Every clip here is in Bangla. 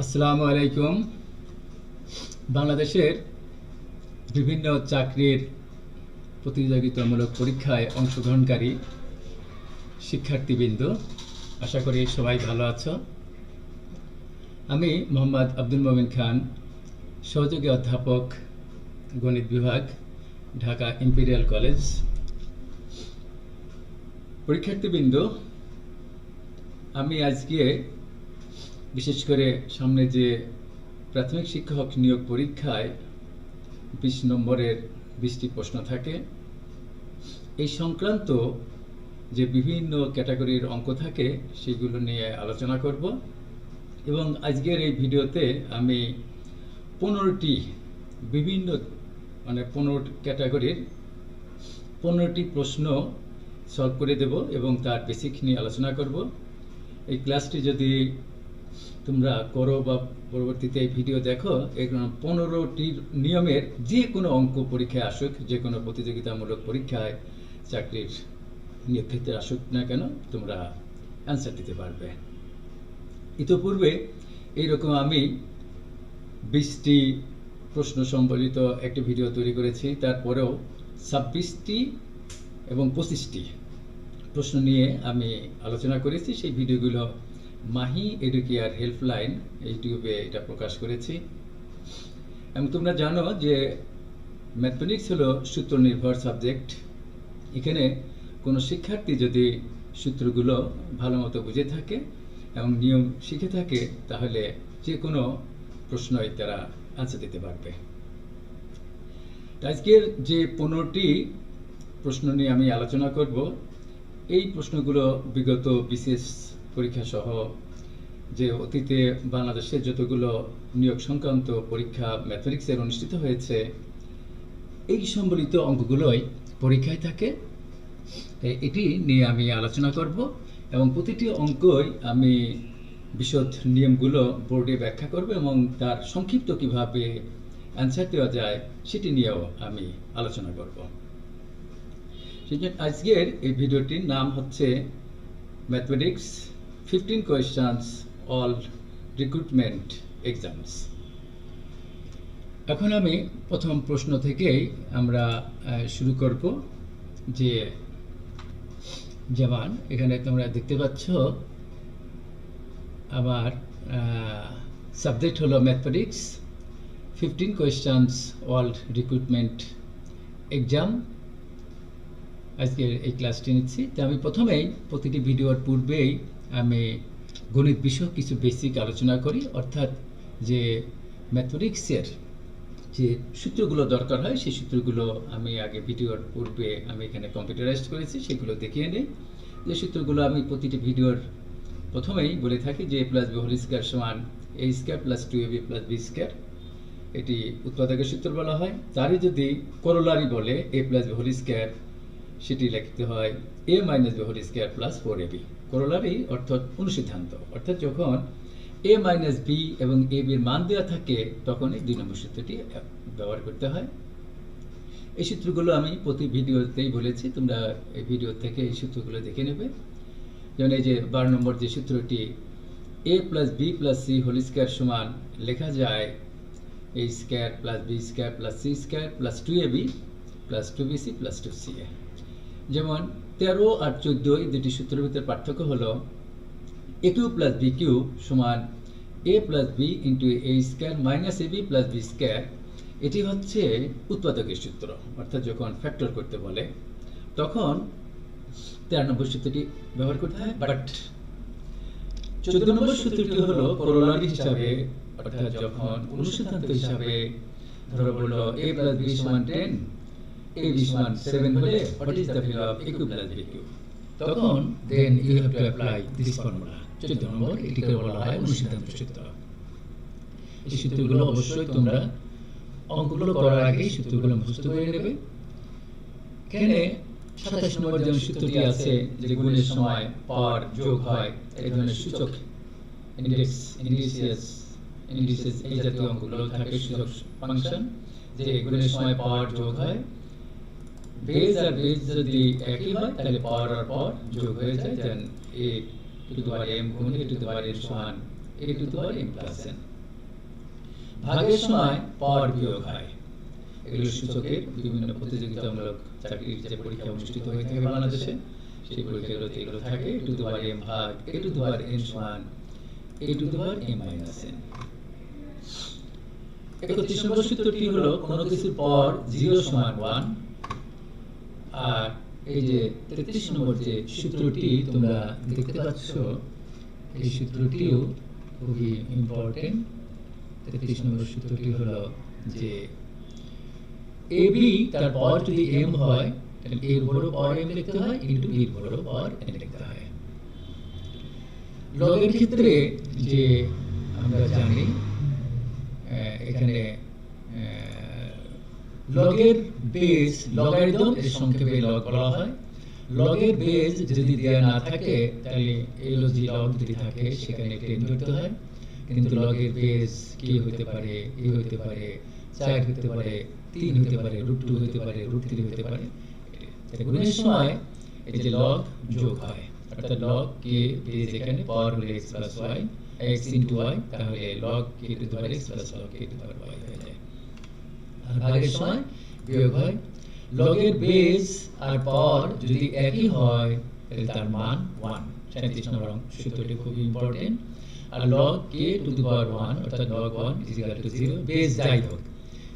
আসসালামু আলাইকুম। বাংলাদেশের বিভিন্ন চাকরির প্রতিযোগিতামূলক পরীক্ষায় অংশগ্রহণকারী শিক্ষার্থীবৃন্দ, আশা করি সবাই ভালো আছো। আমি মোহাম্মদ আব্দুল মোমিন খান, সহযোগী অধ্যাপক, গণিত বিভাগ, ঢাকা ইম্পেরিয়াল কলেজ। পরীক্ষার্থীবৃন্দ, আমি আজকে বিশেষ করে সামনে যে প্রাথমিক শিক্ষক নিয়োগ পরীক্ষায় 20 নম্বরের 20টি প্রশ্ন থাকে, এই সংক্রান্ত যে বিভিন্ন ক্যাটাগরির অঙ্ক থাকে সেগুলো নিয়ে আলোচনা করব এবং আজকের এই ভিডিওতে আমি 15টি বিভিন্ন 15 ক্যাটাগরির 15টি প্রশ্ন সলভ করে দেব এবং তার বেসিক নিয়ে আলোচনা করব। এই ক্লাসটি যদি তোমরা করো বা পরবর্তীতে এই ভিডিও দেখো, এই 15টির নিয়মের যে কোনো অঙ্ক পরীক্ষায় আসুক, যে কোনো প্রতিযোগিতামূলক পরীক্ষায় চাকরির নিয়োগ ক্ষেত্রে আসুক না কেন, তোমরা অ্যান্সার দিতে পারবে। ইতিপূর্বে এইরকম আমি 20টি প্রশ্ন সম্বলিত একটি ভিডিও তৈরি করেছি, তারপরেও 26টি এবং 25টি প্রশ্ন নিয়ে আমি আলোচনা করেছি। সেই ভিডিওগুলো মাহি এডুকেয়ার হেল্পলাইন ইউটিউবে এটা প্রকাশ করেছি। এবং তোমরা জানো যে ম্যাথমেটিক্স হলো সূত্র নির্ভর সাবজেক্ট। এখানে কোনো শিক্ষার্থী যদি সূত্রগুলো ভালো মতো বুঝে থাকে এবং নিয়ম শিখে থাকে, তাহলে যে কোনো প্রশ্নই তারা আনসার দিতে পারবে। আজকের যে 15টি প্রশ্ন নিয়ে আমি আলোচনা করব, এই প্রশ্নগুলো বিগত বিশেষ পরীক্ষা সহ যে অতীতে বাংলাদেশে যতগুলো নিয়োগ সংক্রান্ত পরীক্ষা ম্যাথমেটিক্সের অনুষ্ঠিত হয়েছে, এই সম্বলিত অঙ্কগুলোই পরীক্ষায় থাকে। এটি নিয়ে আমি আলোচনা করব এবং প্রতিটি অঙ্কই আমি বিশদ নিয়মগুলো বোর্ডে ব্যাখ্যা করব এবং তার সংক্ষিপ্ত কিভাবে অ্যান্সার দেওয়া যায় সেটি নিয়েও আমি আলোচনা করব। আজকের এই ভিডিওটির নাম হচ্ছে mathematics 15 questions all recruitment exams. এখন আমি প্রথম প্রশ্ন থেকেই আমরা শুরু করব। যে যেমন এখানে তোমরা দেখতে পাচ্ছ, আমার সাবজেক্ট হলো mathematics 15 questions all recruitment exam. আজকের এই ক্লাসটি নিচ্ছি। তো আমি প্রথমেই প্রতিটি ভিডিওর পূর্বেই আমি গণিত বিষয়ক কিছু বেসিক আলোচনা করি, অর্থাৎ যে ম্যাথমেটিক্সের যে সূত্রগুলো দরকার হয় সেই সূত্রগুলো আমি আগে ভিডিওর পূর্বে আমি এখানে কম্পিউটারাইজড করেছি, সেগুলো দেখিয়ে নেই। যে সূত্রগুলো আমি প্রতিটি ভিডিওর প্রথমেই বলে থাকি যে a + b হোল স্কয়ার সমান a square + 2ab + b square, এটি উৎপাদকের সূত্র বলা হয়। তারই যদি করোলারি বলে a + b হোল স্কয়ার, সেটি লিখতে হয় a - b whole square + 4ab। Corollary অর্থাৎ অনুসিদ্ধান্ত, অর্থাৎ যখন a - b এবং ab এর মান দেওয়া থাকে তখন এই 2 নম্বর সূত্রটি ব্যবহার করতে হয়। এই সূত্রগুলো আমি প্রতি ভিডিওতেই বলেছি, তোমরা এই ভিডিও থেকে এই সূত্রগুলো দেখে নেবে। যেমন এই যে 12 নম্বর যে সূত্রটি a + b + c whole square সমান লেখা যায় a square + b square + c square + 2ab + 2bc + 2ca। যেমন 13 আর 14 এই দুটি সূত্রের ভিতরে পার্থক্য হলো a³ + b³ সমান a + b * a square - ab + b square. এটি হচ্ছে উৎপাদকের সূত্র, অর্থাৎ যখন ফ্যাক্টর করতে বলে তখন 13 নম্বর সূত্রটি ব্যবহার করতে হয়। বাট 14 নম্বর সূত্রটি হলো করোলারি হিসাবে, অর্থাৎ যখন অনুসিদ্ধান্ত হিসাবে ধরো বলল a + b = 10, ab = 7 হলে what is the value of a³ + b³, তখন then you have to apply this formula। 14 নম্বর, এটিকে বলা হয় অনুসিদ্ধান্ত সূত্র। এই সূত্রগুলো অবশ্যই তোমরা অঙ্কগুলো করার আগে সূত্রগুলো মুখস্থ করে নেবে। এখানে 27 নম্বর যে সূত্রটি আছে, যে গুণের সময় পাওয়ার যোগ হয়, এই ধরনের সূচক ইন্ডিসিয়াস এই জাতীয় অঙ্কগুলো থাকে, সূচক ফাংশন, যে গুণের সময় পাওয়ার যোগ হয়। বেজ আর বেজ যদি একই হয় তাহলে পাওয়ার আর পাওয়ার যোগ হয়ে যায়, দেন a two the power m গুণ a two the power n সমান a two the power m plus n। ভাগের সময় পাওয়ার বিয়োগ হয়। এগুলো সূচকের বিভিন্ন প্রতিযোগিতামূলক চাকরির যে পরীক্ষা অনুষ্ঠিত হয়ে থাকে বাংলাদেশে, সেই পরীক্ষাগুলোতে এগুলো থাকে a two the power m ভাগ a two the power n সমান a two the power m minus n। 31 নম্বর সূত্রটি হলো কোনো কিছুর পর 0 সমান 1। আর এই যে 33 নম্বর যে সূত্রটি তোমরা দেখতে পাচ্ছ, এই সূত্রটিও খুবই ইম্পর্টেন্ট। 33 নম্বর সূত্রটি হলো যে ab তার পাওয়ার যদি m হয় তাহলে a এর উপর পাওয়ার m লিখতে হয় ইনটু b এর উপর পাওয়ার n লিখতে হয়। লগের ক্ষেত্রে যে আমরা জানি এখানে লগের বেজ লগারিদম এর সংক্ষেপে লগ বলা হয়। লগের বেজ যদি দেয়া না থাকে তাহলে এই যে লগ যদি থাকে সেখানে 10 ধরতে হয়, কিন্তু লগের বেজ কি হতে পারে, এ হতে পারে, 4 হতে পারে, 3 হতে পারে, √2 হতে পারে, √3 হতে পারে। তাহলে গুণের সময় এই যে লগ যোগ হয়, অর্থাৎ লগ কে বেজ এখানে পাওয়ার হলো x plus y, x into y, তাহলে log k to the power x plus log k to the power y হয়ে যায়। আর ভাগের সময় বিয়োগ হয়। লগের বেজ আর পাওয়ার যদি একই হয় তাহলে তার মান 1। 37 নম্বর সূত্রটি খুব ইম্পর্টেন্ট। আর log k to the power 1 অর্থাৎ log 1 is equal to 0। Base যাই হোক,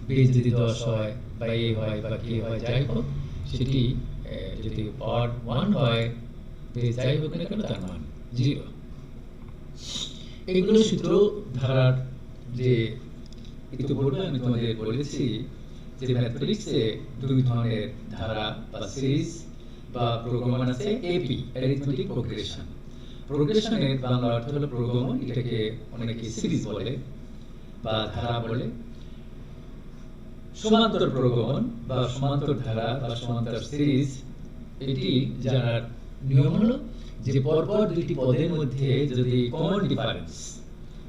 বেজ যদি 10 হয় বা a হয় বা k হয়, যাই হোক, সেটি যদি পাওয়ার 1 হয়, বেজ যাই হোক না কেন তার মান 0। এগুলো সূত্র ধারার যে ইতিপূর্বে আমি তোমাদের বলেছি যে ম্যাথমেটিক্সে দুই ধরনের ধারা বা সিরিজ বা প্রোগ্রাম আছে। AP arithmetic progression. প্রোগ্রেশনের বাংলা অর্থ হলো প্রোগ্রাম, এটাকে অনেকে সিরিজ বলে বা ধারা বলে। সমান্তর প্রোগ্রাম বা সমান্তর ধারা বা সমান্তর সিরিজ, এটি জানার নিয়ম হলো যে পরপর দুইটি পদের মধ্যে যদি কমন ডিফারেন্স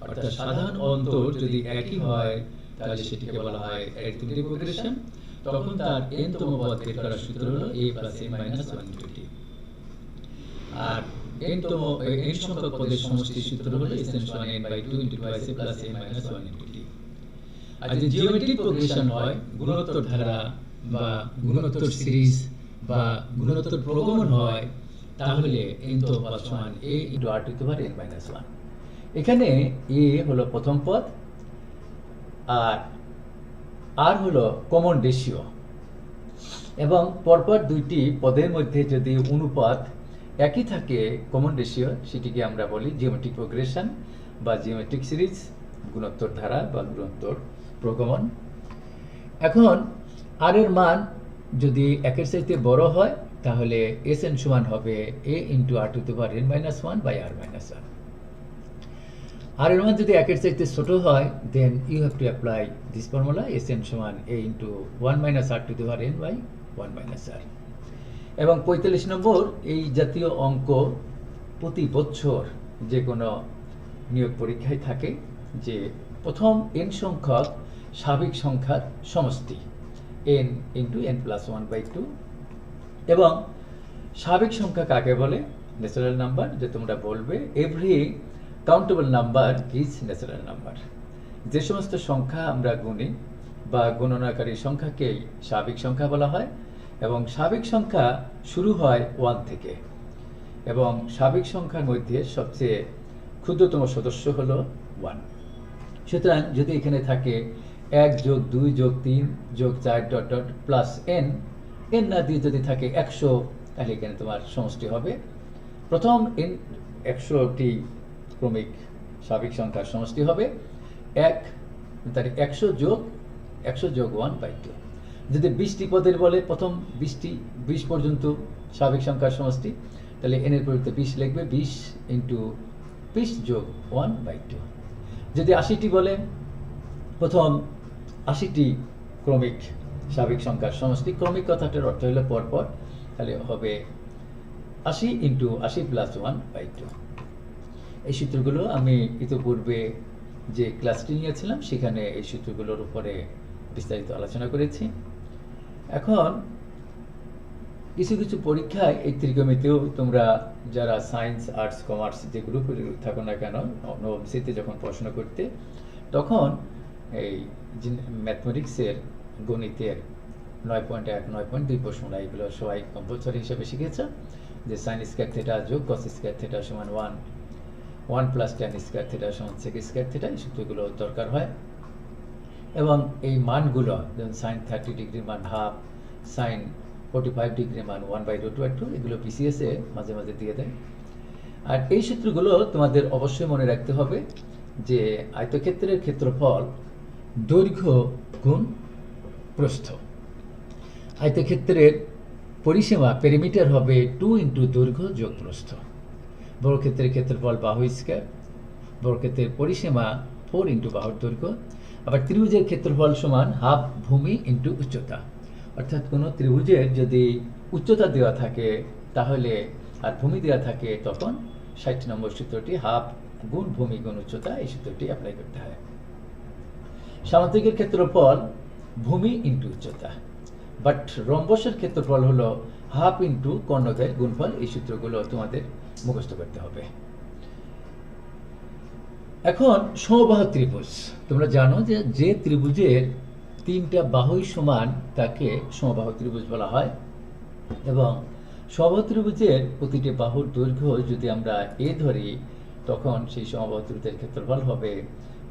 অর্থাৎ সাধারণ অন্তর যদি একই হয় তাহলে সেটিকে বলা হয় অ্যারিথমেটিক প্রোগ্রেশন। তখন তার n তম পদ বের করার সূত্র হলো a + n - 1 * t। R n সংখ্যক পদের সমষ্টির সূত্র হলো Sn = n/2 * 2a + n - 1 * t। আর যদি জিওমেট্রিক প্রোগ্রেশন হয়, গুণোত্তর ধারা বা গুণোত্তর সিরিজ বা গুণোত্তর প্রগমন হয়, তাহলে n তম পদ সমান a * r ^ n - 1। এখানে a হলো প্রথম পদ আর r হলো কমন রেশিও, এবং পরপর দুইটি পদের মধ্যে যদি অনুপাত একই থাকে কমন রেশিও, সেটিকে আমরা বলি জিওমেট্রিক প্রোগ্রেশন বা জিওমেট্রিক সিরিজ, গুণোত্তর ধারা বা গুণোত্তর প্রগমন। এখন r এর মান যদি একের চাইতে বড় হয় তাহলে Sn সমান হবে a * r ^ n - 1 / r - 1। আর এর মান যদি একের চাইতে ছোট হয়, then you have to apply this formula Sn সমান a * 1 - r ^ n / 1 - r। এবং 45 নম্বর এই জাতীয় অঙ্ক প্রতি বছর যে কোনো নিয়োগ পরীক্ষায় থাকে, যে প্রথম n সংখ্যক স্বাভাবিক সংখ্যার সমষ্টি n * n + 1/2। এবং স্বাভাবিক সংখ্যা কাকে বলে? Natural number. যে তোমরা বলবে every countable number is natural number. যে সমস্ত সংখ্যা আমরা গুনি বা গণনাকারী সংখ্যাকেই স্বাভাবিক সংখ্যা বলা হয়, এবং স্বাভাবিক সংখ্যা শুরু হয় 1 থেকে, এবং স্বাভাবিক সংখ্যার মধ্যে সবচেয়ে ক্ষুদ্রতম সদস্য হলো 1। সুতরাং যদি এখানে থাকে 1 + 2 + 3 + 4 ... প্লাস n না দিয়ে যদি থাকে 100, তাহলে এখানে তোমার সমষ্টি হবে প্রথম n 100টি ক্রমিক স্বাভাবিক সংখ্যার সমষ্টি হবে 1, তাহলে 100 + 1/2। যদি 20টি পদের বলে প্রথম 20 পর্যন্ত স্বাভাবিক সংখ্যার সমষ্টি, তাহলে n এর পরিবর্তে 20 লিখবে, 20 * 20 + 1/2। যদি 80টি বলে প্রথম 80টি ক্রমিক স্বাভাবিক সংখ্যার সমষ্টি, ক্রমিক কথাটার অর্থ হলো পরপর, তাহলে হবে 80 * 80 + 1/2। এই সূত্রগুলো আমি ইতিপূর্বে যে ক্লাসটি নিয়েছিলাম সেখানে এই সূত্রগুলোর উপরে বিস্তারিত আলোচনা করেছি। এখন কিছু কিছু পরীক্ষায় এই ত্রিকোণমিতিও তোমরা যারা সায়েন্স আর্টস কমার্স যে গ্রুপে থাকো না কেন নবম শ্রেণীতে যখন পড়াশোনা করতে তখন এই ম্যাথমেটিক্সের গণিতের 9.1 9.2 প্রশ্নটা এগুলো সবাই কম্পালসরি হিসেবে শিখেছ যে সাইন স্কয়ার থিটা যোগ কস স্কয়ার থিটা সমান 1 প্লাস ট্যান স্কয়ার থিটা সমান সেক স্কয়ার থিটা এই সূত্রগুলো দরকার হয় এবং এই মানগুলো যেমন সাইন 30 ডিগ্রি মান হাফ সাইন 45 ডিগ্রি মান 1/√2 এগুলো পিসিএস এ মাঝে মাঝে দিয়ে দেয় আর এই সূত্রগুলো তোমাদের অবশ্যই মনে রাখতে হবে যে আয়তক্ষেত্রের ক্ষেত্রফল দৈর্ঘ্য গুণ প্রস্থ আয়তক্ষেত্রের পরিসীমা পেরিমিটার হবে 2 ইন্টু দৈর্ঘ্য যোগ প্রস্থ বর্গক্ষেত্রের ক্ষেত্রফল বাহু স্কয়ার বর্গক্ষেত্রের পরিসীমা 4 ইন্টু বাহুর দৈর্ঘ্য আবার ত্রিভুজের ক্ষেত্রফল সমান হাফ ভূমি ইন্টু উচ্চতা অর্থাৎ কোনো ত্রিভুজের যদি উচ্চতা দেওয়া থাকে তাহলে আর ভূমি দেওয়া থাকে তখন 60 নম্বর সূত্রটি হাফ গুণ ভূমি গুণ উচ্চতা এই সূত্রটি অ্যাপ্লাই করতে হয় সামান্তরিকের ক্ষেত্রফল ভূমি ইন্টু উচ্চতা বাট রম্বসের ক্ষেত্রফল হলো হাফ ইন্টু কর্ণদ্বয়ের গুণফল এই সূত্রগুলো তোমাদের মুখস্থ করতে হবে এখন সমবাহু ত্রিভুজ তোমরা জানো যে ত্রিভুজের তিনটা বাহুই সমান তাকে সমবাহু ত্রিভুজ বলা হয় এবং সমবাহু ত্রিভুজের প্রতিটি বাহুর দৈর্ঘ্য যদি আমরা a ধরি তখন সেই সমবাহু ত্রিভুজের ক্ষেত্রফল হবে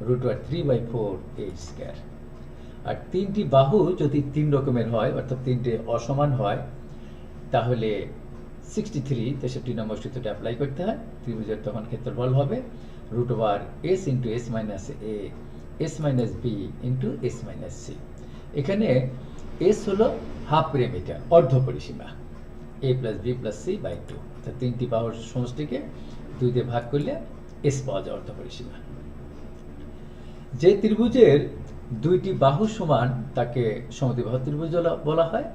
√3/4 a স্কয়ার আর তিনটি বাহু যদি তিন রকমের হয় অর্থাৎ তিনটে অসমান হয় তাহলে 63 নম্বর সূত্রটা অ্যাপ্লাই করতে হয় ত্রিভুজের তখন ক্ষেত্রফল হবে √s * s - a s - b * s - c এখানে s হলো হাফ পেরিমিটার অর্ধ পরিসীমা a + b + c/2 অর্থাৎ তিনটি বাহুর সমষ্টিকে 2 দিয়ে ভাগ করলে s পাওয়া যায় অর্ধ পরিসীমা যে ত্রিভুজের দুইটি বাহু সমান তাকে সমদ্বিবাহু ত্রিভুজ বলা হয়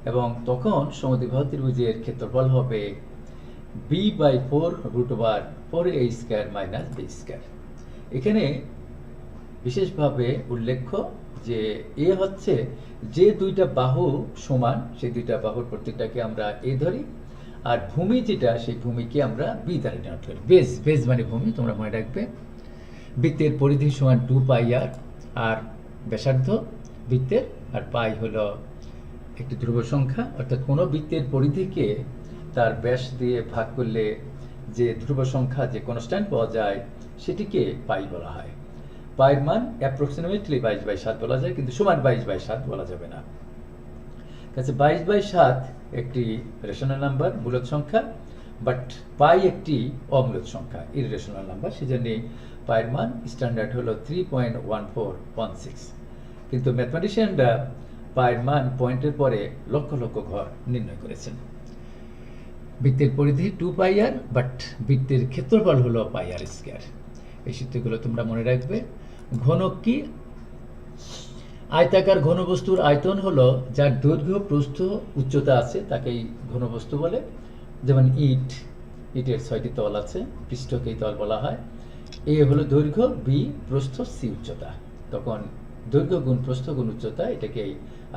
এবং তখন সমদ্বিবাহু ত্রিভুজের ক্ষেত্রফল হবে b/4 √4a² - b স্কয়ার এখানে বিশেষভাবে উল্লেখ্য যে এ হচ্ছে যে দুইটা বাহু সমান সেই দুইটা বাহুর প্রত্যেকটাকে আমরা এ ধরি আর ভূমি যেটা সেই ভূমিকে আমরা বি দ্বারা ডিনোট করি বেস মানে ভূমি তোমরা মনে রাখবে বৃত্তের পরিধি সমান 2πr আর ব্যাসার্ধ বৃত্তের আর পাই হলো একটি ধ্রুব সংখ্যা অর্থাৎ কোনো বৃত্তের পরিধিকে তার ব্যাস দিয়ে ভাগ করলে যে ধ্রুব সংখ্যা যে কনস্ট্যান্ট পাওয়া যায় সেটিকে পাই বলা হয় পাইয়ের মান অ্যাপ্রক্সিমেটলি 22/7 বলা যায় কিন্তু সমান 22/7 বলা যাবে না কাছে 22/7 একটি রেশনাল নাম্বার মূলদ সংখ্যা বাট পাই একটি অমূলদ সংখ্যা ইররেশনাল নাম্বার সেজন্য পাইয়ের মান স্ট্যান্ডার্ড হলো 3.1416 কিন্তু ম্যাথমেটিশিয়ানরা পাইয়ের মান পয়েন্টের পরে লক্ষ লক্ষ ঘর নির্ণয় করেছেন বৃত্তের পরিধি 2πr বাট বৃত্তের ক্ষেত্রফল হলো πr²। এই সূত্রগুলো তোমরা মনে রাখবে ঘনক কি আয়তাকার ঘনবস্তুর আয়তন হলো যার দৈর্ঘ্য প্রস্থ উচ্চতা আছে তাকেই ঘনবস্তু বলে যেমন ইটের 6টি তল আছে পৃষ্ঠকেই তল বলা হয় এ হলো দৈর্ঘ্য বি প্রস্থ সি উচ্চতা তখন দৈর্ঘ্য গুণ প্রস্থ গুণ উচ্চতা এটাকে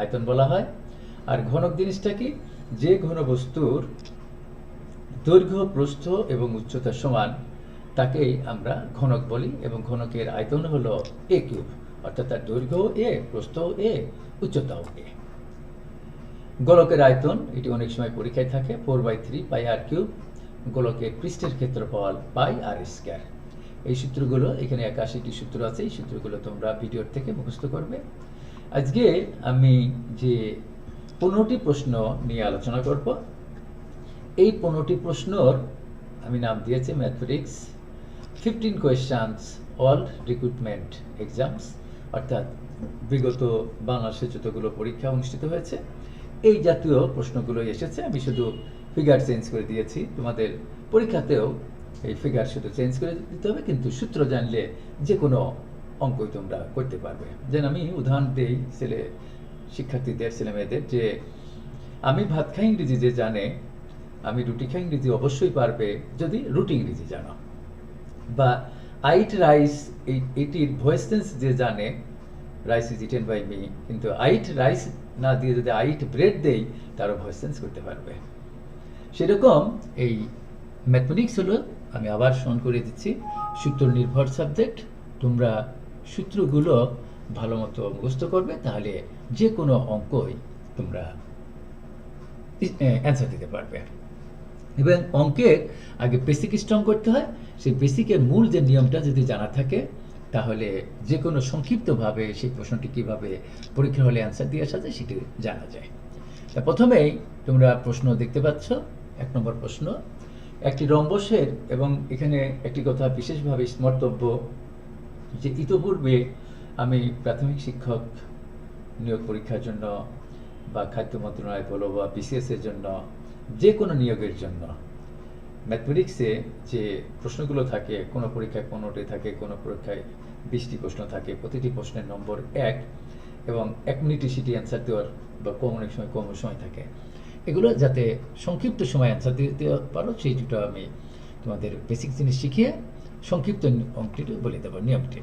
আয়তন বলা হয় আর ঘনক জিনিসটা কি যে ঘনবস্তুর দৈর্ঘ্য প্রস্থ এবং উচ্চতা সমান তাকেই আমরা ঘনক বলি এবং ঘনকের আয়তন হলো a³ অর্থাৎ তার দৈর্ঘ্য a প্রস্থ a উচ্চতাও a গোলকের আয়তন এটি অনেক সময় পরীক্ষায় থাকে 4/3 πr³ গোলকের পৃষ্ঠের ক্ষেত্রফল πr²। এই সূত্রগুলো এখানে 81টি সূত্র আছে এই সূত্রগুলো তোমরা ভিডিওর থেকে মুখস্থ করবে আজকে আমি যে 15টি প্রশ্ন নিয়ে আলোচনা করব এই 15টি প্রশ্নর আমি নাম দিয়েছি mathematics 15 questions all recruitment exams অর্থাৎ বিগত বাংলাদেশে যতগুলো পরীক্ষা অনুষ্ঠিত হয়েছে এই জাতীয় প্রশ্নগুলো এসেছে আমি শুধু ফিগার চেঞ্জ করে দিয়েছি তোমাদের পরীক্ষাতেও এই ফিগার শুধু চেঞ্জ করে দিতে হবে কিন্তু সূত্র জানলে যে কোনো অঙ্কই তোমরা করতে পারবে যেন আমি উদাহরণ দিই শিক্ষার্থীদের ছেলেমেয়েদের যে আমি ভাত খাই ইংরেজি যে জানে আমি রুটি খাই ইংরেজি অবশ্যই পারবে যদি রুটি ইংরেজি জানো বা আইট রাইস এটির ভয়েস টেন্স যে জানে rice is eaten by me কিন্তু আইট রাইস না দিয়ে যদি আই ইট ব্রেড দেই, তারও ভয়েস চেঞ্জ করতে পারবে। সেরকম এই ম্যাথমেটিক্স হলো, আমি আবার স্মরণ করে দিচ্ছি, সূত্র নির্ভর সাবজেক্ট। তোমরা সূত্রগুলো ভালো মতো মুখস্থ করবে, তাহলে যে কোনো অঙ্কই তোমরা অ্যান্সার দিতে পারবে। এবং অঙ্কের আগে বেসিক স্ট্রং করতে হয়। সেই বেসিকের মূল যে নিয়মটা যদি জানা থাকে, তাহলে যে কোনো সংক্ষিপ্তভাবে সেই প্রশ্নটি কীভাবে পরীক্ষা হলে অ্যান্সার দিয়ে আসা যায় সেটি জানা যায়। তা প্রথমেই তোমরা প্রশ্ন দেখতে পাচ্ছ, 1 নম্বর প্রশ্ন, একটি রম্বসের, এবং এখানে একটি কথা বিশেষভাবে স্মর্তব্য যে ইতোপূর্বে আমি প্রাথমিক শিক্ষক নিয়োগ পরীক্ষার জন্য বা খাদ্য মন্ত্রণালয় বলো বা বিসিএসের জন্য, যে কোনো নিয়োগের জন্য ম্যাথমেটিক্সে যে প্রশ্নগুলো থাকে, কোনো পরীক্ষায় 15টি থাকে, কোনো পরীক্ষায় 20টি প্রশ্ন থাকে, প্রতিটি প্রশ্নের নম্বর 1, এবং 1 মিনিটে সেটি অ্যান্সার দেওয়ার বা অনেক সময় কম সময় থাকে, এগুলো যাতে সংক্ষিপ্ত সময় অ্যান্সার দিতে পারো সেই দুটো আমি তোমাদের বেসিক জিনিস শিখিয়ে সংক্ষিপ্ত অঙ্কটি বলে দেবো, নিয়মটি।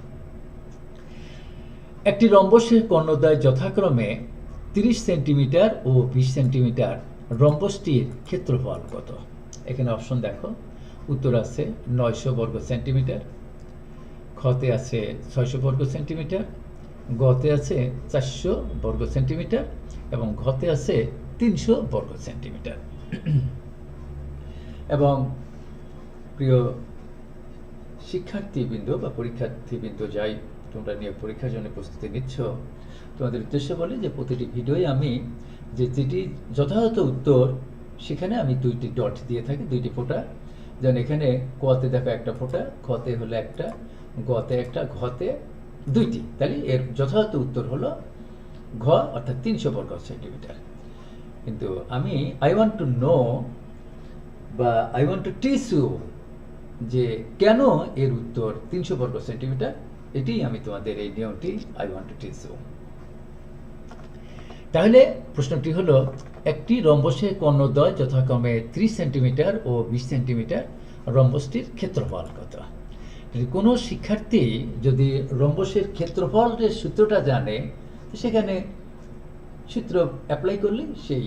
একটি রম্বসের কর্ণদ্বয় যথাক্রমে 30 সেন্টিমিটার ও 20 সেন্টিমিটার, রম্বসটির ক্ষেত্রফল কত? এখানে অপশন দেখো, উত্তর আছে 900 বর্গ সেন্টিমিটার, খতে আছে 600 বর্গ সেন্টিমিটার, গতে আছে 400 বর্গ সেন্টিমিটার, এবং ঘতে আছে 300 বর্গ সেন্টিমিটার। এবং প্রিয় শিক্ষার্থীবৃন্দ বা পরীক্ষার্থীবৃন্দ, যাই তোমরা নিয়োগ পরীক্ষার জন্য প্রস্তুতি নিচ্ছ, তোমাদের উদ্দেশ্য বলে যে প্রতিটি ভিডিওয়ে আমি যেটি যথাযথ উত্তর, সেখানে আমি 2টি ডট দিয়ে থাকি, 2টি ফোঁটা। যেমন এখানে কতে দেখো একটা ফোঁটা, খতে হলো একটা, গতে একটা, ঘতে 2টি, তাহলে এর যথাযথ উত্তর হলো ঘ, অর্থাৎ 300 বর্গ সেন্টিমিটার। কিন্তু আমি আই ওয়ান্ট টু নো বা I want to teach you যে কেন এর উত্তর 300 বর্গ সেন্টিমিটার, এটি আমি তোমাদের এই নিয়মটি I want to teach you. তাহলে প্রশ্নটি হলো, একটি রম্বসের কর্ণদ্বয় যথাক্রমে 30 সেন্টিমিটার ও 20 সেন্টিমিটার, রম্বসটির ক্ষেত্রফল কত? কোনো শিক্ষার্থী যদি রম্বসের ক্ষেত্রফলের সূত্রটা জানে, সেখানে সূত্র অ্যাপ্লাই করলে সেই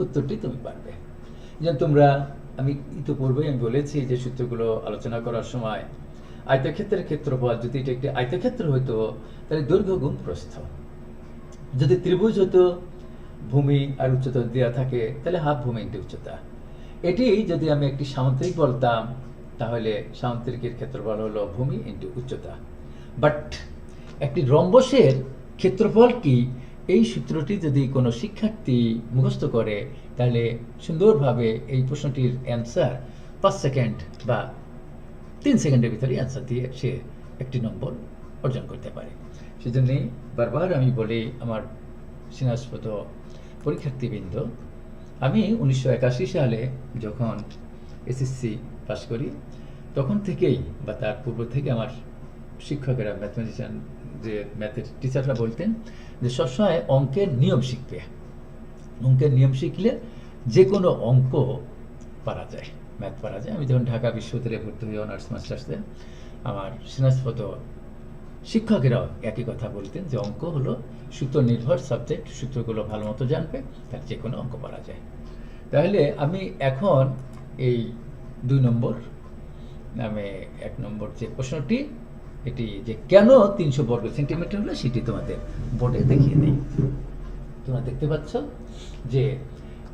উত্তরটি তুমি পারবে। যেমন তোমরা, আমি ইতিপূর্বেই আমি বলেছি যে সূত্রগুলো আলোচনা করার সময়, আয়তক্ষেত্রের ক্ষেত্রফল যদি এটা একটি আয়তক্ষেত্র হতো, তাহলে দৈর্ঘ্য গুণ প্রস্থ। যদি ত্রিভুজ হতো, ভূমি আর উচ্চতা দেওয়া থাকে, তাহলে হাফ ভূমি ইন্টু উচ্চতা। এটি যদি আমি একটি সামুদ্রিক বলতাম, তাহলে সামুদ্রিকের ক্ষেত্রফল হলো ভূমি ইন্টু উচ্চতা। বাট একটি রম্বসের ক্ষেত্রফল কি, এই সূত্রটি যদি কোনো শিক্ষার্থী মুখস্থ করে, তাহলে সুন্দরভাবে এই প্রশ্নটির অ্যান্সার 5 সেকেন্ড বা 3 সেকেন্ডের ভিতরে অ্যান্সার দিয়ে সে 1টি নম্বর অর্জন করতে পারে। সেজন্যই বারবার আমি বলি আমার স্নেহাস্পদ পরীক্ষার্থীবৃন্দ, আমি 1981 সালে যখন এসএসসি পাস করি, তখন থেকেই বা তার পূর্ব থেকে আমার শিক্ষকেরা, ম্যাথমেটিশিয়ান যে ম্যাথের টিচাররা বলতেন যে সবসময় অঙ্কের নিয়ম শিখবে, অঙ্কের নিয়ম শিখলে যে কোনো অঙ্ক পারা যায়, ম্যাথ পারা যায়। আমি যখন ঢাকা বিশ্ববিদ্যালয়ে ভর্তি হই অনার্স মাস্টার্সে, আমার স্নেহাস্পদ শিক্ষকেরাও একই কথা বলতেন যে অঙ্ক হলো সূত্র নির্ভর সাবজেক্ট, সূত্রগুলো ভালো মতো জানবে, তার যে কোনো অঙ্ক পারা যায়। তাহলে আমি এখন এই 2 নম্বর, আমি 1 নম্বর যে প্রশ্নটি, এটি যে কেন 300 বর্গ সেন্টিমিটার হলো, সেটি তোমাদের বোর্ডে দেখিয়ে দিই। তোমরা দেখতে পাচ্ছ যে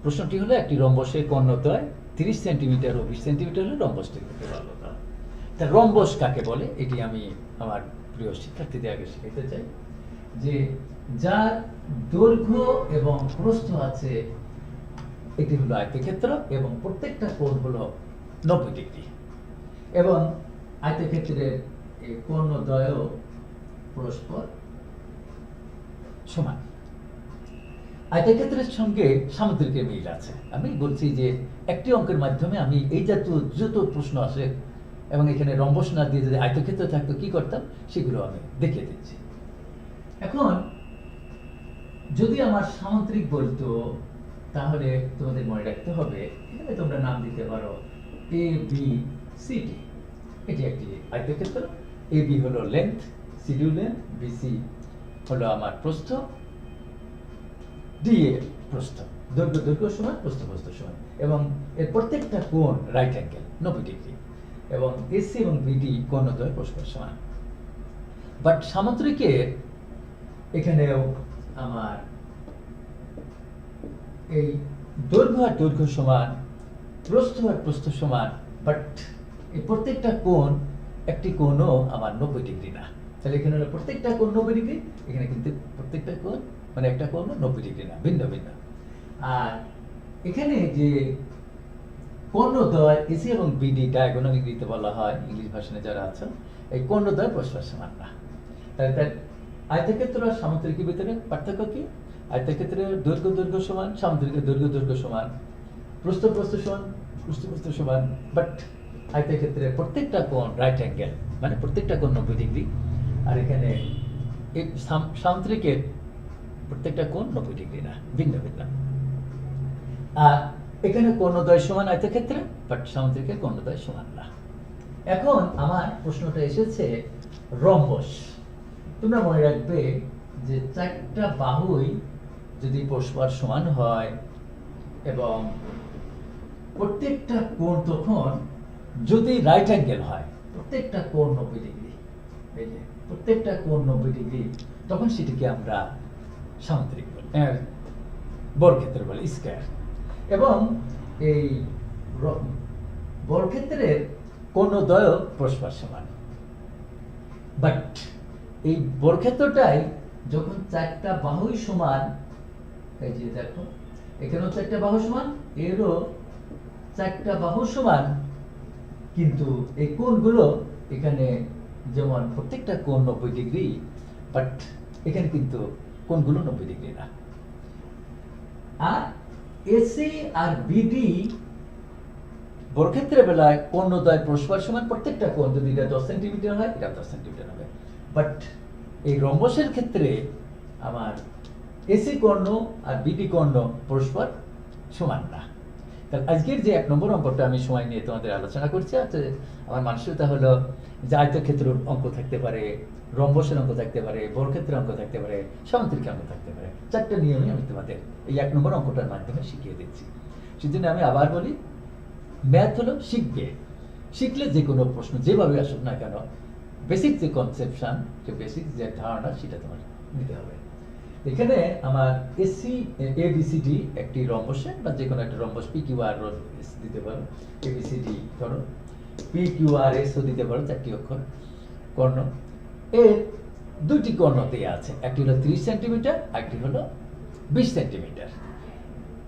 প্রশ্নটি হলো, একটি রম্বসের কর্ণদ্বয় 30 সেন্টিমিটার ও 20 সেন্টিমিটার হলে রম্বসটির ক্ষেত্রফল কত? তা রম্বস কাকে বলে, এটি আমি আমার প্রিয় শিক্ষার্থীদের আগে শিখাতে চাই। যে যার দৈর্ঘ্য এবং প্রস্থ আছে, এটি হলো আয়তক্ষেত্র, এবং প্রত্যেকটা কোণ হলো 90 ডিগ্রি, এবং আয়তক্ষেত্রের এই কর্ণদ্বয় পরস্পর সমান। আয়তক্ষেত্রের সঙ্গে সামুদ্রিকের মিল আছে। আমি বলছি যে একটি অঙ্কের মাধ্যমে আমি এই জাতীয় যত প্রশ্ন আসে, এবং এখানে রম্বস না দিয়ে যদি আয়তক্ষেত্র থাকতো কি করতাম, সেগুলো আমি দেখিয়ে দিচ্ছি। এখন যদি আমার সামুদ্রিক বলতো, তাহলে তোমাদের মনে রাখতে হবে, এখানে তোমরা নাম দিতে পারো এ বি সি ডি। এটি একটি আয়তক্ষেত্র। এ বি হলো লেন্থ, সিডি লেন্থ, বিসি হলো আমার প্রস্থ, ডিএ প্রস্থ, দৈর্ঘ্য সমান প্রস্থ সমান, এবং এর প্রত্যেকটা কোণ রাইট অ্যাঙ্গেল 90 ডিগ্রি, এবং এসি এবং বিডি কোণদ্বয় পরস্পর সমান। বাট সামুদ্রিকের এখানেও আমার এই দৈর্ঘ্য সমান, প্রস্থ সমান, বাট এই প্রত্যেকটা কোণ, একটি কোণও আমার 90 ডিগ্রি না। তাহলে এখানে হলো প্রত্যেকটা কোণ 90 ডিগ্রি, এখানে কিন্তু প্রত্যেকটা কোণ মানে একটা কোণ 90 ডিগ্রি না, ভিন্ন ভিন্ন। আর এখানে যে কোণদ্বয় এসি এবং বিডি ডায়াগোনাল ইংরেজিতে বলা হয়, ইংলিশ ভাষণে যারা আছেন, এই কোণদ্বয় পরস্পর সমান না। তাহলে তার আয়তক্ষেত্র আর সামুদ্রিকের ভিতরে পার্থক্য কি? আয়তক্ষেত্রের দৈর্ঘ্য সমান, সামুদ্রিকের দৈর্ঘ্য সমান, প্রস্থ সমান, প্রস্থ সমান, বাট আয়তক্ষেত্রের প্রত্যেকটা কোণ রাইট অ্যাঙ্গেল, মানে প্রত্যেকটা কোণ 90 ডিগ্রি। আর এখানে এই সামুদ্রিকের প্রত্যেকটা কোণ 90 ডিগ্রি না, ভিন্ন ভিন্ন। আর এখানে কোণদ্বয় সমান আয়তক্ষেত্রে, বাট সামুদ্রিকের কোণদ্বয় সমান না। এখন আমার প্রশ্নটা এসেছে রম্বস। তোমরা মনে রাখবে যে চারটা বাহুই যদি পরস্পর সমান হয় এবং প্রত্যেকটা কোণ তখন যদি রাইট অ্যাঙ্গেল হয়, প্রত্যেকটা কোণ 90 ডিগ্রি, এই যে প্রত্যেকটা কোণ 90 ডিগ্রি, তখন সেটিকে আমরা সামুদ্রিক বলি, বর্গক্ষেত্র বলি, স্কয়ার। এবং এই বর্গক্ষেত্রের কোণদ্বয় পরস্পর সমান, বাট এই বর্গক্ষেত্রটাই যখন চারটা বাহুই সমান, এই যে দেখো এখানেও চারটা বাহু সমান, এরও চারটা বাহু সমান, কিন্তু এই কোণগুলো এখানে যেমন প্রত্যেকটা কোণ 90 ডিগ্রি, বাট এখানে কিন্তু কোণগুলো 90 ডিগ্রি না। আর এসি আর বিডি বর্গক্ষেত্রের বেলায় কোণদ্বয় পরস্পর সমান, প্রত্যেকটা কোণ যদি এটা 10 সেন্টিমিটার হয়, এটা 10 সেন্টিমিটার হবে। বাট এই রম্বসের ক্ষেত্রে আমার এসি কর্ণ আর বিডি কর্ণ পরস্পর সমান না। তাহলে আজকের যে 1 নম্বর অঙ্কটা আমি সময় নিয়ে তোমাদের আলোচনা করছি, আমার মানসিকতা হলো যে আয়তক্ষেত্রের অঙ্ক থাকতে পারে, রম্বসের অঙ্ক থাকতে পারে, বর্গক্ষেত্রের অঙ্ক থাকতে পারে, সামুদ্রিক অঙ্ক থাকতে পারে। 4টা নিয়মই আমি তোমাদের এই 1 নম্বর অঙ্কটার মাধ্যমে শিখিয়ে দিচ্ছি। সেজন্য আমি আবার বলি, ম্যাথ হলো শিখলে যে কোনো প্রশ্ন যেভাবে আসুক না কেন, বেসিক যে কনসেপশন, যে বেসিক যে ধারণা, সেটা তোমার নিতে হবে। এখানে আমার এসি এবিসিডি একটি রম্বসে, বা যে কোনো একটা rhombus P Q R S দিতে পারো, এবিসিডি ধরো, পি কিউ আর এস ও দিতে পারো, 4টি অক্ষর কর্ণ। এর 2টি কর্ণ দেওয়া আছে, একটি হলো 30 সেন্টিমিটার, একটি হলো 20 সেন্টিমিটার।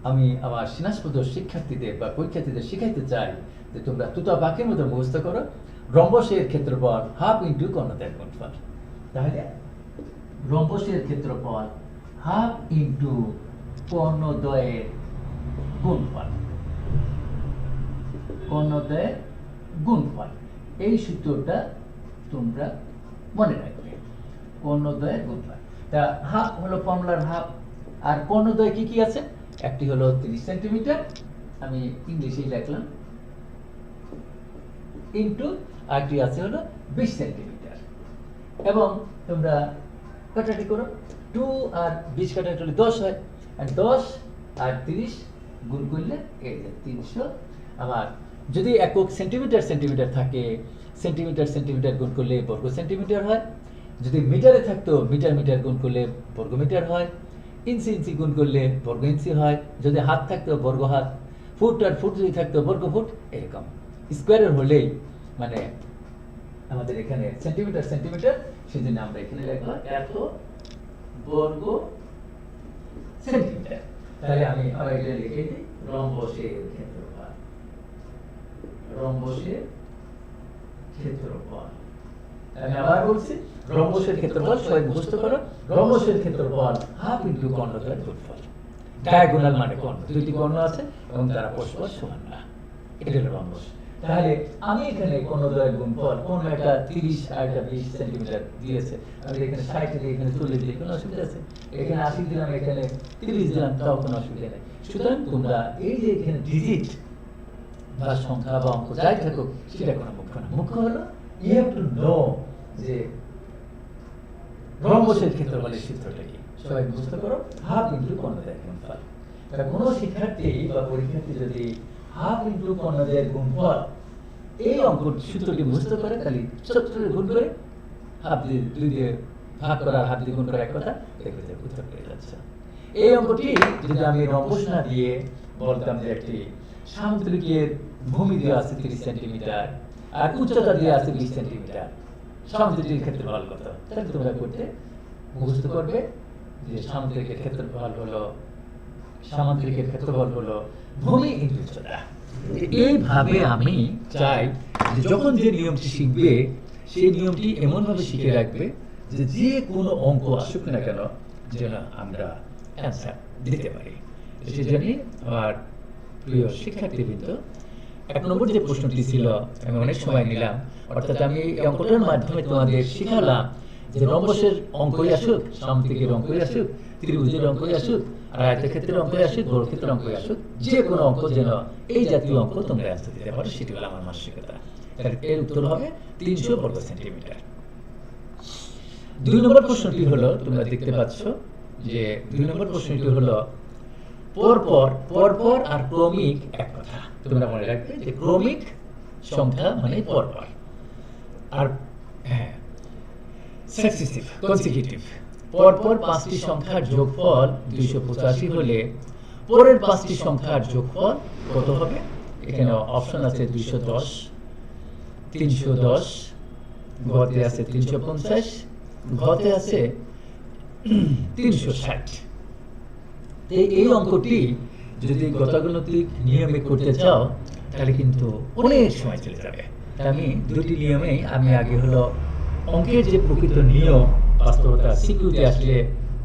আমি আমার স্নাতক শিক্ষার্থীদের বা পরীক্ষার্থীদের শিখাইতে চাই যে তোমরা তুতা বাক্যের মধ্যে মুখস্থ করো রম্বসের ক্ষেত্রফল হাফ ইন্টু কর্ণদ্বয়ের গুণফল। তাহলে রম্বসের ক্ষেত্রফল হাফ ইন্টু কর্ণদ্বয়ের গুণফল, কর্ণদ্বয়ের গুণফল, এই সূত্রটা তোমরা মনে রাখবে, কর্ণদ্বয়ের গুণফল। তা হাফ হলো ফর্মুলার হাফ, আর কর্ণদ্বয় কি কি আছে? একটি হলো 30 সেন্টিমিটার, আমি ইংলিশেই লিখলাম, ইন্টু আরেকটি আছে হলো 20 সেন্টিমিটার। এবং তোমরা কাটাকাটি করো, 2 আর 20 কাটাকাটি হলে 10 হয়, আর 10 আর 30 গুণ করলে এই যে 300। আমার যদি একক সেন্টিমিটার থাকে, সেন্টিমিটার গুণ করলে বর্গ সেন্টিমিটার হয়। যদি মিটারে থাকতো, মিটার গুণ করলে বর্গ মিটার হয়। ইঞ্চি গুণ করলে বর্গ ইঞ্চি হয়। যদি হাত থাকতো বর্গ হাত, ফুট আর ফুট যদি থাকতো বর্গ ফুট, এরকম। স্কোয়ারের হলেই মানে আমাদের এখানে সেন্টিমিটার, সেজন্য আমরা এখানে লিখবো এত বর্গ সেন্টিমিটার। তাহলে আমি আবার এটা লিখে দিই, রম্বসের ক্ষেত্রফল, আমি আবার বলছি, রম্বসের ক্ষেত্রফল সবাই মুখস্থ করো, রম্বসের ক্ষেত্রফল হাফ ইন্টু কর্ণদ্বয়ের গুণফল। ডায়াগোনাল মানে কর্ণ, 2টি কর্ণ আছে এবং তারা পরস্পর সমান না, এটা হলো রম্বস। তাহলে আমি এখানে কর্ণদ্বয়ের গুণফল, কোন একটা 30 আর একটা 20 সেন্টিমিটার দিয়েছে, আমি এখানে 60 দিয়ে এখানে 40 দিয়ে কোনো অসুবিধা আছে? এখানে 80 দিলাম, এখানে 30 দিলাম, তাও কোনো অসুবিধা নেই। সুতরাং তোমরা এই যে এখানে ডিজিট বা সংখ্যা বা অঙ্ক যাই থাকুক, সেটা কোনো মুখ্য না। মুখ্য হলো ইউ হ্যাভ টু নো যে রম্বসের ক্ষেত্রফলের সূত্রটা কি সবাই বুঝতে পারো, হাফ ইন্টু কর্ণদের গুণফল। কোনো শিক্ষার্থী বা পরীক্ষার্থী যদি হাফ ইন্টু কর্ণদের গুণফল এই অঙ্ক সূত্রটি বুঝতে পারে, তাহলে ছোট্ট গুণ করে হাফ দিয়ে 2 দিয়ে ভাগ করার হাফ দিয়ে গুণ করে এক কথা দেখবে যে উত্তর পেয়ে যাচ্ছে। এই অঙ্কটি যদি আমি রম্বস না দিয়ে বলতাম যে একটি সামুদ্রিকের ভূমি দেওয়া আছে 30 সেন্টিমিটার আর উচ্চতা দেওয়া আছে 20 সেন্টিমিটার, সামুদ্রিকের ক্ষেত্রফল কত, তাহলে তোমরা করতে মুখস্থ করবে যে সামুদ্রিকের ক্ষেত্রফল হলো ভূমি ইনটু উচ্চতা। এইভাবে আমি চাই যে যখন যে নিয়মটি শিখবে সেই নিয়মটি এমনভাবে শিখে রাখবে যে যে কোনো অঙ্ক আসুক না কেন যেন আমরা অ্যান্সার দিতে পারি। সেজন্য আমার প্রিয় শিক্ষার্থীবৃন্দ, 1 নম্বর যে প্রশ্নটি ছিল আমি অনেক সময় নিলাম, অর্থাৎ আমি এই অঙ্কটার মাধ্যমে তোমাদের শিখালাম যে রম্বসের অঙ্কই আসুক, সামুদ্রিকের অঙ্কই আসুক, ত্রিভুজের অঙ্কই আসুক, আর আয়তক্ষেত্রের অঙ্কই আসুক, বর্গক্ষেত্রের অঙ্কই আসুক, যে কোনো অঙ্ক যেন এই জাতীয় অঙ্ক তোমরা অ্যান্সার দিতে পারো, সেটি হলো আমার মানসিকতা। এর উত্তর হবে 300 বর্গ সেন্টিমিটার। 2 নম্বর প্রশ্নটি হলো, তোমরা দেখতে পাচ্ছ যে 2 নম্বর প্রশ্নটি হলো পরপর আর ক্রমিক এক কথা। তোমরা মনে রাখবে যে ক্রমিক সংখ্যা মানে পরপর, আর হ্যাঁ সাকসেসিভ কনসিকিউটিভ। পরপর 5টি সংখ্যার যোগফল 285 হলে পরের 5টি সংখ্যার যোগফল কত হবে? এখানে অপশন আছে 210, 310, ঘতে আছে 350, ঘতে আছে 360। এই অঙ্কটি যদি গতানুগতিক নিয়মে করতে চাও তাহলে কিন্তু অনেক সময় চলে যাবে। আমি 2টি নিয়মে আমি আগে হলো অঙ্কের যে প্রকৃত নিয়ম বাস্তবতা সিকিউরিটি আসলে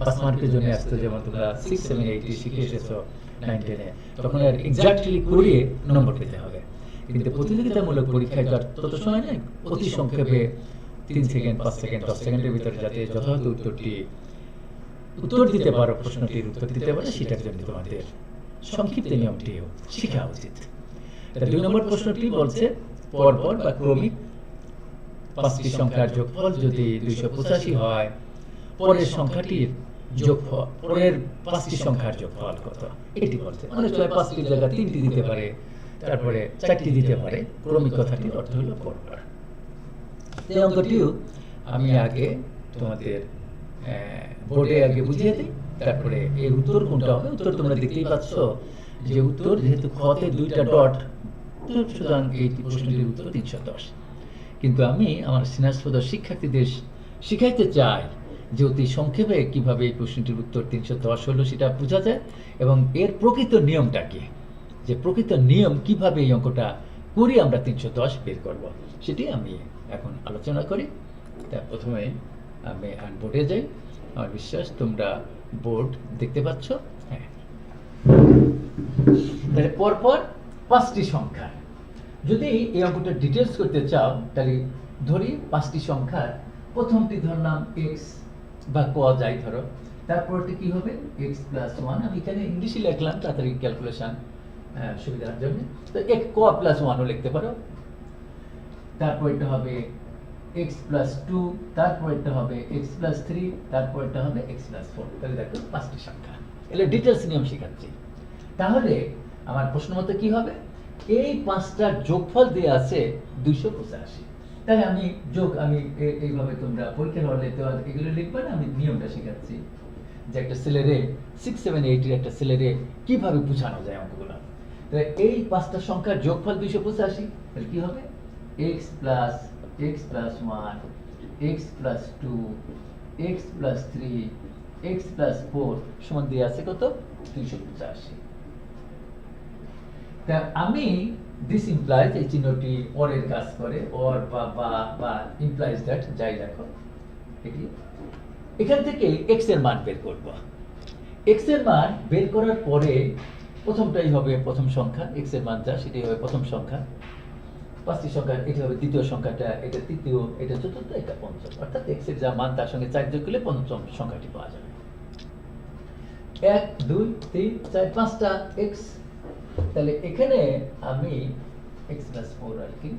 5 মার্কের জন্য আসতো, যেমন তোমরা 6, 7, 8 শিখে এসেছো 9, 10 তখন আর এক্স্যাক্টলি করিয়ে নম্বর পেতে হবে। কিন্তু প্রতিযোগিতামূলক পরীক্ষায় তো আর তত সময় নেই, অতি সংক্ষেপে 3 সেকেন্ড, 5 সেকেন্ড, 10 সেকেন্ডের ভিতরে যাতে যথাযথ উত্তর দিতে পারো, প্রশ্নটির উত্তর দিতে পারো, সেটার জন্য তোমাদের সংক্ষিপ্ত নিয়মটিও শেখা উচিত। 2 নম্বর প্রশ্নটি বলছে পরপর বা ক্রমিক 5টি সংখ্যার যোগফল যদি 285 হয়, পরের সংখ্যাটির যোগফল, পরের 5টি সংখ্যার যোগফল কত, এটি বলছে। অনেক সময় 5টির জায়গায় 3টি দিতে পারে, তারপরে 4টি দিতে পারে। ক্রমিক কথাটির অর্থ হলো পরপর। এই অঙ্কটিও আমি আগে তোমাদের বোর্ডে আগে বুঝিয়ে দিই, তারপরে এর উত্তর কোনটা হবে। উত্তর তোমরা দেখতেই পাচ্ছ যে উত্তর যেহেতু খতে 2টা ডট, সুতরাং এই প্রশ্নটির উত্তর 310। কিন্তু আমি আমার স্নেহাস্পদ শিক্ষার্থীদের শিখাইতে চাই যে অতি সংক্ষেপে কিভাবে এই প্রশ্নটির উত্তর 310 হলো সেটা বোঝা যায়, এবং এর প্রকৃত নিয়মটা কি, যে প্রকৃত নিয়ম কিভাবে এই অঙ্কটা করি আমরা 310 বের করব, সেটি আমি এখন আলোচনা করি। তা প্রথমে আমি বোর্ডে যাই। আমার বিশ্বাস তোমরা বোর্ড দেখতে পাচ্ছ। হ্যাঁ, তাহলে পরপর 5টি সংখ্যা, যদি এই অঙ্কটা ডিটেলস করতে চাও তাহলে ধরি 5টি সংখ্যার প্রথমটি ধরলাম x বা ক যাই ধরো, তারপরটি কি হবে x + 1। আমি এখানে ইংলিশে লিখলাম তাড়াতাড়ি ক্যালকুলেশন সুবিধার জন্য, তো ক + 1ও লিখতে পারো। তারপর এটা হবে x + 2, তারপর এটা হবে x + 3, তারপর এটা হবে x + 4। তাহলে দেখো 5টি সংখ্যা, এগুলো ডিটেলস নিয়ম শেখাচ্ছি। তাহলে আমার প্রশ্ন মতো কি হবে, এই 5টার যোগফল দেয়া আছে 285। তাহলে আমি এইভাবে তোমরা পরীক্ষার হলে তো এগুলো লিখবে না, আমি নিয়মটা শেখাচ্ছি যে একটা ছেলেরে 6, 7, 8 এর একটা ছেলেরে কিভাবে বুঝানো যায় অঙ্কগুলো। তাহলে এই 5টা সংখ্যার যোগফল 285, তাহলে কি হবে x + 1, x + 2, x + 3, x + 4 সমান দিয়ে আছে কত 285। তা আমি দিস ইমপ্লাইজ, এই চিহ্নটি অরের কাজ করে, অর বা ইমপ্লাইজ দ্যাট, যাই দেখো এটি। এখান থেকে x এর মান বের করব। x এর মান বের করার পরে প্রথমটাই হবে প্রথম সংখ্যা, x এর মান যা সেটাই হবে প্রথম সংখ্যা। 5টি সংখ্যা, এটি হবে দ্বিতীয় সংখ্যাটা, এটা তৃতীয়, এটা চতুর্থ, এটা পঞ্চম। অর্থাৎ x এর যা মান তার সঙ্গে 4 যোগ করলে পঞ্চম সংখ্যাটি পাওয়া যাবে। 1, 2, 3, 4, 5টা x। তাহলে এখানে আমি x + 4 আর কি,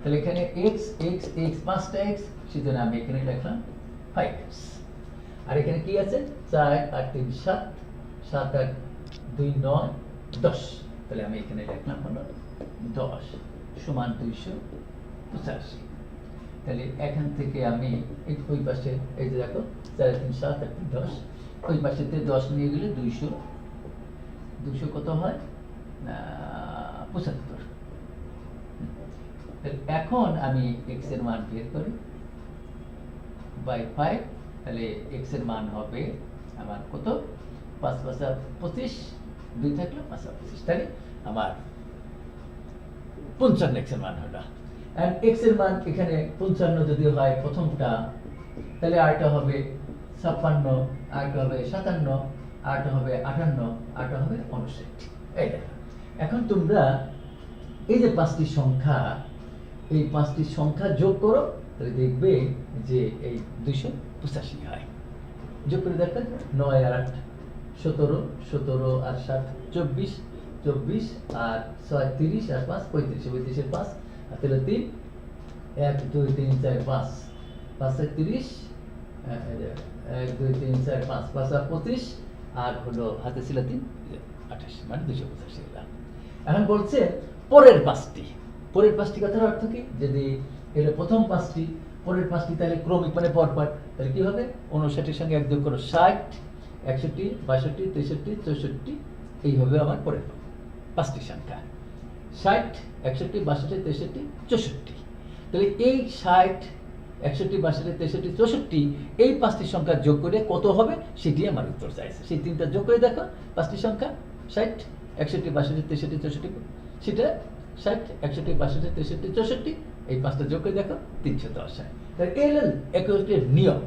তাহলে এখানে x 5টা x, সেজন্য আমি এখানে লিখলাম 5x। আর এখানে কি আছে 4 আর 3 7, 7 আর 2 9, 10। তাহলে আমি এখানে লিখলাম হলো 10 সমান 285। তাহলে এখান থেকে আমি ওই পাশে এই যে দেখো 4 3 7 আর 3 10, ওই পাশেতে 10 নিয়ে গেলে 200 কত হয় 75। এখন আমি x এর মান বের করি বাই 5। তাহলে x এর মান হবে আমার কত 5 5 25, 2 থাকলো 5 25। তাহলে আমার 55 x এর মান হলো। আর x এর মান এখানে 55 যদি হয় প্রথমটা, তাহলে আরটা হবে 56, আরটা হবে 57, আরটা হবে 58, আরটা হবে 59। এই দেখো এখন তোমরা এই যে পাঁচটি সংখ্যা, এই পাঁচটি সংখ্যা যোগ করো, তাহলে দেখবে যে এই 285 হয়। যোগ করে দেখো 9 আর 8 17, 17 আর 7 24, 24 আর 6 30 আর 5 35, 35 এর 5 আর তাহলে 3 1 2 3 4 5, 5 আর 30 1 2 3 4 5, 5 আর 25 আর হলো হাতে ছিল 3 28 মানে 285 হলো। এখন বলছে পরের পাঁচটি কথার অর্থ কি, যদি এর প্রথম পাঁচটি পরের পাঁচটি তাহলে ক্রমিক মানে পরপর, তাহলে কি হবে 59 এর সঙ্গে এক যোগ করো 60 61 62 63 64, এই হবে আমার পরের পাঁচটি সংখ্যা 60 61 62 63 64। তাহলে এই 60 61 62 63 64 এই পাঁচটি সংখ্যা যোগ করে কত হবে সেটি আমার উত্তর চাইছে। সেই তিনটা যোগ করে দেখো পাঁচটি সংখ্যা 60 61 62 63 64, সেটা 60 61 62 63 64, এই পাঁচটা যোগ করে দেখো 310 হয়। তাহলে এই হলো একুরেটের নিয়ম।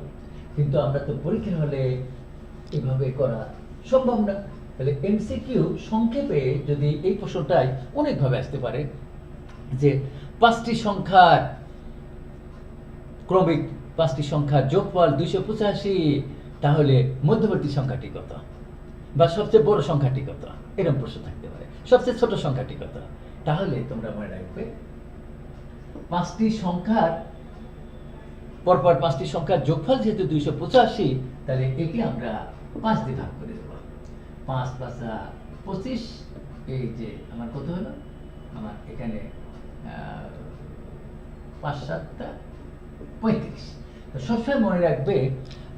কিন্তু আমরা তো পরীক্ষা হলে এভাবে করা সম্ভব না। তাহলে এমসিকিউ সংক্ষেপে যদি এই প্রশ্নটাই অনেকভাবে আসতে পারে যে পাঁচটি সংখ্যার ক্রমিক পাঁচটি সংখ্যার যোগফল 285, তাহলে মধ্যবর্তী সংখ্যাটি কত, বা সবচেয়ে বড় সংখ্যাটি কত, এরকম প্রশ্ন থাকতে পারে। সবচেয়ে ছোট সংখ্যাটি কত, তাহলে তোমরা মনে রাখবে পাঁচটি সংখ্যার পরপর পাঁচটি সংখ্যার যোগফল যেহেতু 285, তাহলে একে আমরা 5 দিয়ে ভাগ করে দেব। 5 5 25, এই যে আমার কত হলো, আমার এখানে 5 7 35। তো সবসময় মনে রাখবে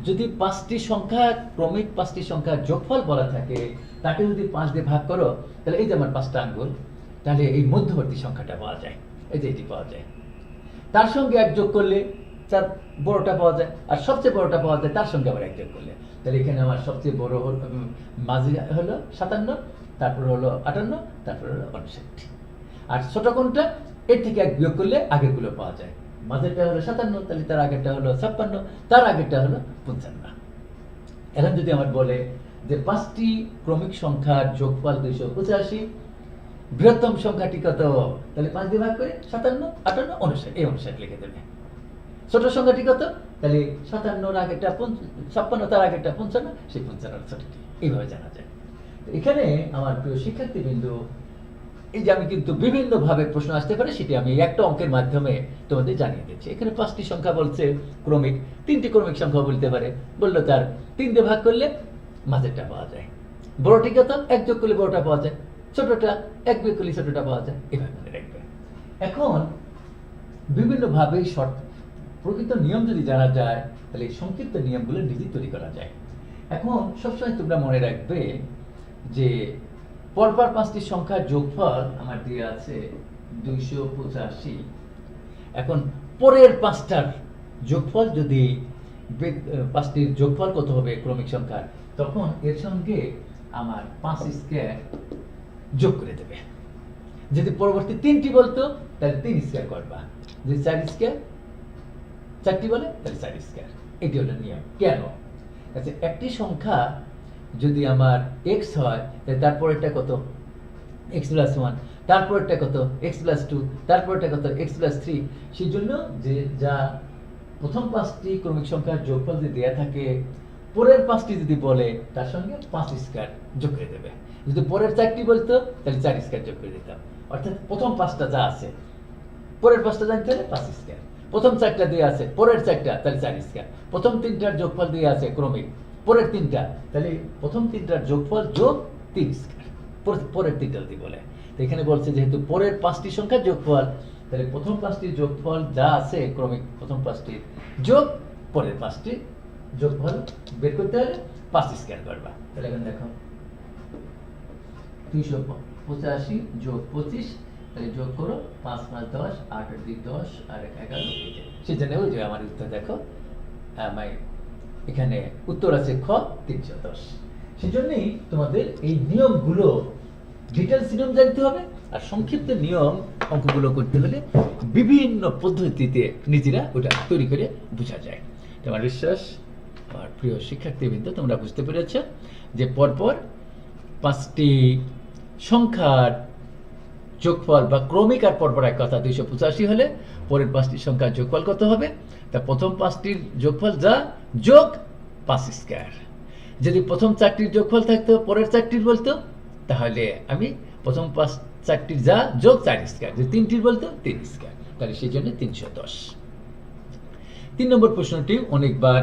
যদি পাঁচটি সংখ্যা ক্রমিক পাঁচটি সংখ্যার যোগফল বলা থাকে, তাকে যদি 5 দিয়ে ভাগ করো, তাহলে এই যে আমার 5টা আঙ্গুল, তাহলে এই মধ্যবর্তী সংখ্যাটা পাওয়া যায়, এই যে এটি পাওয়া যায়। তার সঙ্গে এক যোগ করলে তার বড়টা পাওয়া যায়, আর সবচেয়ে বড়টা পাওয়া যায় তার সঙ্গে আবার এক যোগ করলে। তাহলে এখানে আমার সবচেয়ে বড় মাঝে হলো 57, তারপর হলো 58, তারপর হলো 59। আর ছোট কোনটা, এর থেকে এক বিয়োগ করলে আগেরগুলো পাওয়া যায়। মাঝেরটা হলো 57, তাহলে তার আগেরটা হলো 56, তার আগেরটা হলো 55। এখন যদি আমার বলে যে পাঁচটি ক্রমিক সংখ্যার যোগফল 285, বৃহত্তম সংখ্যাটি কত, তাহলে 5 দিয়ে ভাগ করে 57 58 59, এই 59 লিখে দেবে। ছোট সংখ্যাটি কত, তাহলে 57 আগেরটা 56, তার আগেরটা 55, সেই 55 ছোটটি, এইভাবে জানা যায়। এখানে আমার প্রিয় শিক্ষার্থীবৃন্দ, এই যে আমি কিন্তু বিভিন্ন ভাবে প্রশ্ন আসতে পারে সেটি আমি একটা অঙ্কের মাধ্যমে তোমাদের জানিয়ে দিচ্ছি। এখানে 5টি সংখ্যা বলছে ক্রমিক, 3টি ক্রমিক সংখ্যা বলতে পারে, বললো তার 3 দিয়ে ভাগ করলে মাঝেরটা পাওয়া যায়। বড়টি কত, এক যোগ করলে বড়টা পাওয়া যায়, ছোটটা এক বিয়োগ করলে ছোটটা পাওয়া যায়, এভাবে মনে রাখবে। এখন বিভিন্ন ভাবে প্রকৃত নিয়ম যদি জানা যায়, তাহলে এই সংক্ষিপ্ত নিয়মগুলো নিজেই তৈরি করা যায়। এখন সবসময় তোমরা মনে রাখবে যে পরপর পাঁচটি সংখ্যার যোগফল আমার দিয়ে আছে 285। এখন পরের পাঁচটার যোগফল যদি পাঁচটির যোগফল কত হবে ক্রমিক সংখ্যার, তখন এর সঙ্গে আমার 5 স্কয়ার যোগ করে দেবে। যদি পরবর্তী 3টি বলতো তাহলে 3 স্কয়ার করবা, যদি 4 স্কয়ার 4টি বলে তাহলে 4 স্কয়ার। এটি হলো নিয়ম। কেন, আচ্ছা একটি সংখ্যা যদি আমার x হয়, তারপরেরটা কত x + 1, তারপরেরটা কত x + 2, তারপরেরটা কত x + 3। সেই জন্য যে যা প্রথম 5টি ক্রমিক সংখ্যার যোগফল যদি দেয়া থাকে, পরের 5টি যদি বলে তার সঙ্গে 5 স্কয়ার যোগ করে দেবে। যদি পরের 4টি বলতো তাহলে 4 স্কয়ার যোগ করে দিতাম। অর্থাৎ প্রথম 5টা যা আছে, পরের 5টা জানতে হলে 5 স্কয়ার, প্রথম চারটা দিয়ে আছে, পরের চারটা, তাহলে 4 স্কয়ার। প্রথম তিনটার যোগফল দিয়ে আছে ক্রমিক, পরের তিনটা, তাহলে প্রথম তিনটার যোগফল যোগ 3 স্কয়ার, পরের তিনটা যদি বলে। তো এখানে বলছে যেহেতু পরের 5টি সংখ্যার যোগফল, তাহলে প্রথম 5টির যোগফল যা আছে ক্রমিক প্রথম 5টির যোগ পরের 5টির যোগফল বের করতে হলে 5 স্কয়ার করবা। তাহলে এখন দেখো 285 যোগ 25, তাহলে যোগ করো 5 5 10, 8 8 2 10 আর 11 সেজন্য ওই যে আমার উত্তর দেখো আমার এখানে উত্তর আছে খ 310। সেজন্যই তোমাদের এই নিয়মগুলো ডিটেলস নিয়ম জানতে হবে, আর সংক্ষিপ্ত নিয়ম অঙ্কগুলো করতে হলে বিভিন্ন পদ্ধতিতে নিজেরা ওটা তৈরি করে বোঝা যায়। তোমার বিশ্বাস আমার প্রিয় শিক্ষার্থীবৃন্দ তোমরা বুঝতে পেরেছ যে পরপর 5টি সংখ্যার যোগফল বা ক্রমিক আর পরপর এক কথা 285 হলে পরের 5টি সংখ্যার যোগফল কত হবে? তা প্রথম 5টির যোগফল যা যোগ 5 স্কয়ার। যদি প্রথম 4টির যোগফল থাকতো পরের 4টির বলতো, তাহলে আমি প্রথম 4টির যা যোগ 4 স্কয়ার, যদি 3টির বলতো 3 স্কয়ার, তাহলে সেই জন্য 310। 3 নম্বর প্রশ্নটি অনেকবার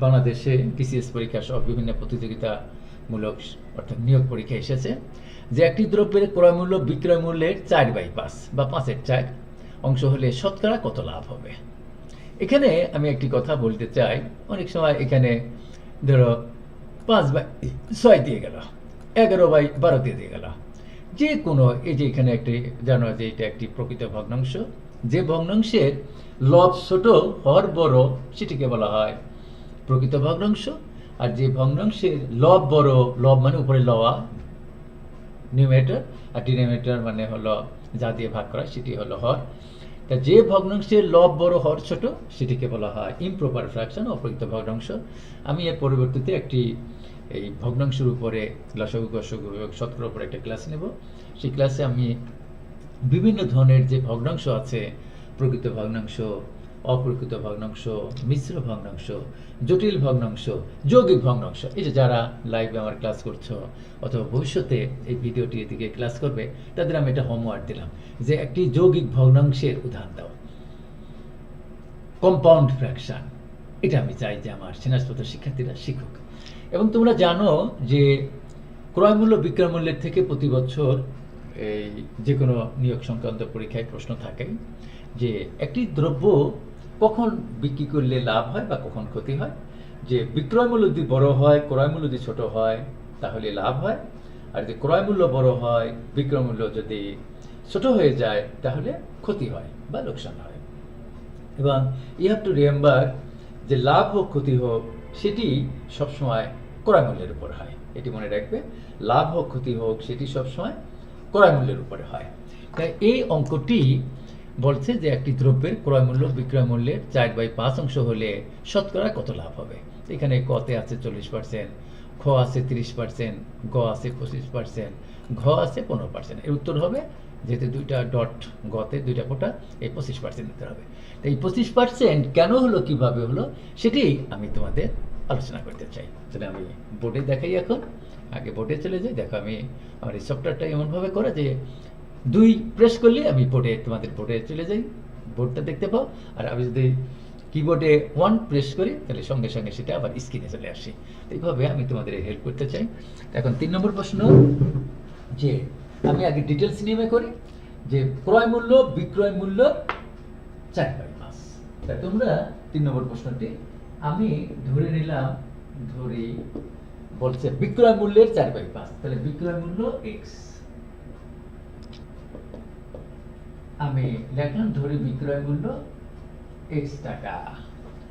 বাংলাদেশে বিসিএস পরীক্ষা সহ বিভিন্ন প্রতিযোগিতামূলক অর্থাৎ নিয়োগ পরীক্ষা এসেছে যে একটি দ্রব্যের ক্রয় মূল্য বিক্রয় মূল্যের 4/5 বা 5/4 অংশ হলে শতকরা কত লাভ হবে? এখানে আমি একটি কথা বলতে চাই, অনেক সময় এখানে ধরো 5/6 দিয়ে গেল, 11/12 দিয়ে গেল, যে কোনো এই যে এখানে একটি জানো যে এটা একটি প্রকৃত ভগ্নাংশ, যে ভগ্নাংশের লব ছোট হর বড় সেটিকে বলা হয় প্রকৃত ভগ্নাংশ, আর যে ভগ্নাংশের লব বড়, লব মানে উপরে লওয়া নিউমেরেটর, আর ডিনোমিনেটর মানে হলো যা দিয়ে ভাগ করা সেটি হলো হর। তা যে ভগ্নাংশের লব বড় হর ছোট সেটিকে বলা হয় ইমপ্রপার ফ্র্যাকশন, অপ্রকৃত ভগ্নাংশ। আমি এর পরিবর্তিতে একটি এই ভগ্নাংশের উপরে লসাগু গসাগু এবং শতকরার উপরে একটা ক্লাস নেব। সেই ক্লাসে আমি বিভিন্ন ধরনের যে ভগ্নাংশ আছে, প্রকৃত ভগ্নাংশ, অপ্রকৃত ভগ্নাংশ, মিশ্র ভগ্নাংশ, জটিল ভগ্নাংশ, যৌগিক ভগ্নাংশ, এই যে যারা লাইভে আমার ক্লাস করছো অথবা ভবিষ্যতে এই ভিডিওটি এদিকে ক্লাস করবে তাদের আমি এটা হোমওয়ার্ক দিলাম যে একটি যৌগিক ভগ্নাংশের উদাহরণ দাও, কম্পাউন্ড ফ্র্যাকশন। এটা আমি চাই যে আমার স্নাতক শিক্ষার্থীরা শিখুক। এবং তোমরা জানো যে ক্রয় মূল্য বিক্রয় মূল্যের থেকে প্রতি বছর এই যে কোনো নিয়োগ সংক্রান্ত পরীক্ষায় প্রশ্ন থাকে যে একটি দ্রব্য কখন বিক্রি করলে লাভ হয় বা কখন ক্ষতি হয়। যে বিক্রয় মূল্য যদি বড় হয়, ক্রয় মূল্য যদি ছোট হয় তাহলে লাভ হয়, আর যদি ক্রয় মূল্য বড় হয়, বিক্রয় মূল্য যদি ছোট হয়ে যায় তাহলে ক্ষতি হয় বা লোকসান হয়। এবং ইউ হ্যাভ টু রিমেম্বার যে লাভ হোক ক্ষতি হোক সেটি সবসময় ক্রয় মূল্যের উপর হয়, এটি মনে রাখবে। লাভ হোক ক্ষতি হোক সেটি সবসময় ক্রয় মূল্যের উপরে হয়। তাই এই অঙ্কটি বলছে যে একটি দ্রব্যের ক্রয় মূল্য বিক্রয় মূল্যের 4/5 অংশ হলে শতকরা কত লাভ হবে। এখানে কতে আছে 40%, খ আছে 30%, গ আছে 25%, ঘ আছে 15%। এর উত্তর হবে যেহেতু দুইটা ডট গতে দুইটা ফোঁটা, এই 25% দিতে হবে। এই 25% কেন হলো, কিভাবে হলো, সেটি আমি তোমাদের আলোচনা করতে চাই। তাহলে আমি বোর্ডে দেখাই, এখন আগে বোর্ডে চলে যাই। দেখো আমি আমার এই সফটওয়্যারটা এমনভাবে করা যে 2 প্রেস করলে আমি তোমাদের বোর্ডে চলে যাই, বোর্ডটা দেখতে পাও। আর আমি যদি কিবোর্ডে 1 প্রেস করি তাহলে সঙ্গে সঙ্গে সেটা আবার স্ক্রিনে চলে আসে। এইভাবে আমি তোমাদের হেল্প করতে চাই। এখন 3 নম্বর প্রশ্ন, যে আমি আগে ডিটেলস নিয়মে করি যে ক্রয় মূল্য বিক্রয় মূল্য 4/5। তাই তোমরা 3 নম্বর প্রশ্নটি আমি ধরে নিলাম, ধরি বলছে বিক্রয় মূল্যের 4/5, তাহলে বিক্রয় মূল্য x, আমি লিখলাম ধরি বিক্রয় মূল্য x টাকা।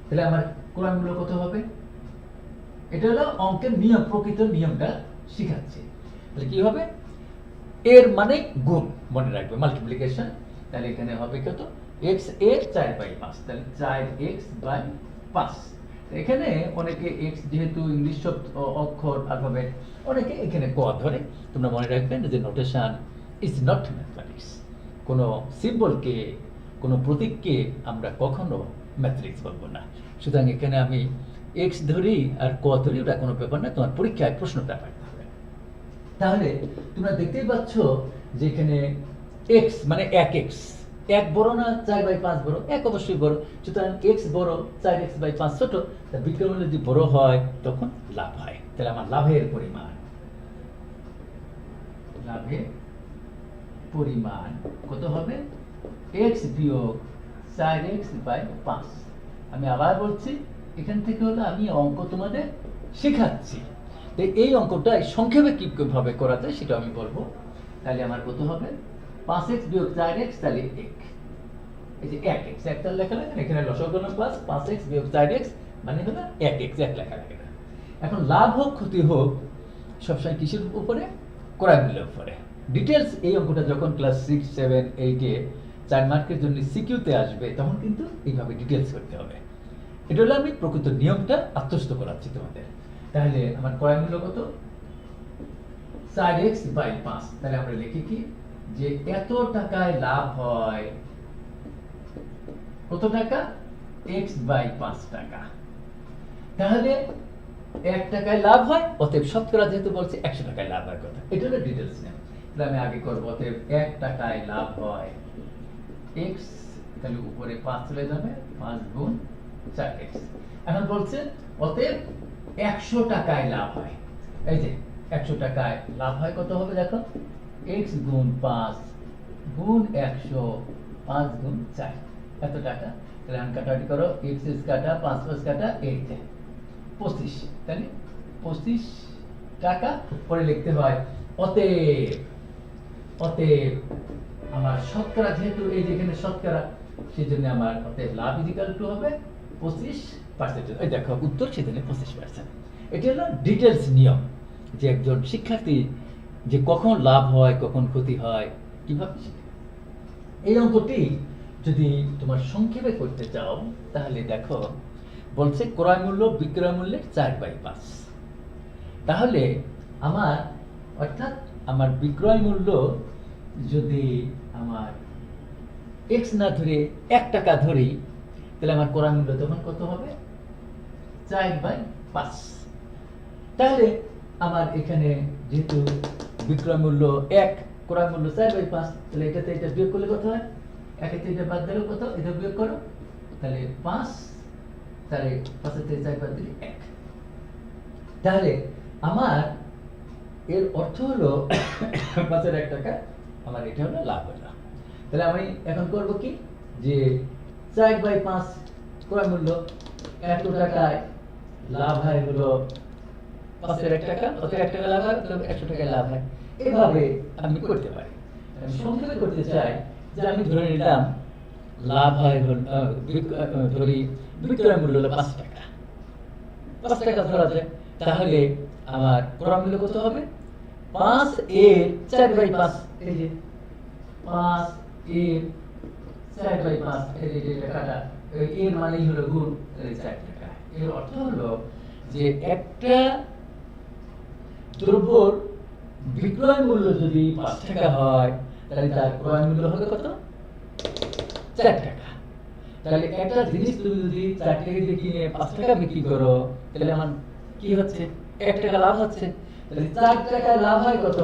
তাহলে আমার ক্রয় মূল্য কত হবে? এটা হলো অঙ্কের নিয়ম, প্রকৃত নিয়মটা শিখাচ্ছে। তাহলে কি হবে? এর মানে গুণ, মনে রাখবে মাল্টিপ্লিকেশন। তাহলে এখানে হবে কত? x এর 4/5, তাহলে 4x/5। এখানে অনেকে x যেহেতু ইংলিশ অক্ষর অ্যালফাবেট, অনেকে এখানে ক ধরে। তোমরা মনে রাখবেন যে নোটেশন ইজ নট ম্যাথমেটিক্স। কোনো সিম্বলকে, কোনো প্রতীককে আমরা কখনো ম্যাথমেটিক্স বলবো না। সুতরাং এখানে আমি x ধরি আর ক ধরি, ওটা কোনো ব্যাপার না, তোমার পরীক্ষায় প্রশ্নটা পাঠাতে হবে। তাহলে তোমরা দেখতেই পাচ্ছ যে এখানে x মানে 1x, এক বড় না 4/5 বড়? এক অবশ্যই বড়। সুতরাং x বড়, 4x/5 ছোট। তা বিক্রয় মূল্য যদি বড় হয় তখন লাভ হয়। তাহলে আমার লাভের পরিমাণ কত হবে? x বিয়োগ 4x/5। আমি আবার বলছি, এখান থেকে হলো আমি অঙ্ক তোমাদের শেখাচ্ছি। তো এই অঙ্কটা সংক্ষেপে কিভাবে করা যায় সেটা আমি বলবো। তাহলে আমার কত হবে? 5x বিয়োগ 4x, তাহলে 1। এই যে 1x, একটা লেখা লাগে না, এখানে লসাগু গণক প্লাস 5x বিয়োগ 4x মানে হলো 1x, এক লেখা লাগে না। এখন লাভ হোক ক্ষতি হোক সবসময় কিসের উপরে? ক্রয় মূল্যের উপরে। ডিটেলস এই অঙ্কটা যখন ক্লাস 6, 7, 8 এ 4 মার্কের জন্য সিকিউতে আসবে তখন কিন্তু এইভাবে ডিটেলস করতে হবে। এটা হলো আমি প্রকৃত নিয়মটা আত্মস্থ করাচ্ছি তোমাদের। তাহলে আমার ক্রয় মূল্য কত? 4x/5। তাহলে আমরা লিখি কি যে এত টাকায় লাভ হয়, কত টাকা? x/5 টাকা। তাহলে 1 টাকায় লাভ হয়, অতএব শতকরা যেহেতু বলছে 100 টাকায় লাভ হয় কথা। এটা হলো ডিটেলস নেম। তাহলে আমি আগে করব, অতএব 1 টাকায় লাভ হয় x, তাহলে উপরে 5 চলে যাবে, 5 গুণ 4x। এখন বলছে অতএব 100 টাকায় লাভ হয়। এই যে 100 টাকায় লাভ হয় কত হবে দেখো? x গুণ 5 গুণ 100, 5 গুণ 4, এত টাকা। তাহলে আমি কাটাকাটি করো, x কাটা, 5 5 কাটা, 8 25। তাহলে 25 টাকা। পরে লিখতে হয় অতএব আমার শতকরা, যেহেতু এই যেখানে শতকরা, সেই জন্য আমার অতএব লাভ ইজিক্যাল টু হবে 25%। এই দেখো উত্তর সেখানে 25%। এটা হলো ডিটেলস নিয়ম, যে একজন শিক্ষার্থী যে কখন লাভ হয় কখন ক্ষতি হয় কিভাবে শিখে। এই অঙ্কটি যদি তোমার সংক্ষেপে করতে চাও তাহলে দেখো বলছে ক্রয় মূল্য বিক্রয় মূল্যের 4/5। তাহলে আমার, অর্থাৎ আমার বিক্রয় মূল্য যদি আমার x না ধরে 1 টাকা ধরি, তাহলে আমার ক্রয় মূল্য তখন কত হবে? 4/5। তাহলে আমার এখানে যেহেতু বিক্রয় মূল্য 1, ক্রয় মূল্য 4/5, তাহলে এটাতে এটা বিয়োগ করলে কত হয়? 1 থেকে এটা বাদ দিলে কত? এটা বিয়োগ করো, তাহলে 5, তাহলে 5 থেকে 4 বাদ দিলে 1। তাহলে আমার এর অর্থ হলো 5 এর 1 টাকা, আমার এটা হলো লাভ হলো। তাহলে আমি এখন করব কি, যে 4/5 ক্রয় মূল্য, 1 টাকায় লাভ হয় হলো 5 এর 1 টাকা, অতএব 1 টাকা লাভ হয়, তাহলে 100 টাকায় লাভ হয়। এভাবে আমি করতে পারি। আমি সংক্ষেপে করতে চাই যে আমি ধরে নিলাম লাভ হয় হলো, ধরি বিক্রয় মূল্য হলো 5 টাকা। 5 টাকা ধরা যায়, তাহলে আমার ক্রয় মূল্য কত হবে? 5 এর 4/5। এই যে 5 এর 4/5, এই যে এটা কাটা, এর মানেই হলো গুণ, এই 4 টাকা। এর অর্থ হলো যে একটা দ্রব্যর বিক্রয় মূল্য যদি 5 টাকা হয়, তাহলে তার ক্রয় মূল্য হবে কত? 4 টাকা। তাহলে একটা জিনিস তুমি যদি 4 টাকা দিয়ে কিনে 5 টাকা বিক্রি করো, তাহলে আমার কি হচ্ছে? 1 টাকা লাভ হচ্ছে। তাহলে 4 টাকায় লাভ হয় কত?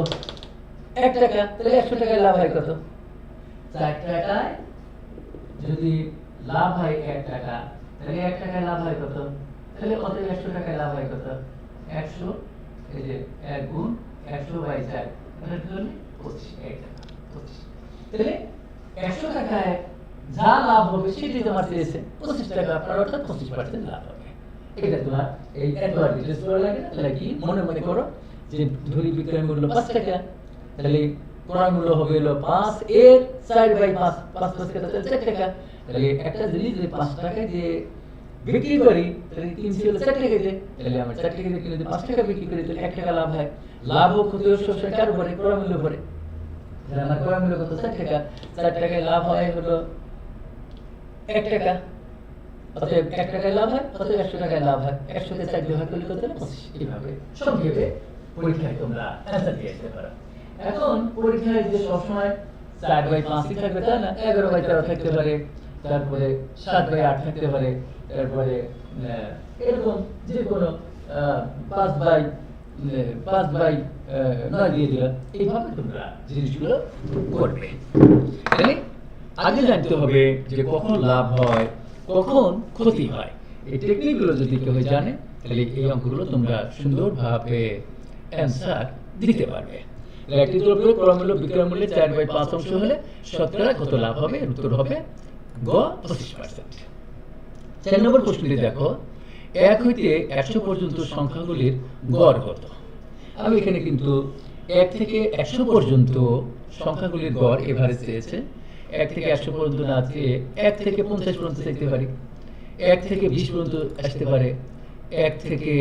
1 টাকা। তাহলে 100 টাকায় লাভ হয় কত? 4 টাকায় যদি লাভ হয় 1 টাকা, তাহলে 1 টাকায় লাভ হয় কত? তাহলে অতএব 100 টাকায় লাভ হয় কত? 100, এই যে 1 গুণ 100/4, এটা হলো 25, 1 টাকা 25। তাহলে 100 টাকায় যা লাভ হবে সেটাই তোমার চেয়েছে 25 টাকা, আপনার অর্থাৎ 25% লাভ হবে। এটা তোমার এই একবার ডিটেলস করা লাগে না। তাহলে কি মনে করো যে ধরি বিক্রয় মূল্য 5 টাকা, তাহলে ক্রয় মূল্য হবে হলো 5 এর 4/5, 5 5 টাকা, তাহলে 4 টাকা। তাহলে একটা জিনিস যদি 5 টাকায় যে বিক্রি করি, তাহলে কিনছি হলো 4 টাকা দিয়ে, তাহলে আমার 4 টাকা দিয়ে কিনে যদি 5 টাকা বিক্রি করি, তাহলে 1 টাকা লাভ হয়। লাভ হোক ক্ষতি হোক সবসময় কার উপরে? ক্রয় মূল্যের উপরে। তাহলে আমার ক্রয় মূল্য কত? 4 টাকা। 4 টাকায় লাভ হয় হলো 1 টাকা, অতএব 1 টাকায় লাভ হয়, অতএব 100 টাকায় লাভ হয়। 100 কে 4 দিয়ে ভাগ করলে কত হলো? 25। এইভাবে সংক্ষেপে পরীক্ষায় তোমরা অ্যান্সার দিয়ে আসতে পারো। এখন পরীক্ষায় যে সবসময় 4/5 থাকবে তা না, 11/13 থাকতে পারে, তারপরে 7/8 থাকতে পারে, তারপরে এরকম যে কোনো 5/9 দিয়ে দিলাম। এইভাবে তোমরা জিনিসগুলো করবে। তাহলে আগে জানতে হবে যে কখন লাভ হয়, কখন ক্ষতি হয়। এই টেকনিকগুলো যদি কেউ জানে, তাহলে এই অঙ্কগুলো তোমরা সুন্দরভাবে অ্যান্সার দিতে পারবে। একটি দ্রব্যের ক্রয় মূল্য বিক্রয় মূল্যের 4/5 অংশ হলে শতকরা কত লাভ হবে? এর উত্তর হবে গ 25%। 4 নম্বর প্রশ্নটি দেখো, 1 হইতে 100 পর্যন্ত সংখ্যাগুলির গড় কত? আমি এখানে কিন্তু 1 থেকে 100 পর্যন্ত সংখ্যাগুলির গড় এভারেজ চেয়েছে। 1 থেকে 100 পর্যন্ত না চেয়ে 1 থেকে 50 পর্যন্ত চাইতে পারি, 1 থেকে 20 পর্যন্ত আসতে পারে, 1 থেকে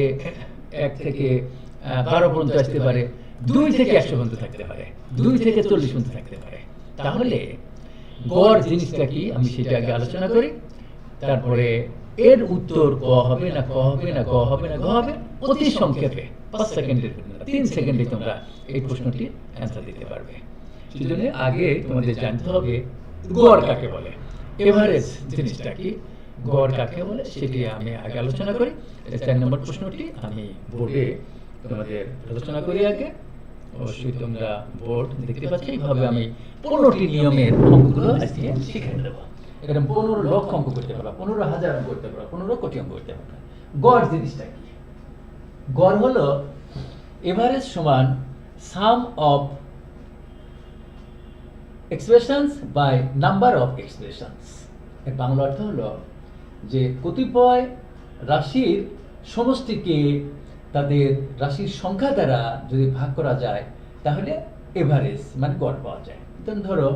12 পর্যন্ত আসতে পারে, 2 থেকে 100 পর্যন্ত থাকতে পারে, 2 থেকে 40 পর্যন্ত থাকতে পারে। তাহলে গড় জিনিসটা কি আমি সেটা আগে আলোচনা করি, তারপরে এর উত্তর ক হবে না ক হবে না গ হবে না ঘ হবে। অতি সংক্ষেপে 5 সেকেন্ডের 3 সেকেন্ডে তোমরা এই প্রশ্নটির অ্যান্সার দিতে পারবে। সেজন্য আগে তোমাদের জানতে হবে গড় কাকে বলে, এভারেজ জিনিসটা কি, গড় কাকে বলে সেটি আমি আগে আলোচনা করি। 4 নম্বর প্রশ্নটি আমি বোর্ডে তোমাদের আলোচনা করি আগে। অবশ্যই তোমরা বোর্ড দেখতে পাচ্ছ, এইভাবে আমি 15টি নিয়মের অঙ্কগুলো আজকে শিখিয়ে দেবো। এরকম 15 লক্ষ অঙ্ক করতে পারবা, 15,000 অঙ্ক করতে পারবা, 15 কোটি অঙ্ক করতে পারবা। গড় জিনিসটা কি? গড় হলো এভারেজ সমান sum of expressions by number of expressions. এর বাংলা অর্থ হলো যে কতিপয় রাশির সমষ্টিকে তাদের রাশির সংখ্যা দ্বারা যদি ভাগ করা যায় তাহলে এভারেজ মানে গড় পাওয়া যায়। ধরো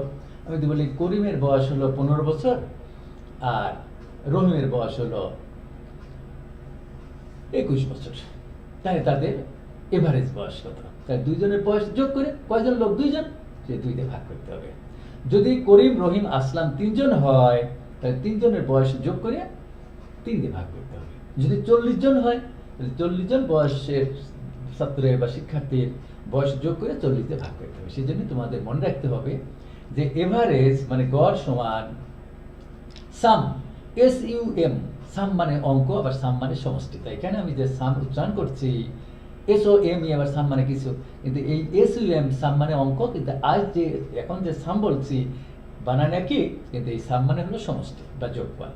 আমি যদি বলি করিমের বয়স হলো 15 বছর আর রহিমের বয়স হলো 21 বছর, তাহলে তাদের এভারেজ বয়স কত? তাই দুইজনের বয়স যোগ করে কয়জন লোক? 2 জন, সে 2 দিয়ে ভাগ করতে হবে। যদি করিম রহিম আসলাম 3 জন হয়, তাহলে 3 জনের বয়স যোগ করে 3 দিয়ে ভাগ করতে হবে। যদি 40 জন হয়, তাহলে 40 জন বয়সের ছাত্রের বা শিক্ষার্থীর বয়স যোগ করে 40 দিয়ে ভাগ করতে হবে। সেই জন্য তোমাদের মনে রাখতে হবে যে এভারেজ মানে গড় সমান সাম, SUM, সাম মানে অঙ্ক, আবার সাম মানে সমষ্টি। তাই এখানে আমি যে সাম উচ্চারণ করছি SOM আবার সাম মানে কিছু, কিন্তু এই SUM সাম মানে অঙ্ক, কিন্তু আজ যে এখন যে সাম বলছি বানান একই, কিন্তু এই সাম মানে হলো সমষ্টি বা যোগফল।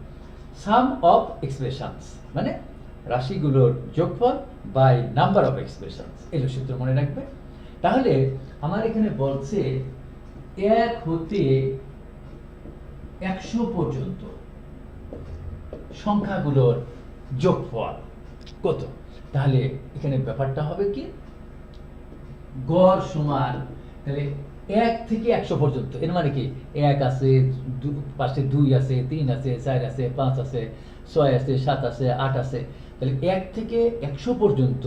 সাম অফ এক্সপ্রেশনস মানে রাশিগুলোর যোগফল বাই নাম্বার অফ এক্সপ্রেশনস, এই সূত্র মনে রাখবে। তাহলে আমার এখানে বলছে 1 হতে 100 পর্যন্ত সংখ্যাগুলোর যোগফল কত? তাহলে এখানে ব্যাপারটা হবে কি, গড় সমান, তাহলে 1 থেকে 100 পর্যন্ত, এর মানে কি 1 আছে, পাশে 2 আছে, 3 আছে, 4 আছে, 5 আছে, 6 আছে, 7 আছে, 8 আছে। তাহলে 1 থেকে 100 পর্যন্ত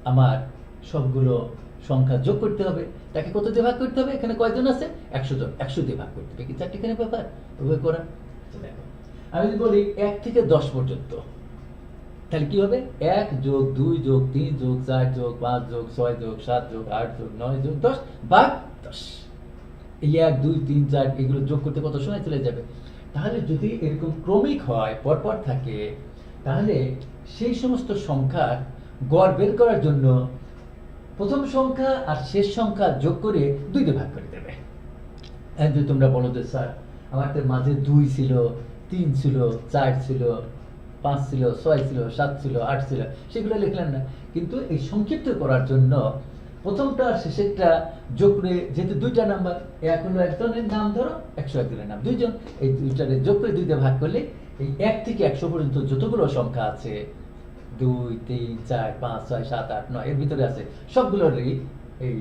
আমার সবগুলো সংখ্যা যোগ করতে হবে। তাকে কত দিয়ে ভাগ করতে হবে? এখানে কয়জন আছে? 100 জন, 100 দিয়ে ভাগ করতে হবে। কি চারটিখানে ব্যাপার ওভাবে করা। দেখো আমি যদি বলি 1 থেকে 10 পর্যন্ত, তাহলে কি হবে? 1 যোগ 2 যোগ 3 যোগ 4 যোগ 5 যোগ 6 যোগ 7 যোগ 8 যোগ 9 যোগ 10 ভাগ 10। এই 1 2 3 4 এগুলো যোগ করতে কত সময় চলে যাবে? তাহলে যদি এরকম ক্রমিক হয়, পরপর থাকে, তাহলে সেই সমস্ত সংখ্যার গড় বের করার জন্য প্রথম সংখ্যা আর শেষ সংখ্যা যোগ করে 2 দিয়ে ভাগ করে দেবে। যদি তোমরা বলো যে স্যার আমাদের মাঝে 2 ছিল, 3 ছিল, 4 ছিল, 5 ছিল, 6 ছিল, 7 ছিল, 8 ছিল, সেগুলো লিখলেন না। কিন্তু এই সংক্ষিপ্ত করার জন্য প্রথমটা আর শেষেরটা যোগ করে, যেহেতু 2টা নাম্বার, এক হলো একজনের নাম, ধরো 101 জনের নাম, 2 জন, এই 2টারে যোগ করে 2 দিয়ে ভাগ করলে এই 1 থেকে 100 পর্যন্ত যতগুলো সংখ্যা আছে, 2 3 4 5 6 7 8 9 এর ভিতরে আছে, সবগুলোরই এই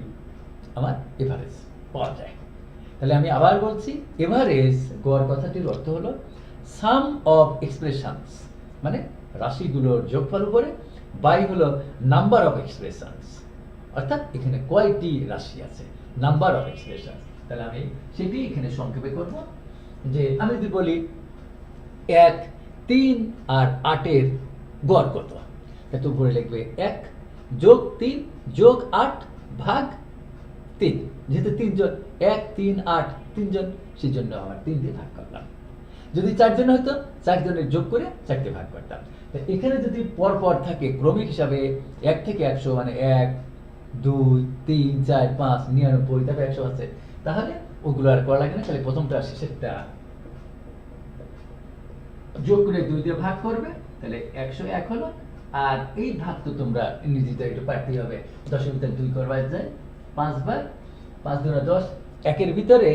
আমার এভারেজ পাওয়া যায়। তাহলে আমি আবার বলছি, এভারেজ গড় কথাটির অর্থ হলো সাম অফ এক্সপ্রেশনস মানে রাশিগুলোর যোগফল উপরে বাই হলো নাম্বার অফ এক্সপ্রেশনস, অর্থাৎ এখানে কয়টি রাশি আছে, নাম্বার অফ এক্সপ্রেশনস। তাহলে আমি সেটি এখানে সংক্ষেপে করব যে আমি যদি বলি 1 3 আর 8 এর গড় কত, তাহলে উপরে লিখবে 1 যোগ 3 যোগ 8 ভাগ 3, যেহেতু 3 জন, 1 3 8 3 জন, সেই জন্য আমার 3 দিয়ে ভাগ করলাম। যদি 4 জন হতো, 4 জনের যোগ করে 4 দিয়ে ভাগ করতাম। এখানে যদি পর পর থাকে ক্রমিক হিসাবে 1 থেকে 100 মানে 1 2 3 4 5 99, তারপরে 100 আছে, তাহলে ওগুলো আর করা লাগে না, তাহলে প্রথমটা শেষেরটা যোগ করে 2 দিয়ে ভাগ করবে, তাহলে 101 হলো। আর এই ভাগ তো তোমরা ইংরেজিতে একটু পারতেই হবে, 10 এর ভিতরে 2 করবা যায় 5 বার, 5 দুগুণে 10, 1 এর ভিতরে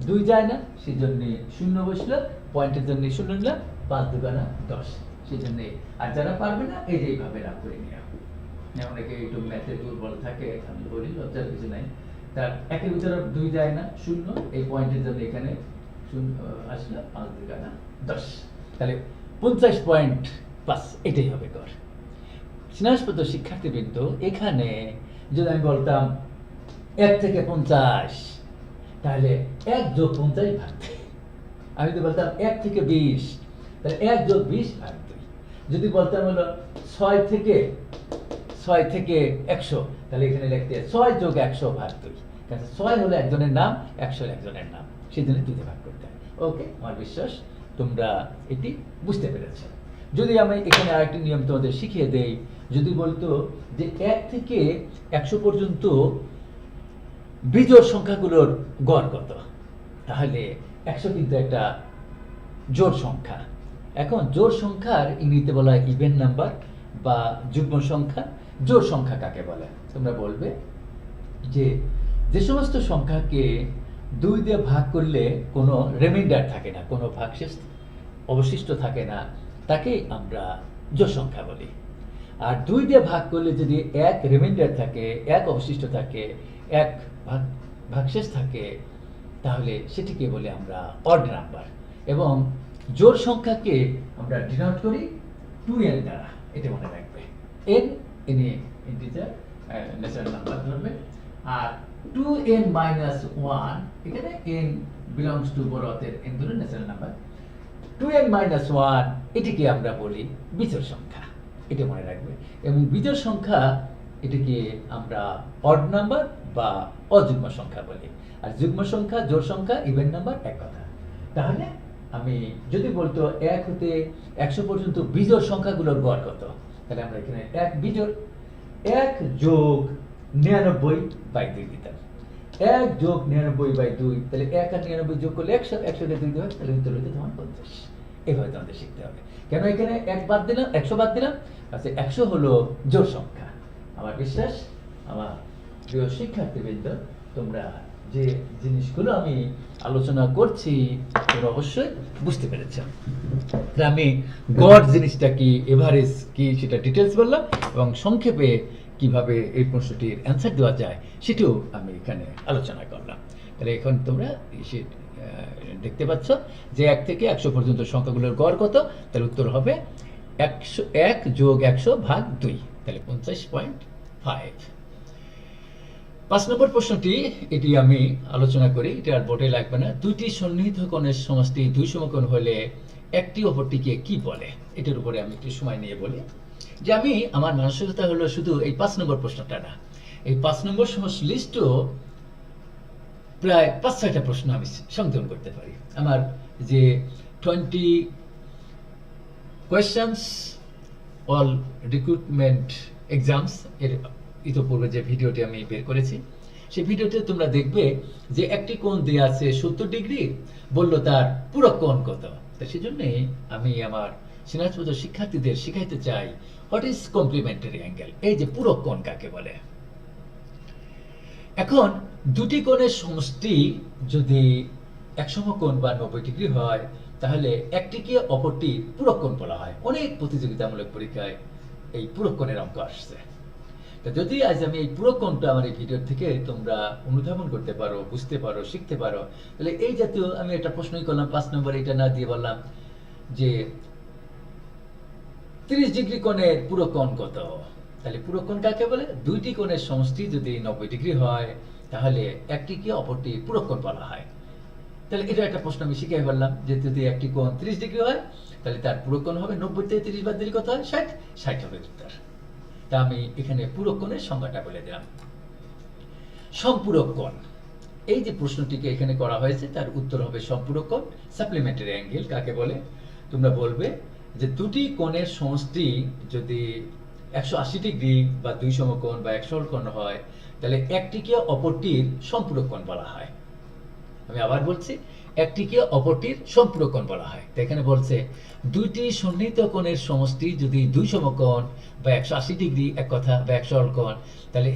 2 যায় না, সেই জন্য 0 বসলো, পয়েন্টের জন্য 0 নিলাম, 5 দুগুণে 10, সেই জন্য। আর যারা পারবে না এই যে এইভাবে রাখ করে নিও। অনেকে একটু ম্যাথে দুর্বল থাকে, আমি বলি লজ্জার কিছু নাই। তার 1 এর ভিতরে 2 যায় না, 0, এই পয়েন্টের জন্য এখানে 0 আসলো, 5 দুগুণে 10, তাহলে 50 পয়েন্ট প্লাস, এটাই হবে গড়। স্নাতকোত্তর শিক্ষার্থীবৃন্দ, এখানে যদি আমি বলতাম 1 থেকে 50, তাহলে 1 যোগ 50 ভাগ 2। আমি যদি বলতাম 1 থেকে 20, তাহলে 1 যোগ 20 ভাগ 2। যদি বলতাম হলো 6 থেকে 100, তাহলে এখানে লিখতে 6 যোগ 100 ভাগ 2, কারণ 6 হলো একজনের নাম, 100 হলো একজনের নাম, সেই জন্য 2 দিয়ে ভাগ করতে হয়। ওকে, আমার বিশ্বাস তোমরা এটি বুঝতে পেরেছো। যদি আমি এখানে আরেকটি নিয়ম তোমাদের শিখিয়ে দেই, যদি বলতো যে 1 থেকে 100 পর্যন্ত বিজোড় সংখ্যাগুলোর গড় কত, তাহলে 100 কিন্তু একটা জোড় সংখ্যা। এখন জোড় সংখ্যার ইংরেজিতে বলা হয় ইভেন নাম্বার বা যুগ্ম সংখ্যা। জোড় সংখ্যা কাকে বলে? তোমরা বলবে যে যে সমস্ত সংখ্যাকে 2 দিয়ে ভাগ করলে কোনো রিমাইন্ডার থাকে না, কোনো ভাগশেষ অবশিষ্ট থাকে না, তাকেই আমরা জোড় সংখ্যা বলি। আর 2 দিয়ে ভাগ করলে যদি 1 রিমাইন্ডার থাকে, 1 অবশিষ্ট থাকে, 1 ভাগশেষ থাকে, তাহলে সেটিকে বলি আমরা অড নাম্বার। এবং জোড় সংখ্যাকে আমরা ডিনোট করি 2n দ্বারা, এটা মনে রাখবে। n এনে ইন্টিজার ন্যাচারাল নাম্বার ধরবে, আর 2n - 1, এখানে n বিলংস টু বড় হাতের n ধরে ন্যাচারাল নাম্বার। 2n - 1 এটিকে আমরা বলি বিজোড় সংখ্যা, এটা মনে রাখবে। এবং বিজোড় সংখ্যা এটিকে আমরা অড নাম্বার বা অযুগ্ম সংখ্যা বলি। আর যুগ্ম সংখ্যা, জোড় সংখ্যা, ইভেন নাম্বার এক কথা। তাহলে আমি যদি বলতো 1 হতে 100 পর্যন্ত বিজোড় সংখ্যাগুলোর গড় কত, তাহলে আমরা এখানে 1 বিজোড় 1 যোগ 99/2 দিতাম। 1 যোগ 99/2, তাহলে 1 আর 99 যোগ করলে 100, 100 কে 2 দিয়ে ভাগ, তাহলে উত্তর হইতে তখন 50। এভাবে তোমাদের শিখতে হবে। কেন এখানে 1 বাদ দিলাম, 100 বাদ দিলাম, আচ্ছা 100 হলো জোড় সংখ্যা। আমার বিশ্বাস আমার প্রিয় শিক্ষার্থীবৃন্দ, তোমরা যে জিনিসগুলো আমি আলোচনা করছি তোমরা অবশ্যই বুঝতে পেরেছ। আমি গড় জিনিসটা কি, এভারেজ কি, সেটা ডিটেলস বললাম, এবং সংক্ষেপে কিভাবে এই প্রশ্নটির অ্যান্সার দেওয়া যায় সেটিও আমি এখানে আলোচনা করলাম। তাহলে এখন তোমরা দেখতে পাচ্ছ যে 1 থেকে 100 পর্যন্ত সংখ্যাগুলোর গড় কত, তাহলে উত্তর হবে 1 যোগ 100 ভাগ 2, তাহলে 50.5। 5 নম্বর প্রশ্নটি, এটি আমি আলোচনা করি, এটা আর বোর্ডে লাগবে না। 2টি সন্নিহিত কোণের সমষ্টি 2 সমকোণ হলে একটি অপরটিকে কি বলে? এটার উপরে আমি একটু সময় নিয়ে বলি যে আমি আমার মানসিকতা হলো শুধু এই 5 নম্বর প্রশ্নটা না, এই 5 নম্বর সংশ্লিষ্ট প্রায় 5-6টা প্রশ্ন আমি সংযোজন করতে পারি। আমার যে 20 কোয়েশ্চেন্স অল রিক্রুটমেন্ট এক্সামস এর ইতিপূর্বে যে ভিডিওটি আমি বের করেছি, সেই ভিডিওতে তোমরা দেখবে যে একটি কোণ দেয়া আছে 70 ডিগ্রি, বললো তার পূরক কোণ কত। তো সেজন্য আমি আমার স্নাতকোত্তর শিক্ষার্থীদের শিখাইতে চাই হোয়াট ইজ কমপ্লিমেন্টারি অ্যাঙ্গেল, এই যে পূরক কোণ কাকে বলে। এখন দুটি কোণের সমষ্টি যদি এক সমকোণ বা 90 ডিগ্রি হয়, তাহলে একটিকে অপরটির পূরক কোণ বলা হয়। অনেক প্রতিযোগিতামূলক পরীক্ষায় এই পূরক কোণের অঙ্ক আসছে। তো যদি আজ আমি এই পূরক কোণটা আমার এই ভিডিও থেকে তোমরা অনুধাবন করতে পারো, বুঝতে পারো, শিখতে পারো, তাহলে এই জাতীয় আমি একটা প্রশ্নই করলাম 5 নম্বর, এটা না দিয়ে বললাম যে 30 ডিগ্রি কোণের পূরক কোণ কত, তাহলে পূরক কোণ কাকে বলে? দুইটি কোণের সমষ্টি যদি 90 ডিগ্রি হয়, তাহলে একটিকে অপরটির পূরক কোণ বলা হয়। তাহলে এটা একটা প্রশ্ন আমি শিখিয়ে বললাম যে যদি একটি কোণ 30 ডিগ্রি হয়, তাহলে তার পূরক কোণ হবে 90 থেকে 30 বাদ দিলে কত হয়? 60, 60 হবে উত্তর। তা আমি এখানে পূরক কোণের সংজ্ঞাটা বলে দিলাম। সম্পূরক কোণ, এই যে প্রশ্নটিকে এখানে করা হয়েছে তার উত্তর হবে সম্পূরক কোণ। সাপ্লিমেন্টারি অ্যাঙ্গেল কাকে বলে? তোমরা বলবে যে দুটি কোণের সমষ্টি যদি 180 ডিগ্রি বা 2 সমকোণ বা 100 কোণ হয়, তাহলে একটিকে অপরটির সম্পূরক কোণ বলা হয়। আমি আবার বলছি, একটিকে অপরটির সম্পূরকোণ বলা হয়। তো এখানে বলছে দুইটি সন্নিহিত কোণের সমষ্টি যদি দুই সমকোণ বা 180 ডিগ্রি এক কথা বা এক সরল কোণ, তাহলে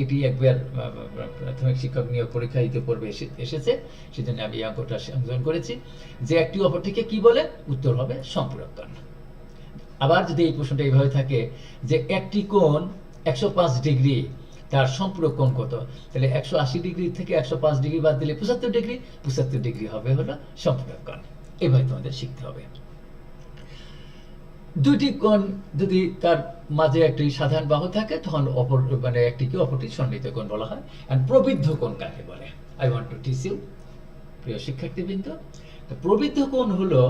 এটি একবার প্রাথমিক শিক্ষক নিয়োগ পরীক্ষায় পূর্বে এসেছে, সেজন্য আমি এই অঙ্কটা সংযোজন করেছি যে একটি অপরটিকে কি বলে, উত্তর হবে সম্পূরক কোণ। আবার যদি এই প্রশ্নটা এইভাবে থাকে যে একটি কোণ 105 ডিগ্রি, তার সম্পূরক কোণ কত, তাহলে 180 ডিগ্রি থেকে 105 ডিগ্রি বাদ দিলে 75 ডিগ্রি, 75 ডিগ্রি হবে হলো সম্পূরক কোণ। এইভাবে তোমাদের শিখতে হবে। দুইটি কোণ যদি তার মাঝে একটি সাধারণ বাহু থাকে, তখন একটিকে অপরটির সন্নিহিত কোণ বলা হয়। এন্ড প্রবৃদ্ধ কোণ কাকে বলে, I want to teach you, প্রিয় শিক্ষার্থীবৃন্দ। প্রবৃদ্ধ কোণ হলো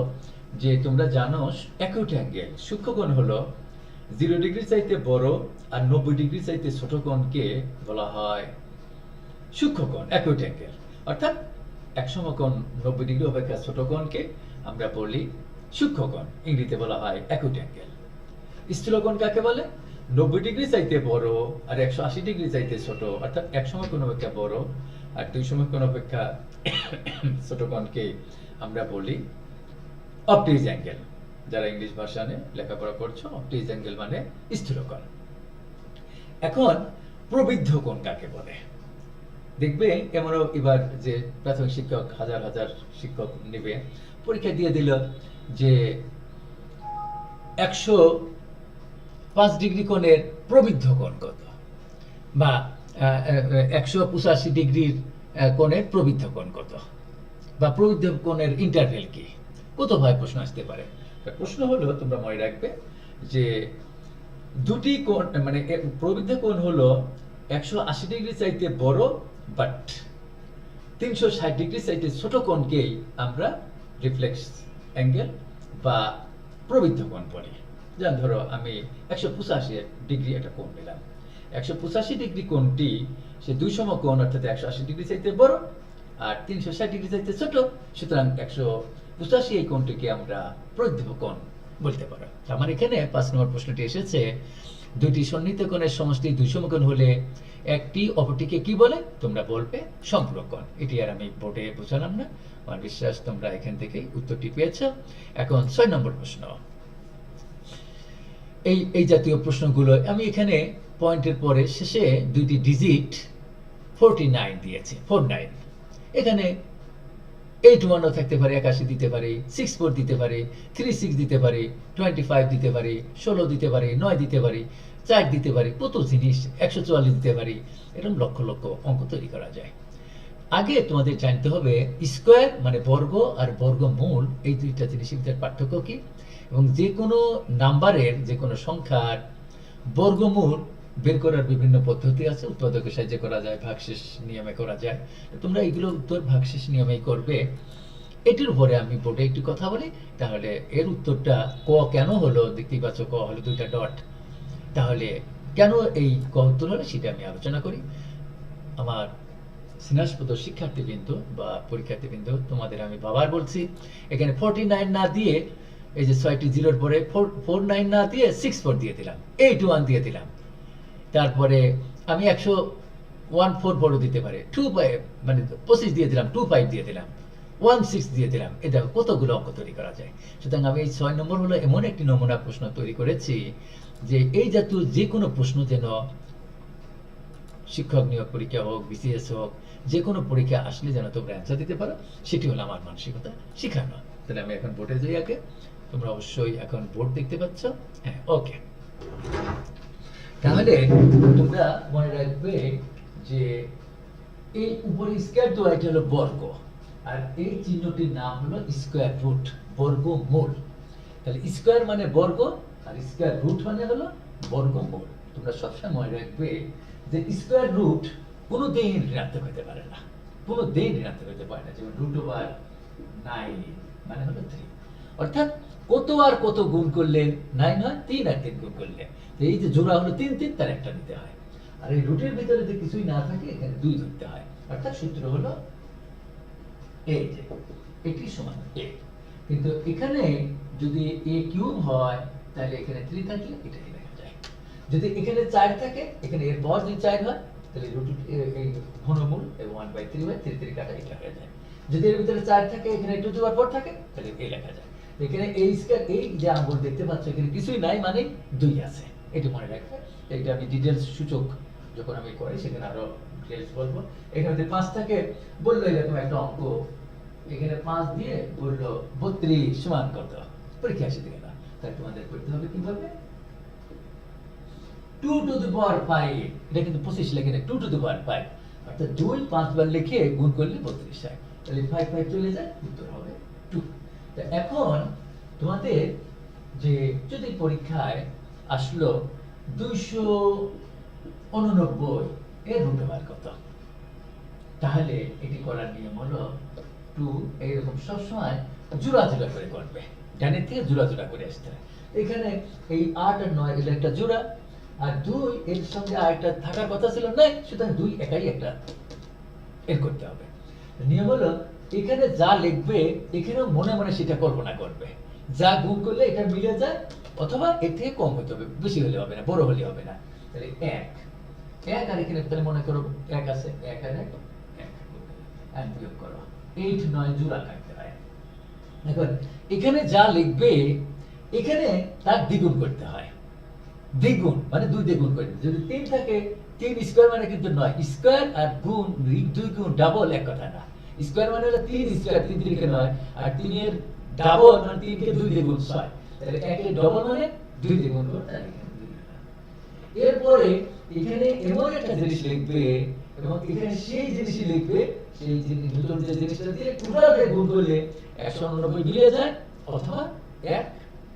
যে তোমরা জানো অ্যাকিউট অ্যাঙ্গেল, সূক্ষ্ম কোণ হলো 0 ডিগ্রি চাইতে বড় আর 90 ডিগ্রি চাইতে ছোট কোণকে বলা হয় সূক্ষ্ম কোণ, অ্যাকিউট অ্যাঙ্গেল। অর্থাৎ এক সমকোণ 90 ডিগ্রি অপেক্ষা ছোট কোণকে আমরা বলি সূক্ষ্ম কোণ, ইংরেজিতে বলা হয় অ্যাকিউট অ্যাঙ্গেল। স্থূল কোণ কাকে বলে, 90 ডিগ্রি চাইতে বড় আর 180 ডিগ্রি চাইতে ছোট, অর্থাৎ এক সমকোণ অপেক্ষা বড় আর দুই সমকোণ অপেক্ষা ছোট কোণকে আমরা বলি অবটিউজ অ্যাঙ্গেল। যারা ইংলিশ ভার্সনে লেখাপড়া করছো, অবটিউজ অ্যাঙ্গেল মানে স্থূল কোণ। এখন প্রবৃদ্ধ কোণ কাকে বলে, দেখবে এমনও এবার যে প্রাথমিক শিক্ষক হাজার হাজার শিক্ষক নেবে, পরীক্ষা দিয়ে দিল যে 105 ডিগ্রি কোণের প্রবৃদ্ধ কোণ কত, বা 185 ডিগ্রির কোণের প্রবৃদ্ধ কোণ কত, বা প্রবৃদ্ধ কোণের ইন্টারভেল কি, কত ভাবে প্রশ্ন আসতে পারে। প্রশ্ন হলো, তোমরা মনে রাখবে যে দুটি কোণ মানে প্রবৃদ্ধ কোণ হলো 180 ডিগ্রি চাইতে বড় বাট 360 ডিগ্রি চাইতে ছোট কোণকেই আমরা রিফ্লেক্স অ্যাঙ্গেল বা প্রবৃদ্ধ কোণ বলি। যেমন ধরো আমি 185 ডিগ্রি একটা কোণ নিলাম, 185 ডিগ্রি কোণটি সে দুই সমকোণ, অর্থাৎ 180 ডিগ্রি চাইতে বড় আর 360 ডিগ্রি চাইতে ছোট, সুতরাং 185 এই কোণটিকে আমরা প্রবৃদ্ধ কোণ বলতে পারো। আমার এখানে 5 নম্বর প্রশ্নটি এসেছে, দুইটি সন্নিহিত কোণের সমষ্টি দুই সমকোণ হলে একটি অপরটিকে কি বলে, তোমরা বলবে সম্পূরক কোণ। এটি আর আমি বোর্ডে বোঝালাম না, আমার বিশ্বাস তোমরা এখান থেকেই উত্তরটি পেয়েছো। এখন 6 নম্বর প্রশ্ন। এই জাতীয় প্রশ্নগুলো আমি এখানে পয়েন্টের পরে শেষে দুইটি ডিজিট 49 দিয়েছি, 49। এখানে 81 থাকতে পারে, 81 দিতে পারে, 64 দিতে পারে, 36 দিতে পারে, 25 দিতে পারে, 16 দিতে পারে, 9 দিতে পারে, 4 দিতে পারে, কত জিনিস, 144 দিতে পারে, এরকম লক্ষ লক্ষ অঙ্ক তৈরি করা যায়। আগে তোমাদের জানতে হবে স্কোয়ার মানে বর্গ আর বর্গমূল, এই দুইটা জিনিসের ভিতরে পার্থক্য কি, এবং যে কোনো নাম্বারের, যে কোনো সংখ্যার বর্গমূল বের করার বিভিন্ন পদ্ধতি আছে, উৎপাদকের সাহায্যে করা যায়, ভাগশেষ নিয়মে করা যায়। তোমরা এগুলো উত্তর ভাগশেষ নিয়মেই করবে। এটির উপরে আমি বোর্ডে একটু কথা বলি, তাহলে এর উত্তরটা ক কেন হলো, দেখতেই পাচ্ছ ক হলো দুইটা ডট, তাহলে কেন এই ক উত্তর হলো সেটা আমি আলোচনা করি। আমার স্নেহাস্পদ শিক্ষার্থীবৃন্দ বা পরীক্ষার্থীবৃন্দ, তোমাদের আমি বাবার বলছি, এখানে 49 না দিয়ে এই যে 6টি জিরোর পরে 49 না দিয়ে 64 দিয়ে দিলাম, 81 দিয়ে দিলাম, তারপরে আমি 114 বড় দিতে পারে 25 মানে 25 দিয়ে দিলাম, 25 দিয়ে দিলাম, 16 দিয়ে দিলাম। এই দেখো কতগুলো অঙ্ক তৈরি করা যায়। সুতরাং আমি এই 6 নম্বর হলো এমন একটি নমুনা প্রশ্ন তৈরি করেছি যে এই জাতীয় যে কোনো প্রশ্ন যেন শিক্ষক নিয়োগ পরীক্ষা হোক, বিসিএস হোক, যে কোনো পরীক্ষা আসলে যেন তোমরা অ্যান্সার দিতে পারো, সেটি হলো আমার মানসিকতা শেখানো। তাহলে আমি এখন বোর্ডে যাই আগে, তোমরা অবশ্যই এখন বোর্ড দেখতে পাচ্ছ, হ্যাঁ ওকে। তাহলে তোমরা মনে রাখবে যে এই উপরে স্কয়ার দেওয়া এটা হলো বর্গ, আর এই চিহ্নটির নাম হলো স্কয়ার রুট, বর্গমূল। তাহলে স্কয়ার মানে বর্গ আর স্কয়ার রুট মানে হলো বর্গমূল। তোমরা সবসময় মনে রাখবে যে স্কয়ার রুট কোনো দিন ঋণাত্মক হতে পারে না, কোনো দিন ঋণাত্মক হতে পারে না। যেমন √9 মানে হলো 3, অর্থাৎ কত আর কত গুণ করলে 9 হয়, 3 আর 3 গুণ করলে, তো এই যে জোড়া হলো 3 3, তার একটা নিতে হয়। আর এই রুটের ভিতরে যদি কিছুই না থাকে, এখানে 2 ধরতে হয়। অর্থাৎ সূত্র হলো এই যে এটি সমান a। কিন্তু এখানে যদি a কিউব হয়, তাহলে এখানে 3 থাকলে এটাই লেখা যায়। যদি এখানে 4 থাকে, এখানে এর পর যদি 4 হয়, তাহলে রুট এই ঘনমূল এবং 1/3 হয়, 3 কাটা এই লেখা যায়। যদি এর ভিতরে 4 থাকে, এখানে 2 টু দি পাওয়ার 4 থাকে, তাহলে এই লেখা যায়। এখানে এই স্কয়ার, এই যে আঙ্গুল দেখতে পাচ্ছ এখানে কিছুই নাই, মানে 2 আছে, এটা মনে রাখবে। এটা আমি ডিটেইলস সূচক যখন আমি করি সেখানে আরো ডিটেইলস বলবো। এখানে যদি 5 থাকে, বললো এরকম একটা অঙ্ক, এখানে 5 দিয়ে বললো 32 সমান কত, পরীক্ষা আসে দিকে না, তাই তোমাদের করতে হবে কিভাবে, 2 টু দি পাওয়ার 5, এটা কিন্তু 25 লেখে না, 2 টু দি পাওয়ার 5, অর্থাৎ 2 5 বার লিখে গুণ করলে 32 হয়, তাহলে 5 5 চলে যায়, উত্তর হবে 2। তো এখন তোমাদের যে যদি পরীক্ষায় আসলো 289 এর রুট বার কত, তাহলে এটি করার নিয়ম হলো 2 এইরকম সবসময় জোড়া জোড়া করে করবে, ডানের থেকে জোড়া জোড়া করে আসতে হয়। এখানে এই 8 আর 9 এর একটা জোড়া, আর 2 এর সঙ্গে আরেকটা থাকার কথা ছিল না, সুতরাং 2 একাই একটা এর করতে হবে। নিয়ম হলো এখানে যা লিখবে এখানেও মনে মনে সেটা কল্পনা করবে, যা গুণ করলে এটা মিলে যায়, অথবা এর থেকে কম হতে হবে, বেশি হলে হবে না, বড় হলে হবে না। তাহলে 1 আর এখানে তাহলে মনে করো 1 আছে, 1 আর 1 1 বিয়োগ করো, 8 9 জোড়া কাটতে হয়। এখন এখানে যা লিখবে এখানে তার দ্বিগুণ করতে হয়, দ্বিগুণ মানে 2 দিয়ে গুণ করবে। যদি 3 থাকে, 3 স্কয়ার মানে কিন্তু 9, স্কয়ার আর গুণ 2 গুণ ডাবল এক কথা না, স্কয়ার মানে হলো 3 স্কয়ার, 3 3 কে 9, আর 3 এর ডাবল মানে 3 কে 2 দিয়ে গুণ 6, তাহলে 1 এর ডাবল মানে 2 দিয়ে গুণ করতে হয়। এরপরে এখানে এমন একটা জিনিস লিখবে এবং এখানে সেই জিনিসই লিখবে, সেই জিনিস নতুন যে জিনিসটা দিয়ে টোটালে গুণ করলে 189 মিলে যায়, অথবা 1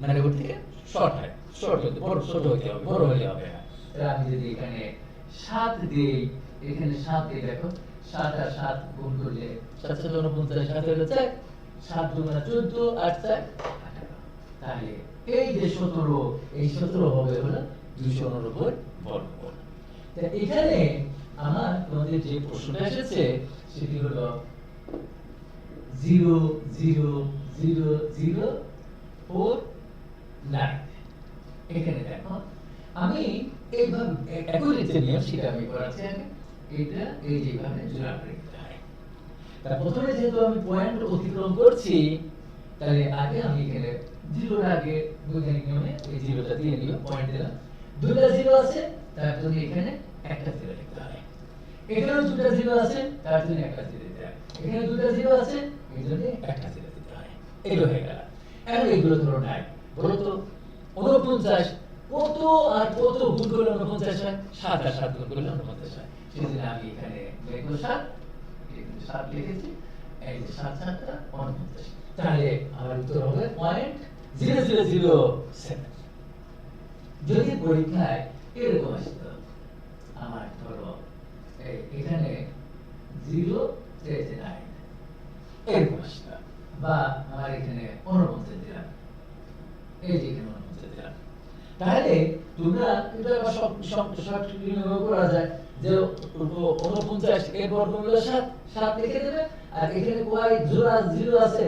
মানে ওর থেকে শর্ট হয়, শর্ট হতে বড় ছোট হতে হবে, বড় হলে হবে না। তাহলে আমি যদি এখানে 7 দেই, এখানে 7 দেই, দেখো 7 আর 7 গুণ করলে 7 7 49, 7 হলো 4, 7 2 মানে 14, 8 4 18, তাহলে এই যে 17, এই 17 হবে হলো 289 বর্গমূল। তা এখানে আমার তোমাদের যে প্রশ্নটা এসেছে সেটি হলো 0 0 0 0 4 9। এখানে দেখো আমি এইভাবে একই যে নিয়ম সেটা আমি করাচ্ছি আগে, এটা এই যেভাবে জোড়া করে দিতে হয়। তার প্রথমে যেহেতু আমি পয়েন্ট অতিক্রম করছি, তাহলে আগে আমি এখানে 0 এর আগে বৈজ্ঞানিক নিয়মে এই 0টা দিয়ে নিব, পয়েন্ট দিলাম, দুটো 0 আছে তার জন্য এখানে একটা 0 লিখতে হয়, এখানেও দুটো 0 আছে তার জন্য একটা 0 দিতে হয়, এখানে দুটো 0 আছে এর জন্য একটা 0 দিতে হয়, এগুলো হয়ে গেল। এখন এগুলো ধরো নাই, বলো তো 49 কত আর কত গুণ করলে 49 হয়, 7 আর 7 গুণ করলে 49 হয়, সেজন্য আমি এখানে লিখব 7, এখানে 7 লিখেছি, এই যে 7 7 টা 49, তাহলে আমার উত্তর হবে 0.0007। যদি পরীক্ষায় এরকম আসতো, আমার ধরো এখানে 0.9 এরকম আসতো, বা আমার এখানে 49 দিলাম, এই যে এখানে 49 দিলাম, তাহলে তোমরা এটা আবার শর্ট কিভাবে করা যায়, যে 49 এর বর্গমূল 7 7 লিখে দেবে, আর এখানে কয় জোড়া 0 আছে,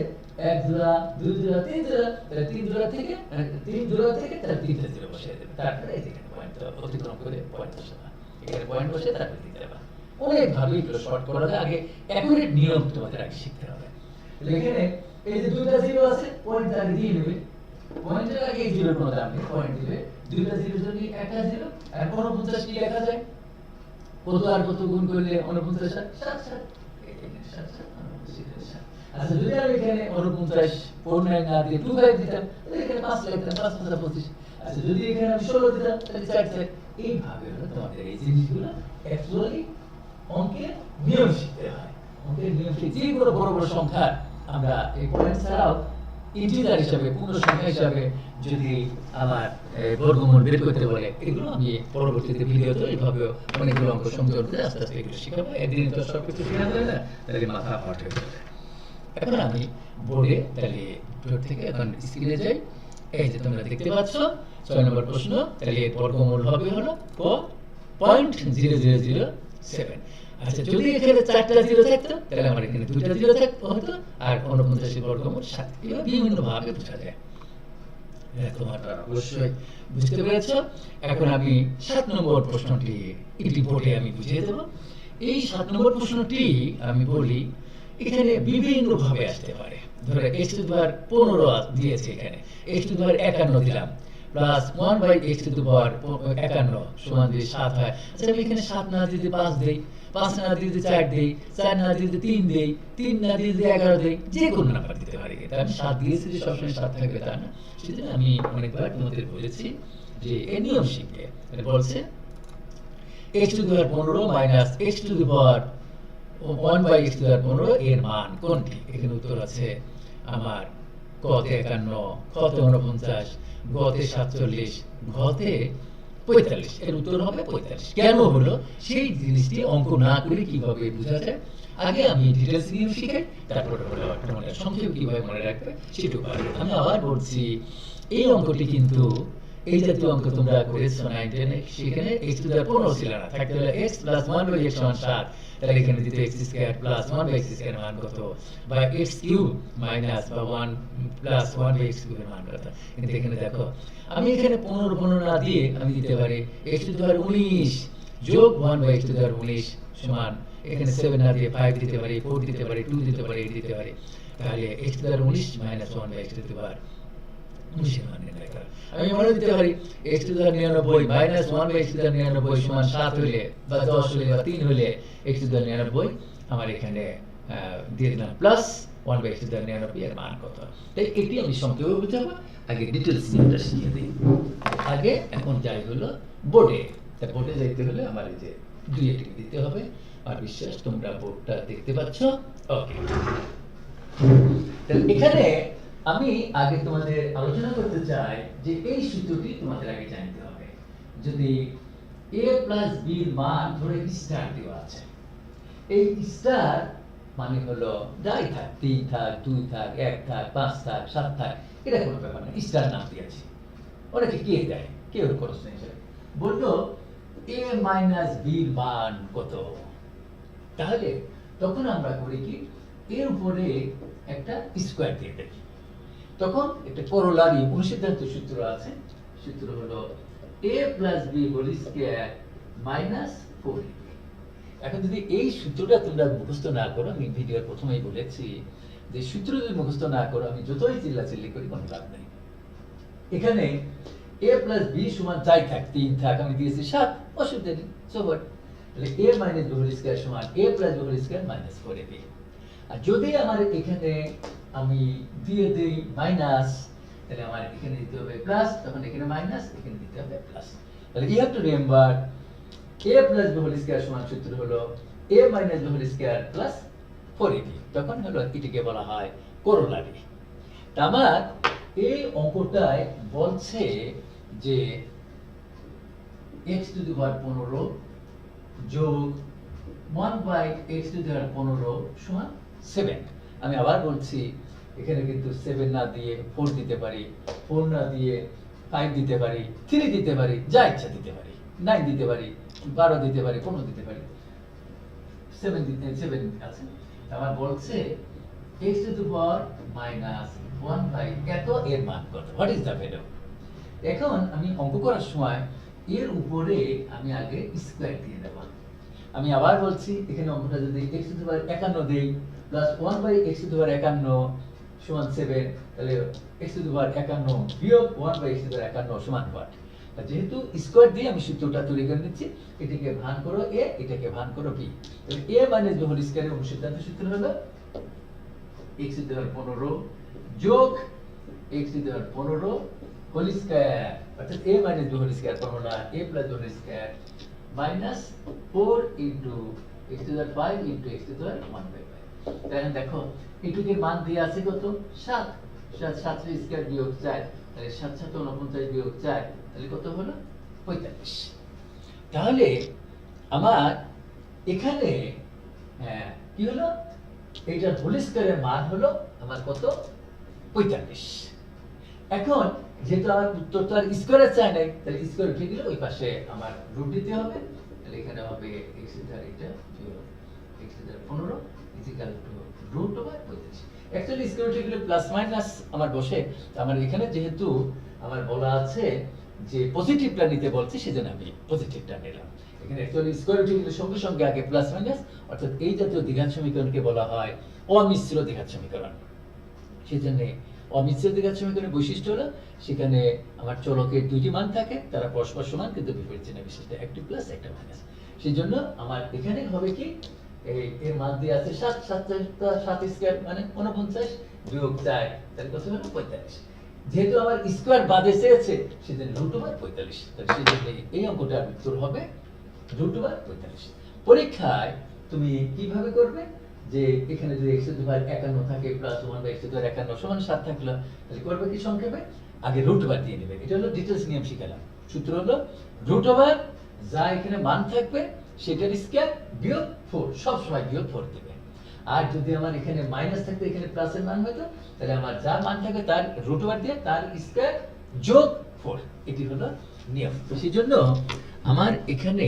1 জোড়া 2 জোড়া 3 জোড়া, তাহলে 3 জোড়া থেকে তাহলে 3টা 0 বসিয়ে দেবে, তারপরে এখানে পয়েন্ট অতিক্রম করে পয়েন্ট বসাবে, এখানে পয়েন্ট বসিয়ে তারপরে দিতে হবে। অনেক ভাবে এগুলো শর্ট করা যায়, আগে অ্যাকুরেট নিয়ম তোমাদের আগে শিখতে হবে। তাহলে এখানে এই যে দুইটা 0 আছে, পয়েন্ট আগে দিয়ে নেবে, পয়েন্টের আগে এই 0 এর কোনো দাম নেই, পয়েন্ট দিবে, দুইটা 0 জন্য একটা 0, আর 49 কি লেখা যায়, কত আর কত গুণ করলে 49 7 7, এখানে 7 7 49। আচ্ছা যদি আমি এখানে 49 49 না দিয়ে 25 দিতাম, তাহলে এখানে 5 লিখতাম, 5 5 25। আচ্ছা যদি এখানে আমি 16 দিতাম, তাহলে 4 4। এইভাবে হলো তোমাদের এই জিনিসগুলো অ্যাকচুয়ালি অঙ্কের নিয়ম শিখতে হয়, অঙ্কের নিয়ম শিখতে যেগুলো বড় বড় সংখ্যা আমরা এই পয়েন্ট ছাড়াও ইন্টিজার হিসাবে, পূর্ণ সংখ্যা হিসাবে যদি আমার বর্গমূল বের করতে বলে, এগুলো আমি পরবর্তীতে ভিডিওতে এইভাবে অনেকগুলো অঙ্ক সংযোগ করে আস্তে আস্তে এগুলো শিখাবো। একদিন তো সব কিছু শেখা যায় না, তাহলে মাথা হট হয়ে যাবে। এখন আমি বোর্ডে তাহলে বোর্ড থেকে এখন স্ক্রিনে যাই, এই যে তোমরা দেখতে পাচ্ছ 6 নম্বর প্রশ্ন, তাহলে এর বর্গমূল হবে হলো 0.0007। আচ্ছা যদি এখানে 4টা 0 থাকতো, তাহলে আমার এখানে 2টা 0 থাকতো হতো, আর 49 এর বর্গমূল 7। এভাবে বিভিন্ন ভাবে বোঝা যায়। এটা তোমরা অবশ্যই বুঝতে পেরেছ। এখন আমি 7 নম্বর প্রশ্নটি একটি বোর্ডে আমি বুঝিয়ে দেব। এই 7 নম্বর প্রশ্নটি আমি বলি এখানে বিভিন্ন ভাবে আসতে পারে। ধরো x টু দি পাওয়ার 15 দিয়েছে, এখানে x টু দি পাওয়ার 51 দিলাম plus 1 by x to the power 51 সমান যদি 7 হয়, আচ্ছা আমি এখানে 7 না দিয়ে 5 দেই, 5 না দিয়ে 4 দেই, 4 না দিয়ে 3 দেই, 3 না দিয়ে 11 দেই, যে কোনো নাম্বার দিতে পারি। এটা আমি 7 দিয়েছি যে সবসময় 7 থাকবে তা না। সেজন্য আমি অনেকবার তোমাদের বলেছি যে এই নিয়ম শিখবে। এটা বলছে x to the power 15 minus x to the power 1 by x to the power 15 এর মান কোনটি? এখানে উত্তর আছে আমার ক তে 51, খ তে 49, গ তে 47, ঘ তে 45। এর উত্তর হবে 45। কেন হলো সেই জিনিসটি অঙ্ক না করে কিভাবে বোঝা যায়, আগে আমি ডিটেইলস নিয়ে শিখাই, তারপরে হলো তোমরা সংক্ষেপে কিভাবে মনে রাখবে সেটুকু পারবে। আমি আবার বলছি এই অঙ্কটি কিন্তু এই জাতীয় অঙ্ক তোমরা করেছো 9 10 সেখানে x টু দি পাওয়ার 15 ছিল না, থাকতে হলো x প্লাস 1 বাই x সমান 7। তাহলে এখানে দিতে x square plus 1 by x square মান কত, বা x কিউব মাইনাস বা 1 প্লাস 1 বাই x কিউবের মান কত। কিন্তু এখানে দেখো আমি এখানে 15 না দিয়ে আমি দিতে পারি x টু দি পাওয়ার 19 যোগ 1 by x to the power 19 সমান, এখানে 7 না দিয়ে 5 দিতে পারি, 4 দিতে পারি, 2 দিতে পারি, 8 দিতে পারি। তাহলে x to the power 19 minus 1 by x to the power 19 এর মান নির্ণয় করা। আমি মনে দিতে পারি x to the power 99 minus 1 by x to the power 99 সমান 7 হলে বা 10 হলে বা 3 হলে x টু দি পাওয়ার 99 আমার এখানে দিয়ে দিলাম plus 1 by x to the power 99 এর মান কত। তাই এটি আমি সংক্ষেপে বুঝাবো, আগে ডিটেইলস নিয়ে শিখিয়ে দিই। আগে এখন যাই হলো বোর্ডে। তা বোর্ডে যাইতে হলে আমার এই যে 2 এটি দিতে হবে। আর বিশ্বাস তোমরা বোর্ডটা দেখতে পাচ্ছ? ওকে। তাহলে এখানে আমি আগে তোমাদের আলোচনা করতে চাই যে এই সূত্রটি তোমাদের আগে জানতে হবে। যদি a প্লাস b এর মান ধরে স্টার দেওয়া আছে, এই স্টার মানে হলো যাই থাক, 3 থাক, 2 থাক, 1 থাক, 5 থাক, 7 থাক, এটা কোনো ব্যাপার না, স্টার নাম দিয়েছি। ওটাকে কে দেয়, কে ওর খরচ নেই। বলতো a মাইনাস b এর মান কত, তাহলে তখন আমরা করি কি এর উপরে একটা স্কয়ার দিয়ে দেই। তখন একটা করোলারি অনুসিদ্ধান্ত সূত্র আছে, সূত্র হলো a plus b whole square minus 4ab। এখন যদি এই সূত্রটা তোমরা মুখস্থ না করো, আমি ভিডিওর প্রথমেই বলেছি যে সূত্র যদি মুখস্থ না করো আমি যতই চিল্লাচিল্লি করি কোনো লাভ নেই। এখানে a প্লাস b সমান যাই থাক, 3 থাক, আমি দিয়েছি 7, অসুবিধা নেই, সো হোয়াট। তাহলে a minus b whole square সমান a plus b whole square minus 4ab। আর যদি আমার এখানে আমি দিয়ে দেই মাইনাস, তাহলে আমার এখানে দিতে হবে প্লাস, তখন এখানে মাইনাস, এখানে দিতে হবে প্লাস। তাহলে you have to remember a plus b whole square সমান সূত্র হলো a minus b whole square plus 4ab। তখন হলো এটিকে বলা হয় করোলারি। আমার এই অঙ্কটায় বলছে যে x টু দি পাওয়ার 15 যোগ 1 by x to the power 15 সমান 7। আমি আবার বলছি এখানে কিন্তু 7 না দিয়ে 4 দিতে পারি, 4 না দিয়ে 5 দিতে পারি, 3 দিতে পারি, যা ইচ্ছা দিতে পারি, 9 দিতে পারি, 12 দিতে পারি, 15 দিতে পারি, 7 আছে। আবার বলছে x to the power minus 1 by এত এর মান কত, হোয়াট ইজ দ্য ভ্যালু। এখন আমি অঙ্ক করার সময় এর উপরে আমি আগে স্কয়ার দিয়ে দেব। আমি আবার বলছি এখানে অঙ্কটা যদি x টু দি পাওয়ার 51 দেই plus 1 by x to the power 51 সমান 7, তাহলে x টু দি পাওয়ার 51 বিয়োগ 1 by x to the power 51 সমান হোয়াট। যেহেতু স্কয়ার দিয়ে আমি সূত্রটা তৈরি করে নিচ্ছি, এটাকে ভাগ করো a, এটাকে ভাগ করো b। তাহলে a মাইনাস b হোল স্কয়ারের অনুসিদ্ধান্ত সূত্র হলো x টু দি পাওয়ার 15 যোগ x to the power 15 whole square, অর্থাৎ a minus b whole square formula a plus b whole square minus 4 into x to the power 5 into x to the power 1 by 5। তাহলে দেখো এটুকের মান দিয়ে আছে কত, 7, 7 এর স্কয়ার বিয়োগ 4, তাহলে 7 7 49 বিয়োগ 4, তাহলে কত হলো 45। তাহলে আমার এখানে কি হলো, এইটার হোল স্কয়ারের মান হলো আমার কত, 45। এখন যেহেতু আমার উত্তর তো আর স্কয়ারে চাই নাই, তাহলে স্কয়ার উঠে গেলে ওই পাশে আমার রুট দিতে হবে। তাহলে এখানে হবে x টু দি পাওয়ার এটা বিয়োগ x to the power 15 equal to root over 45। Actually square উঠে গেলে প্লাস মাইনাস আমার বসে, আমার এখানে যেহেতু আমার বলা আছে যে পজিটিভটা নিতে বলছে, সেজন্য আমি পজিটিভটা নিলাম। এখানে অ্যাকচুয়ালি স্কয়ার রুট কিন্তু সঙ্গে সঙ্গে আগে প্লাস মাইনাস, অর্থাৎ এই জাতীয় দ্বিঘাত সমীকরণকে বলা হয় অমিশ্র দ্বিঘাত সমীকরণ। সেজন্য অমিশ্র দ্বিঘাত সমীকরণের বৈশিষ্ট্য হলো সেখানে আমার চলকের দুইটি মান থাকে, তারা পরস্পর সমান কিন্তু বিপরীত চিহ্ন বিশিষ্ট, একটি প্লাস একটা মাইনাস। সেই জন্য আমার এখানে হবে কি, এর মান দিয়ে আছে 7, 7 স্কয়ার মানে 49 বিয়োগ 4, তাহলে কত হলো 45। যেহেতু আমার স্কয়ার বাদে চেয়েছে সেজন্য √45, তাহলে সেজন্য এই অঙ্কটার উত্তর হবে √45। পরীক্ষায় তুমি কিভাবে করবে, যে এখানে যদি x⁻51 থাকে প্লাস 1/x⁻51 সমান 7 থাকলো, তাহলে করবে কি সংক্ষেপে, আগে √, দিয়ে নেবে। এটা হলো ডিটেইলস নিয়ম শিখালাম। সূত্র হলো √, যা এখানে মান থাকবে সেটার স্কয়ার বিয়োগ 4, সব সময় বিয়োগ 4 দিবে। আর যদি আমার এখানে মাইনাস থাকতো, এখানে প্লাসের মান হতো, তাহলে আমার যা মান থাকবে তার √, দিয়ে তার স্কয়ার যোগ 4, এটি হলো নিয়ম। তো সেই জন্য আমার এখানে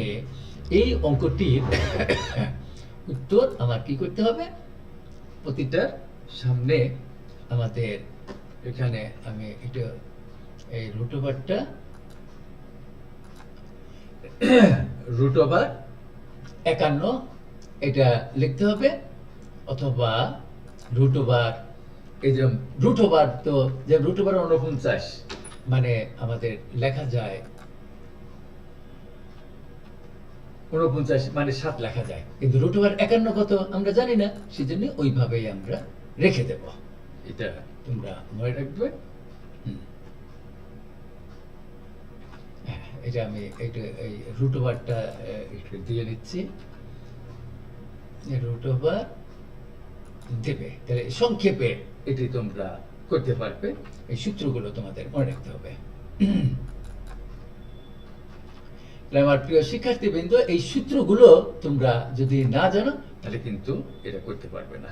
এই অঙ্কটির উত্তর আমার কি করতে হবে, প্রতিটার সামনে আমাদের এখানে আমি এটা এই √টা √51 এটা লিখতে হবে, অথবা √, এই যে √, তো যে √49 মানে আমাদের লেখা যায় 49 মানে 7 লেখা যায়, কিন্তু √51 কত আমরা জানি না, সেজন্য ওইভাবেই আমরা রেখে দেব। এটা তোমরা মনে রাখবে। এটা আমি এটা এই √টা একটু দিয়ে নিচ্ছি, √, দেবে, তাহলে সংক্ষেপে এটি তোমরা করতে পারবে। এই সূত্রগুলো তোমাদের মনে রাখতে হবে। আমার প্রিয় শিক্ষার্থীবৃন্দ, এই সূত্রগুলো তোমরা যদি না জানো তাহলে কিন্তু এটা করতে পারবে না।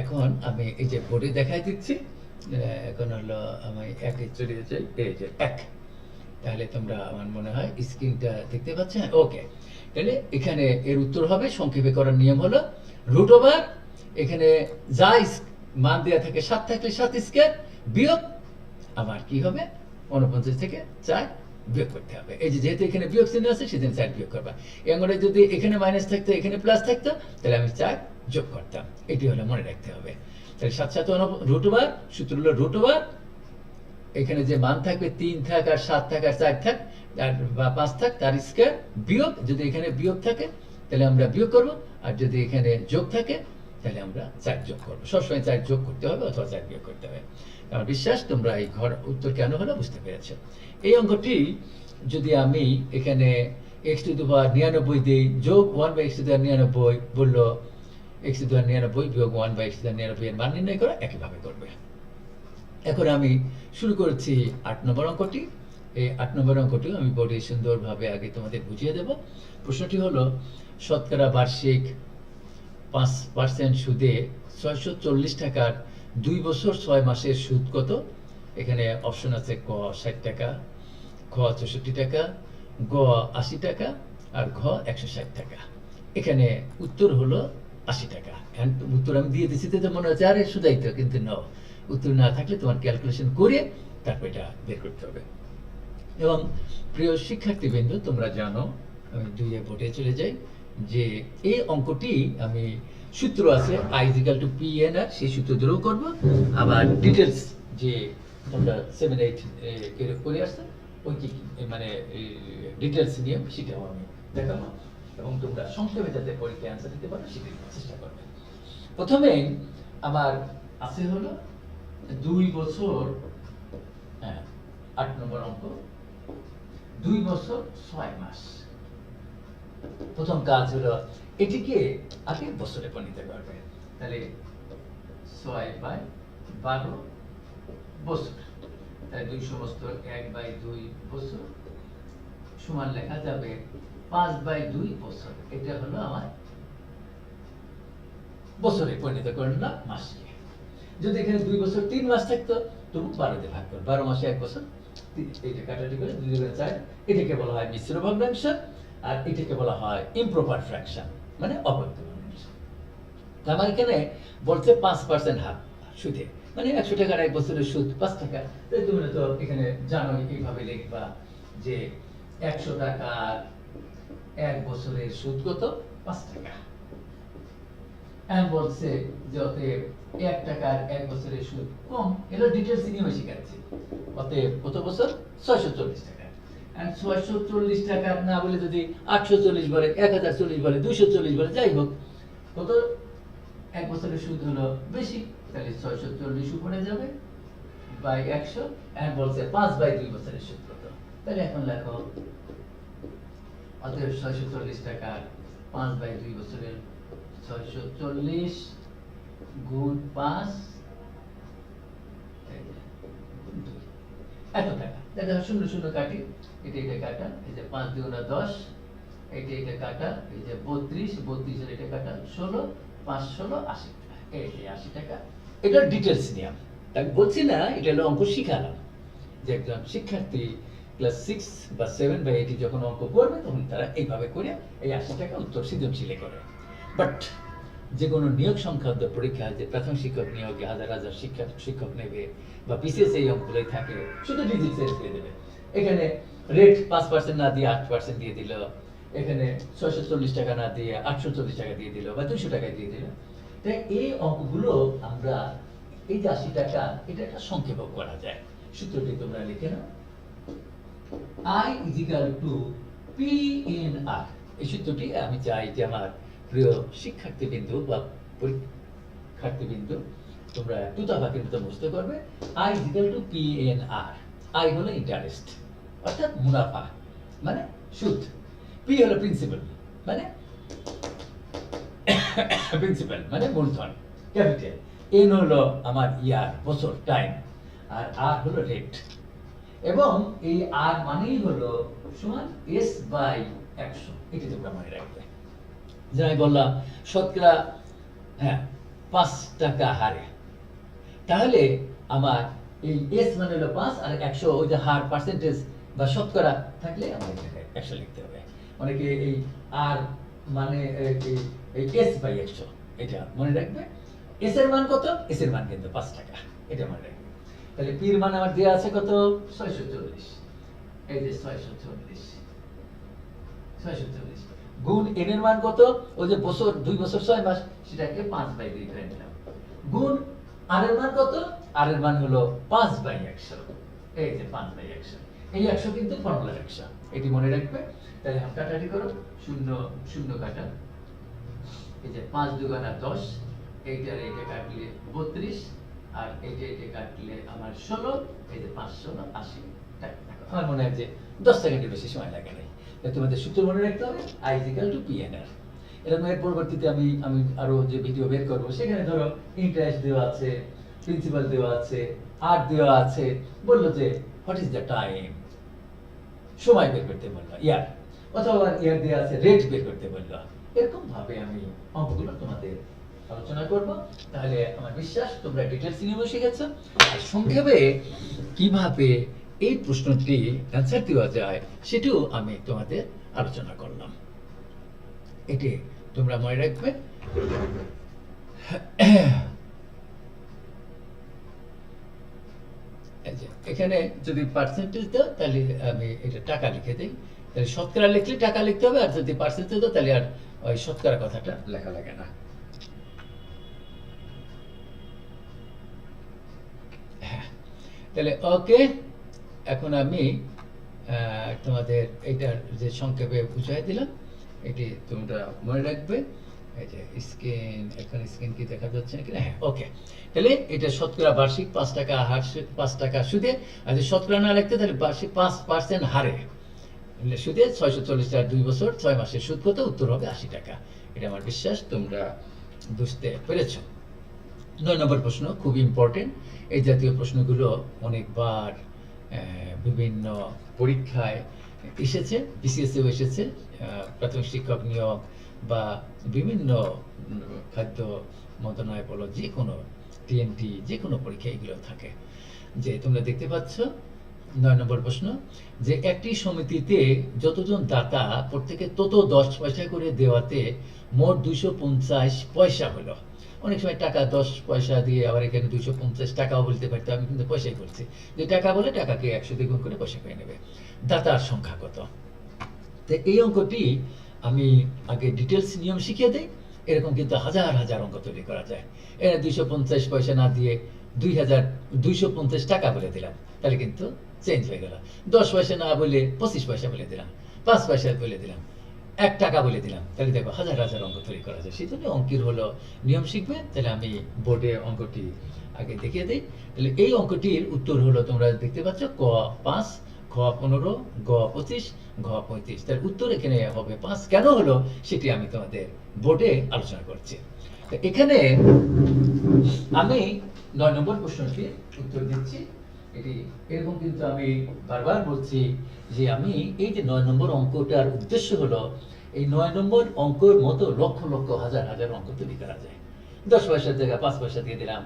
এখন আমি এই যে বোর্ডে দেখাই দিচ্ছি, এখন হলো আমি একে চলে যাই, এই যে 1, তাহলে তোমরা আমার মনে হয় স্ক্রিনটা দেখতে পাচ্ছ। ওকে, তাহলে এখানে এর উত্তর হবে, সংক্ষেপে করার নিয়ম হলো √, এখানে যা মান দেওয়া থাকে 7 থাকলে 7 স্কয়ার বিয়োগ আমার কি হবে 49 থেকে 4 বিয়োগ করতে হবে। এই যে যেহেতু এখানে বিয়োগ চিহ্ন আছে সেদিন 4 বিয়োগ করবা। এই অঙ্কটা যদি এখানে মাইনাস থাকতো, এখানে প্লাস থাকতো, তাহলে আমি 4 যোগ করতাম। এটি হলো মনে রাখতে হবে। তাহলে 7 7 √, সূত্র হলো √, এখানে যে মান থাকবে 3 থাক আর 7 থাক আর 4 থাক আর বা 5 থাক, তার স্কয়ার বিয়োগ, যদি এখানে বিয়োগ থাকে তাহলে আমরা বিয়োগ করব, আর যদি এখানে যোগ থাকে তাহলে আমরা 4 যোগ করব। সবসময় 4 যোগ করতে হবে অথবা 4 বিয়োগ করতে হবে। আমার বিশ্বাস তোমরা এই ঘর উত্তর কেন হলো বুঝতে পেরেছো। এই অঙ্কটি যদি আমি এখানে x⁻99 দিই যোগ 1/x⁻99 বললো x⁻99 বিয়োগ 1/x⁻99 এর মান নির্ণয় করা, একইভাবে করবে। এখন আমি শুরু করেছি 8 নম্বর অঙ্কটি। এই 8 নম্বর অঙ্কটি আমি বোর্ডে সুন্দরভাবে আগে তোমাদের বুঝিয়ে দেব। প্রশ্নটি হলো শতকরা বার্ষিক 5% সুদে 640 টাকার 2 বছর 6 মাসের সুদ কত? এখানে অপশন আছে ক 60 টাকা, খ 64 টাকা, গ 80 টাকা আর ঘ 160 টাকা। এখানে উত্তর হলো 80 টাকা। উত্তর আমি দিয়ে দিচ্ছি, তো মনে হচ্ছে আরে শুধাই তো, কিন্তু নাও, উত্তর না থাকলে তোমার ক্যালকুলেশন করে তারপর এটা বের করতে হবে। এবং প্রিয় শিক্ষার্থীবৃন্দ, তোমরা জানো, আমি 2 বোর্ডে চলে যাই, যে এই অঙ্কটি আমি সূত্র আছে I = PNR, সেই সূত্র ধরেও করবো। আবার ডিটেলস যে তোমরা 7 8 করে আসছো, ওই কি মানে ডিটেলস নিয়ে সেটাও আমি দেখাবো, এবং তোমরা সংক্ষেপে যাতে পরীক্ষায় অ্যান্সার দিতে পারো সেটাই চেষ্টা করবে। প্রথমে আমার আছে হলো 2 বছর, 8 নম্বর অঙ্ক, 2 বছর 6 মাস। প্রথম কাজ হলো এটিকে আগে বছরে পরিণত করবে। তাহলে 6/12 বছর, তাহলে 2 সমস্ত 1/2 বছর সমান লেখা যাবে 5/2 বছর। এটা হলো আমার বছরে পরিণত করলাম মাসকে। যদি এখানে 2 বছর 3 মাস থাকতো, তবু 12 দিয়ে ভাগ করো, 12 মাসে 1 বছর, এইটা কাটাকাটি করে 2 × 4, এটাকে বলা হয় মিশ্র ভগ্নাংশ, আর এটাকে বলা হয় ইমপ্রপার ফ্র্যাকশন, মানে অবৈধ ভগ্নাংশ। আমার এখানে বলছে 5% হার সুদে, মানে 100 টাকার 1 বছরের সুদ 5 টাকা। তাই তুমি তো এখানে জানো এইভাবে লিখবা যে 100 টাকার 1 বছরের সুদ কত? 5 টাকা। এখন বলছে যে অতএব 1 টাকার 1 বছরের সুদ কম, এগুলো ডিটেলস নিয়ে শিখাচ্ছি। অতএব কত বছর? 640 টাকা। এন্ড 640 টাকা না বলে যদি 840 বলে, 1040 বলে, 240 বলে, যাই হোক, কত 1 বছরের সুদ হলো বেশি, তাহলে 640 উপরে যাবে বাই 100। এন্ড বলছে 5/2 বছরের সুদ কত? তাহলে এখন লেখো অতএব 640 টাকার 5/2 বছরের 640 গুণ 5 এত টাকা। দেখো শূন্য শূন্য কাটি, এটা কাটা, এই যে 5 2 10, এটা কাটা, এই যে 32 32 এর এটা কাটা 16 5 16 80 টাকা। এই যে 80 টাকা। এটা ডিটেইলস নিয়ম। আমি বলছি না এটা হলো অঙ্ক শিখালাম, যে একজন শিক্ষার্থী ক্লাস 6 বা 7 বা 8 যখন অঙ্ক করবে তখন তারা এইভাবে করে এই 80 টাকা উত্তর সৃজনশীলে করে। বাট যে কোনো নিয়োগ সংক্রান্ত পরীক্ষা, যে প্রাথমিক শিক্ষক নিয়োগে হাজার হাজার শিক্ষক নেবে বা বিসিএস এই অঙ্কগুলোই থাকে, শুধু ডিজিট চেঞ্জ করে দেবে। এখানে রেট 5% না দিয়ে 8% দিয়ে দিল, এখানে 640 টাকা না দিয়ে 840 টাকা দিয়ে দিল বা 200 টাকা দিয়ে দিল। তাই এই অঙ্কগুলো আমরা এই যে 80 টাকা, এটা একটা সংক্ষেপ করা যায়। সূত্রটি তোমরা লিখে নাও, I is equal to PNR। এই সূত্রটি আমি চাই যে আমার প্রিয় শিক্ষার্থীবৃন্দ বা পরীক্ষার্থীবৃন্দ তোমরা তুতাপাখির মতো বুঝতে পারবে। I is equal to PNR। I হলো ইন্টারেস্ট অর্থাৎ মুনাফা মানে সুদ, P হলো প্রিন্সিপাল মানে প্রিন্সিপাল মানে মূলধন ক্যাপিটাল, N হলো আমার ইয়ার বছর টাইম, আর R হলো রেট। এবং এই R মানেই হলো সমান S/100। এটি তোমরা মনে রাখবে। যে আমি বললাম শতকরা 5 টাকা হারে, তাহলে আমার এই S মানে হলো 5 আর 100 ওই যে হার পার্সেন্টেজ বা শতকরা থাকলে আমার এখানে 100 লিখতে হবে। অনেকে এই R মানে এই S/100 এটা মনে রাখবে। S এর মান কত? S এর মান কিন্তু 5 টাকা, এটা মনে রাখবে। তাহলে P এর মান আমার দেয়া আছে কত? 640। এই যে 640 গুণ N এর মান কত? ওই যে বছর 2 বছর 6 মাস, সেটাকে 5/2 ধরে নিলাম। গুণ R এর মান কত? R এর মান হলো 5/100। এই যে 5/100, এই 100 কিন্তু ফর্মুলার 100, এটি মনে রাখবে। তাহলে হাত কাটাকাটি করো, 0 0 কাটা, এই যে 5 2 10, এইটার এইটা কাটলে 32 আর এইটা কাটলে আমার 16, এই যে 5 16 80 টাকা। আমার মনে হয় যে 10 সেকেন্ডের বেশি সময় লাগে না। তোমাদের সূত্র মনে রাখতে হবে, I is equal to PNR। এরকম এর পরবর্তীতে আমি আরো যে ভিডিও বের করব, সেখানে ধরো ইন্টারেস্ট দেওয়া আছে, প্রিন্সিপাল দেওয়া আছে, আর দেওয়া আছে, বললো যে হোয়াট ইজ দ্য টাইম, সময় বের করতে বললো, ইয়ার, অথবা ইয়ার দেওয়া আছে, রেট বের করতে বললো। এরকম ভাবে আমি অঙ্কগুলো তোমাদের আলোচনা করব। তাহলে আমার বিশ্বাস তোমরা ডিটেইলস নিয়ে শিখেছো। আর সংক্ষেপে কিভাবে এই প্রশ্নটি অ্যান্সার দেওয়া যায় সেটাও আমি তোমাদের আলোচনা করলাম। এটি তোমরা মনে রাখবে। এখানে যদি পার্সেন্টেজ দাও তাহলে আমি এটা টাকা লিখে দিই, তাহলে শতকরা লিখলে টাকা লিখতে হবে, আর যদি পার্সেন্টেজ দাও তাহলে আর ওই শতকরা কথাটা লেখা লাগে না। তাহলে ওকে, এখন আমি তোমাদের এইটার যে সংক্ষেপে বুঝাই দিলাম, এটি তোমরা মনে রাখবে। এই যে স্ক্রিন, এখন স্ক্রিন কি দেখা যাচ্ছে নাকি? হ্যাঁ, ওকে। তাহলে এটা শতকরা বার্ষিক 5 টাকা হার, 5 টাকা সুদে, আর যদি শতকরা না লিখতে তাহলে বার্ষিক 5% হারে সুদে 640 টাকা 2 বছর 6 মাসের সুদ কত? উত্তর হবে 80 টাকা। এটা আমার বিশ্বাস তোমরা বুঝতে পেরেছ। 9 নম্বর প্রশ্ন খুব ইম্পর্টেন্ট। এই জাতীয় প্রশ্নগুলো অনেকবার বিভিন্ন পরীক্ষায় এসেছে, বিসিএসেও এসেছে, প্রাথমিক শিক্ষক নিয়োগ বা বিভিন্ন খাদ্য মন্ত্রণালয় বলো, যে কোনো টিএনটি, যে কোনো পরীক্ষা এগুলো থাকে। যে তোমরা দেখতে পাচ্ছ 9 নম্বর প্রশ্ন, যে একটি সমিতিতে যতজন দাতা প্রত্যেকে তত 10 পয়সা করে দেওয়াতে মোট 250 পয়সা হলো, অনেক সময় টাকা 10 পয়সা দিয়ে আবার এখানে 250 টাকাও বলতে পারতো, আমি কিন্তু পয়সাই করছি। যে টাকা বলে টাকাকে 100 দিয়ে গুণ করে পয়সা পেয়ে নেবে। দাতার সংখ্যা কত? তো এই অঙ্কটি আমি আগে ডিটেলস নিয়ম শিখিয়ে দেই। এরকম কিন্তু হাজার হাজার অঙ্ক তৈরি করা যায়। এখানে 250 পয়সা না দিয়ে 250 টাকা বলে দিলাম, তাহলে কিন্তু চেঞ্জ হয়ে গেল। 10 পয়সা না বলে 25 পয়সা বলে দিলাম, 5 পয়সা বলে দিলাম, 1 টাকা বলে দিলাম, তাহলে দেখো হাজার হাজার অঙ্ক তৈরি করা যায়। সেই জন্য অঙ্কের হলো নিয়ম শিখবে। তাহলে আমি বোর্ডে অঙ্কটি আগে দেখিয়ে দিই। তাহলে এই অঙ্কটির উত্তর হলো, তোমরা দেখতে পাচ্ছ, ক 5, খ 15, গ 25, ঘ 35। তার উত্তর এখানে হবে 5। কেন হলো সেটি আমি তোমাদের বোর্ডে আলোচনা করছি। তো এখানে আমি 9 নম্বর প্রশ্নটি উত্তর দিচ্ছি। এটি এরকম, কিন্তু আমি বারবার বলছি যে আমি এই যে 9 নম্বর অঙ্কটার উদ্দেশ্য হলো, এই 9 নম্বর অঙ্কের মতো লক্ষ লক্ষ হাজার হাজার অঙ্ক তৈরি করা যায়। 10 পয়সার জায়গায় 5 পয়সা দিয়ে দিলাম,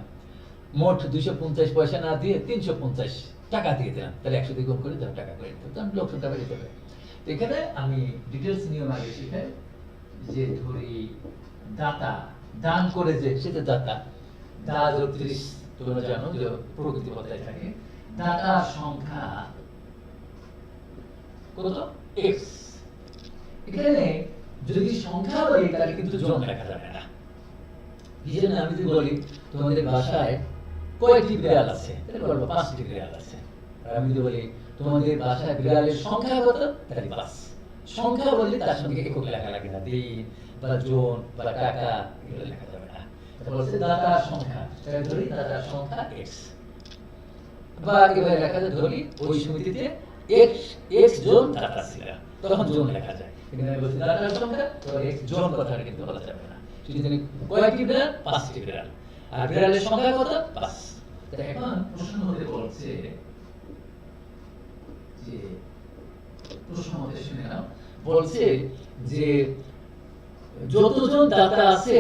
মোট 250 পয়সা না দিয়ে 350 টাকা দিয়ে দিলাম, তাহলে 100 দিয়ে গুণ করে 10 টাকা করে দিতে হবে, লোক সংখ্যা বেড়ে যাবে। তো এখানে আমি ডিটেলস নিয়ম আগে শিখাই। যে ধরি দাতা দান করে, যে সেটা দাতা, দা যোগ 30, তোমরা জানো যে প্রকৃতি পত্রায় থাকে। দাতার সংখ্যা কত? x। এখানে যদি সংখ্যা বলি তাহলে কিন্তু জন লেখা যাবে না। এই জন্য আমি যদি বলি তোমাদের বাসায় কয়টি বিড়াল আছে, তাহলে বলবো 5টি বিড়াল আছে। আর আমি যদি বলি তোমাদের বাসায় বিড়ালের সংখ্যা কত, তাহলে 5। সংখ্যা বললে তার সঙ্গে একক লেখা লাগে না, দিন বা জন বা টাকা এগুলো লেখা যাবে না। তাহলে বলছে দাতার সংখ্যা, তাহলে ধরি দাতার সংখ্যা x। বা এবারে লেখা যায়, ধরি ওই সমিতিতে x জন দাতা ছিল, তখন জন লেখা যায়। এখানে বলছে দাতার সংখ্যা, তো x জন কথাটা কিন্তু বলা যাবে না। সেজন্য কয়টি বিড়াল? 5টি বিড়াল। আর বিড়ালের সংখ্যা কত? 5। তো এখন প্রশ্ন হতে বলছে যে, প্রশ্ন হতে শুনে নাও, বলছে যে যতজন দাতা আছে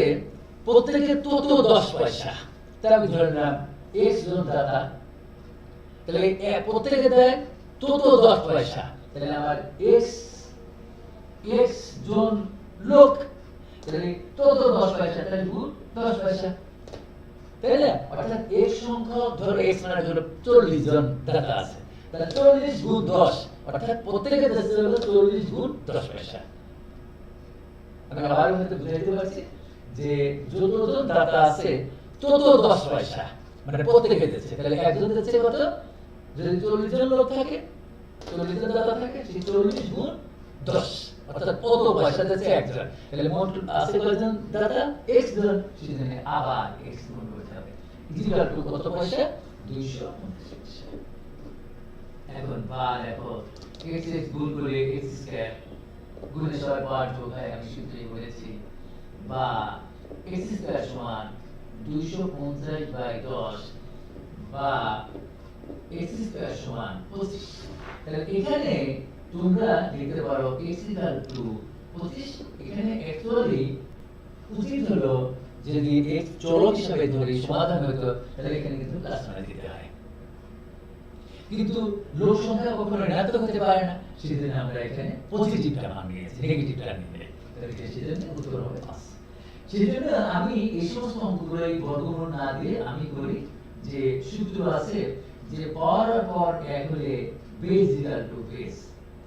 প্রত্যেকে তত 10 পয়সা। তাহলে আমি ধরে নিলাম x জন দাতা, তাহলে প্রত্যেকে দেয় তত 10 পয়সা। তাহলে আমার x জন লোক, তাহলে তত 10 পয়সা, তাহলে গুণ 10 পয়সা, তাই না? অর্থাৎ x সংখ্যক, ধরো x মানে ধরো 40 জন দাতা আছে, তাহলে 40 গুণ 10, অর্থাৎ প্রত্যেকে দিতে হলো 40 গুণ 10 পয়সা। আমি আবার হয়তো বুঝাইতে পারছি যে যতজন দাতা আছে তত 10 পয়সা, মানে প্রত্যেকে দিচ্ছে। তাহলে একজন দিচ্ছে কত? যদি 40 জন লোক থাকে, 40 জন দাতা থাকে, সেই 40 গুণ 10, অর্থাৎ কত পয়সা দিচ্ছে একজন। তাহলে মোট আছে কয়জন দাতা? x জন, সেজন্য আবার x গুণ করতে হবে। ইকুয়াল টু কত পয়সা? 250 পয়সা। এখন বা দেখো x গুণ করে x স্কয়ার গুণে 6 বার যোগ হয়, আমি সূত্রেই বলেছি। বা x স্কয়ার সমান 250/10 বা x স্কয়ার সমান 25। তাহলে এখানে তোমরা লিখতে পারো x ইকুয়াল টু 25। এখানে অ্যাকচুয়ালি উচিত হলো যদি x চলক হিসাবে ধরি, সমাধান হতো, তাহলে এখানে কিন্তু প্লাস মানে দিতে হয়। কিন্তু লোক সংখ্যা কখনো ঋণাত্মক হতে পারে না, সেজন্য আমরা এখানে পজিটিভটা মান নিয়েছি, নেগেটিভটা নিয়ে। তাহলে সেজন্য উত্তর হবে 5। সেজন্য আমি এই সমস্ত অঙ্কগুলো বর্গমূল না দিয়ে আমি করি যে সূত্র আছে যে পাওয়ার পর 1 হলে বেস ইকুয়াল টু বেস,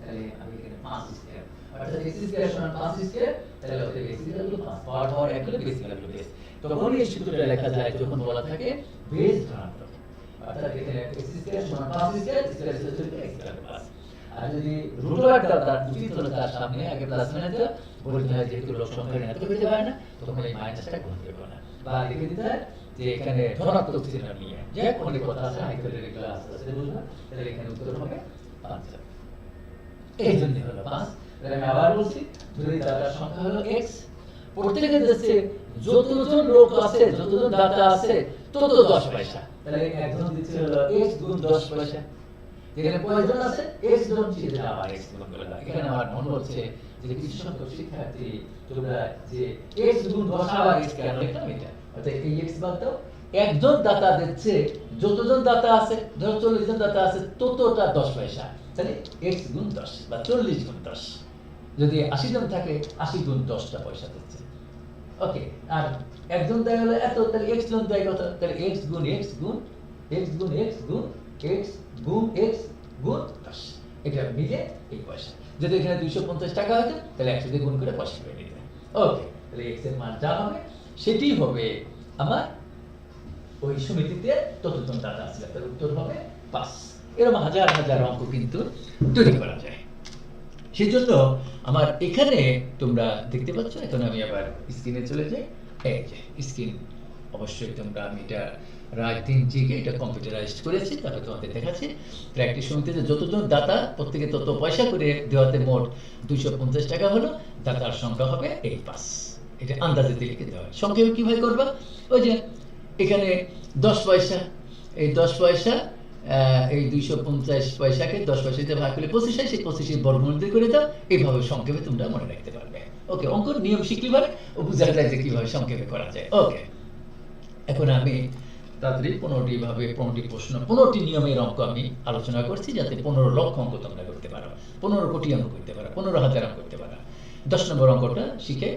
তাহলে আমি এখানে 5 স্কয়ার, অর্থাৎ x স্কয়ার সমান 5 স্কয়ার, তাহলে হবে বেস ইকুয়াল টু 5। পাওয়ার পর 1 হলে বেস ইকুয়াল টু বেস, তখন এই সূত্রটা লেখা যায় যখন বলা থাকে বেস ধনাত্মক, অর্থাৎ এখানে x স্কয়ার সমান 5 স্কয়ার, স্কয়ার হচ্ছে x ইকুয়াল টু 5। আর যদি রুট ওভার তার উচিত হলো তার সামনে আগে প্লাস মানে দেওয়া, বলতে হয় যেহেতু লোক সংখ্যা ঋণাত্মক হতে পারে না, তখন এই মাইনাসটা গুণ করবে না, বা লিখে দিতে হয় যে এখানে ধনাত্মক চিহ্ন নিয়ে, যে অনেক কথা আছে হাইকোর্টের এগুলো আস্তে আস্তে বুঝবা। তাহলে এখানে উত্তর হবে 5। এই জন্য হলো 5। তাহলে আমি আবার বলছি, ধরি দাতার সংখ্যা হলো x, প্রত্যেকের দেশে যতজন লোক আছে, যতজন দাতা আছে তত 10 পয়সা, তাহলে একজন দিচ্ছে হলো x গুণ 10 পয়সা। এখানে কয়জন আছে? x জন, সেটা আবার x গুণ করলাম। এখানে আমার মনে হচ্ছে যে কিছু সংখ্যক শিক্ষার্থী তোমরা যে x গুণ 10 আবার x কেন লিখলাম, এটা অর্থাৎ এই x বাদ দাও, একজন দাতা দিচ্ছে, যতজন দাতা আছে, ধরো 40 জন দাতা আছে, ততটা 10 পয়সা, তাহলে x গুণ 10 বা 40 গুণ 10। যদি 80 জন থাকে, 80 গুণ 10টা পয়সা দিচ্ছে। ওকে, আর একজন দেয় হলো এত, তাহলে x জন দেয় কত, তাহলে x গুণ x গুণ x গুণ x গুণ x গুণ x গুণ 10, এটা মিলে এই পয়সা। যদি এখানে 250 টাকা হতো তাহলে 100 দিয়ে গুণ করে 50 পেয়ে নিতে। ওকে, তাহলে x এর মান যা হবে সেটি হবে আমার ওই সমিতিতে ততজন দাতা আছে, তার উত্তর হবে 5। এরকম হাজার হাজার অঙ্ক কিন্তু তৈরি করা যায়। সেই জন্য আমার এখানে তোমরা দেখতে পাচ্ছ, এখন আমি আবার স্ক্রিনে চলে যাই। এই যে স্ক্রিন, অবশ্যই তোমরা, আমি এটা রায় 3 জিকে এটা কম্পিউটারাইজড করেছি, তারপরে তোমাদের দেখাচ্ছি। একটি সমিতিতে যতজন দাতা প্রত্যেকে তত পয়সা করে দেওয়াতে মোট 250 টাকা হলো, দাতার সংখ্যা হবে এই 5। এটা আন্দাজে লিখে দেওয়া হয়। সংক্ষেপে কিভাবে করবা, ওই যে এখানে 10 পয়সা, এই 10 পয়সা এই 250 পয়সাকে 10 পয়সা দিয়ে ভাগ করলে 25 হয়, সেই 25 বর্গমূল দিয়ে করে দাও। এইভাবে সংক্ষেপে তোমরা মনে রাখতে পারবে। ওকে, অঙ্কর নিয়ম শিখলে পারে ও বোঝা যায় যে কিভাবে সংক্ষেপে করা যায়। ওকে, এখন আমি তাড়াতাড়ি 15টি প্রশ্ন, 15টি নিয়মের অঙ্ক আমি আলোচনা করছি, যাতে 15 লক্ষ অঙ্ক তোমরা করতে পারো, 15 কোটি অঙ্ক করতে পারো, 15,000 অঙ্ক করতে পারো। 10 নম্বর অঙ্কটা শিখে,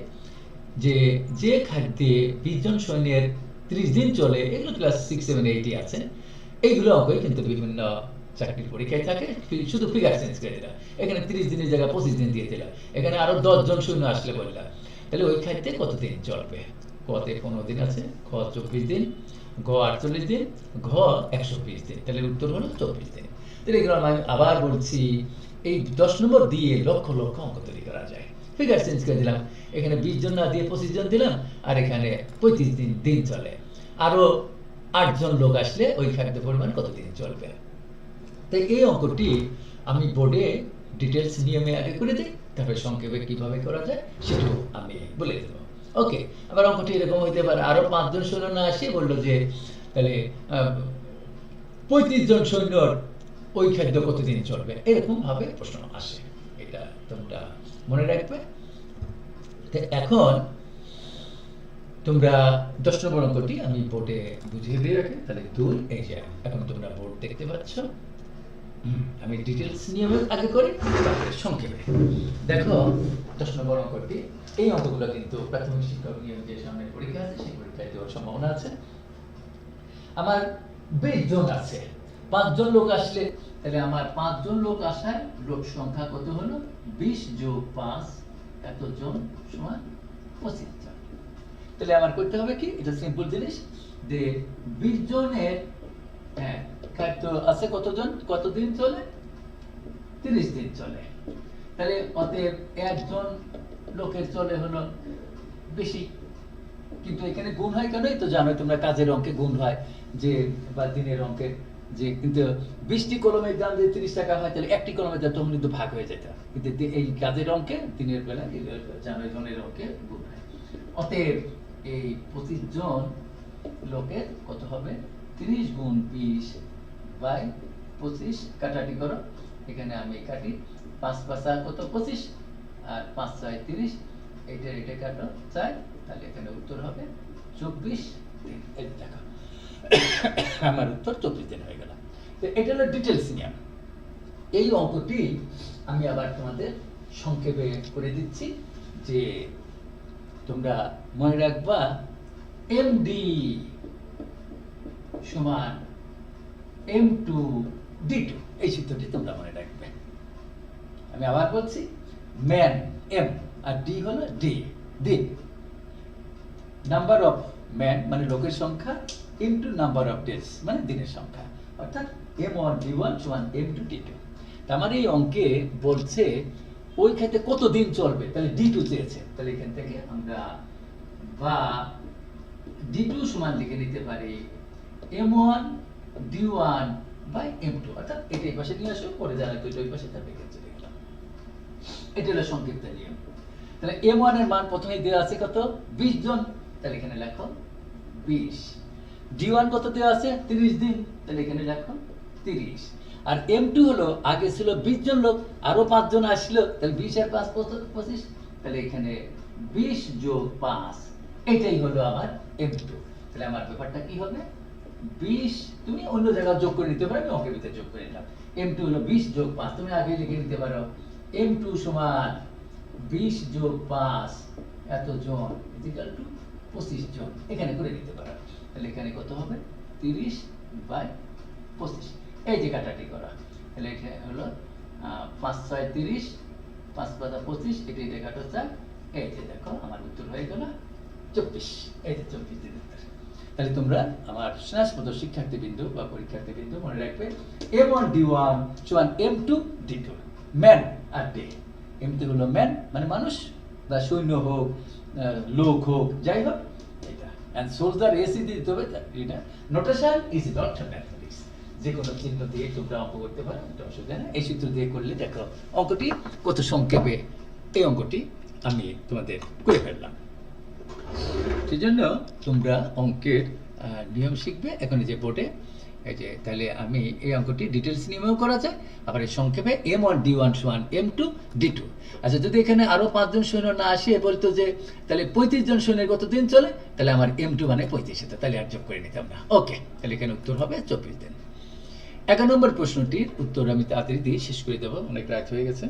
যে খাদ্যে 20 জন সৈন্যের 30 দিন চলে, এগুলো ক্লাস 6, 7, 8 আছে। এইগুলো অঙ্কই কিন্তু বিভিন্ন চাকরির পরীক্ষায় থাকে, শুধু ফিগার চেঞ্জ করে দিলাম। এখানে 30 দিনের জায়গায় 25 দিন দিয়ে দিলাম, এখানে আরো 10 জন সৈন্য আসলে বললাম, তাহলে ওই খাদ্যে কতদিন চলবে? কতে 15 দিন আছে, খ 24 দিন, গ 48 দিন, ঘ 120 দিন, তাহলে উত্তর হলো 24 দিন। তাহলে এগুলো আমি আবার বলছি, এই 10 নম্বর দিয়ে লক্ষ লক্ষ অঙ্ক তৈরি করা যায়। ফিগার চেঞ্জ করে দিলাম, এখানে 20 জন না দিয়ে 25 জন দিলাম, আর এখানে 35 দিন চলে, আরো 8 জন লোক আসলে ওই খাদ্য পরিমাণ কতদিন চলবে। তাই এই অঙ্কটি আমি বোর্ডে ডিটেলস নিয়মে আগে করে দিই, তারপরে সংক্ষেপে কিভাবে করা যায় সেটাও আমি বলে দেবো। ওকে, আবার অঙ্কটি এরকম হইতে পারে, আরো 5 জন সৈন্য না আসে বললো যে তাহলে 35 জন সৈন্যর ওই খাদ্য কতদিন চলবে, এরকম ভাবে প্রশ্ন আসে। এটা তোমরা মনে রাখবে। এখন তোমরা 10 নম্বর অঙ্কটি আমি বোর্ডে বুঝিয়ে দিয়ে রাখি, তাহলে 2, এই যে এখন তোমরা বোর্ড দেখতে পাচ্ছ। আমি ডিটেলস নিয়মে আগে করি, তারপরে সংক্ষেপে দেখো। 10 নম্বর অঙ্কটি, এই অঙ্কগুলো কিন্তু প্রাথমিক শিক্ষক নিয়োগ যে সামনে পরীক্ষা আছে সেই পরীক্ষায় দেওয়ার সম্ভাবনা আছে। আমার 20 জন আছে, 5 জন লোক আসলে, তাহলে আমার 5 জন লোক আসার লোক সংখ্যা কত হলো? 20 যোগ 5 এতজন সমান 25 জন। তাহলে আমার করতে হবে কি, এটা সিম্পল জিনিস, যে 20 জনের খাদ্য আছে কতজন, কতদিন চলে? 30 দিন চলে। তাহলে অতএব একজন লোকের চলে হলো বেশি, কিন্তু এখানে গুণ হয় কেন, তো জানো তোমরা, কাজের অঙ্কে গুণ হয়, যে বা দিনের অঙ্কে, যে কিন্তু 20টি কলমের দাম যদি 30 টাকা হয়, তাহলে একটি কলমের দাম তখন কিন্তু ভাগ হয়ে যেত, কিন্তু এই কাজের অঙ্কে দিনের বেলা জানো জনের অঙ্কে গুণ হয়। অতএব এই 25 জন লোকের কত হবে? 30 গুণ 20 বাই 25, কাটাটি করো, এখানে আমি কাটি, 5 5 কত 25, আর 5 6 30, এটা কাটো 4, তাহলে এখানে উত্তর হবে 24 দিন। এই দেখো আমার উত্তর 24 দিন হয়ে গেল। তো এটা হলো ডিটেলস নিয়ম। এই অঙ্কটি আমি আবার তোমাদের সংক্ষেপে করে দিচ্ছি, যে তোমরা মনে রাখবা MD সমান M2 D2, এই সূত্রটি তোমরা মনে রাখবে। আমি আবার বলছি, ম্যান M আর D হলো দিন, নাম্বার অফ ম্যান মানে লোকের সংখ্যা, ইনটু নাম্বার অফ ডেজ মানে দিনের সংখ্যা, অর্থাৎ M1 D1 সমান M2 D2। তার মানে এই অঙ্কে বলছে ওই ক্ষেত্রে কত দিন চলবে, তাহলে D2 চেয়েছে, তাহলে এখান থেকে আমরা বা D2 সমান লিখে নিতে পারি M1 D1 বাই M2, অর্থাৎ এটা এই পাশে নিয়ে আসো, পরে জানা তো ওই পাশে তার বেঁকে চলে গেলাম। এটা হলো সংক্ষিপ্ত নিয়ম। তাহলে M1 এর মান প্রথমে দেওয়া আছে কত? 20 জন, তাহলে এখানে লেখো 20। D1 কত দেওয়া আছে? 30 দিন, তাহলে এখানে লেখো 30। আর M2 হলো আগে ছিল 20 জন লোক, আরো 5 জন আসলো, তাহলে 20 আর 5 25, তাহলে এখানে 20 যোগ 5, এটাই হলো আমার M2। তাহলে আমার ব্যাপারটা কি হবে? 20, তুমি অন্য জায়গায় যোগ করে নিতে পারো, আমি অঙ্কের ভিতরে যোগ করে নিলাম। M2 হলো 20 যোগ 5, তুমি আগে লিখে নিতে পারো M2 সমান 20 যোগ 5 এত জন ইজিক্যাল টু 25 জন এখানে করে নিতে পারো। তাহলে এখানে কত হবে 30/25, এই যে কাটাটি করা। তাহলে এখানে হলো 5 6 30, 5 5 25, এটা কাটা যায়। এই যে দেখো আমার উত্তর হয়ে গেল 24, এই যে 24 দিন উত্তর। তাহলে তোমরা আমার স্নাতক শিক্ষার্থীবৃন্দ বা পরীক্ষার্থীবৃন্দ মনে রাখবে M1 D1 সমান M2 D2, ম্যান আর ডে। M2 হলো ম্যান মানে মানুষ বা সৈন্য হোক, লোক হোক, যাই হোক এটা। এন্ড সোলজার এসি দিতে হবে, এটা নোটেশন ইজ নট ম্যাথমেটিক্স। যে কোনো চিহ্ন দিয়ে তোমরা অঙ্ক করতে পারো, এটা অসুবিধা নেই। এই সূত্র দিয়ে করলে দেখো অঙ্কটি কত সংক্ষেপে এই অঙ্কটি আমি তোমাদের করে ফেললাম। সেজন্য তোমরা অঙ্কের নিয়ম শিখবে এখন যে বোর্ডে। এই যে তাহলে আমি এই অঙ্কটি ডিটেলস নিয়মেও করা যায়, আবার এই সংক্ষেপে M1 D1 সমান M2 D2। আচ্ছা, যদি এখানে আরো 5 জন সৈন্য না আসে বলতো যে তাহলে 35 জন সৈন্যের কত দিন চলে, তাহলে আমার M2 মানে 35 হতো, তাহলে আর যোগ করে নিতাম না। ওকে, তাহলে এখানে উত্তর হবে 24 দিন। 11 নম্বর প্রশ্নটির উত্তর আমি তাড়াতাড়ি দিয়ে শেষ করে দেবো, অনেক রাত হয়ে গেছে,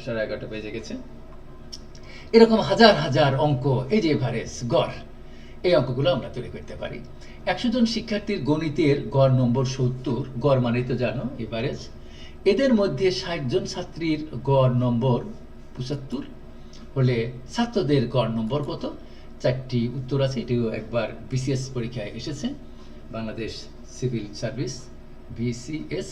11:30 বেজে গেছে। এরকম হাজার হাজার অঙ্ক, এই যে এভারেজ গড়, এই অঙ্কগুলো আমরা তৈরি করতে পারি। 100 জন শিক্ষার্থীর গণিতের গড় নম্বর 70, গড় মানে তো জানো এভারেজ। এদের মধ্যে 60 জন ছাত্রীর গড় নম্বর 75 হলে ছাত্রদের গড় নম্বর কত? 4টি উত্তর আছে, এটিও একবার বিসিএস পরীক্ষায় এসেছে, বাংলাদেশ সিভিল সার্ভিস BCS।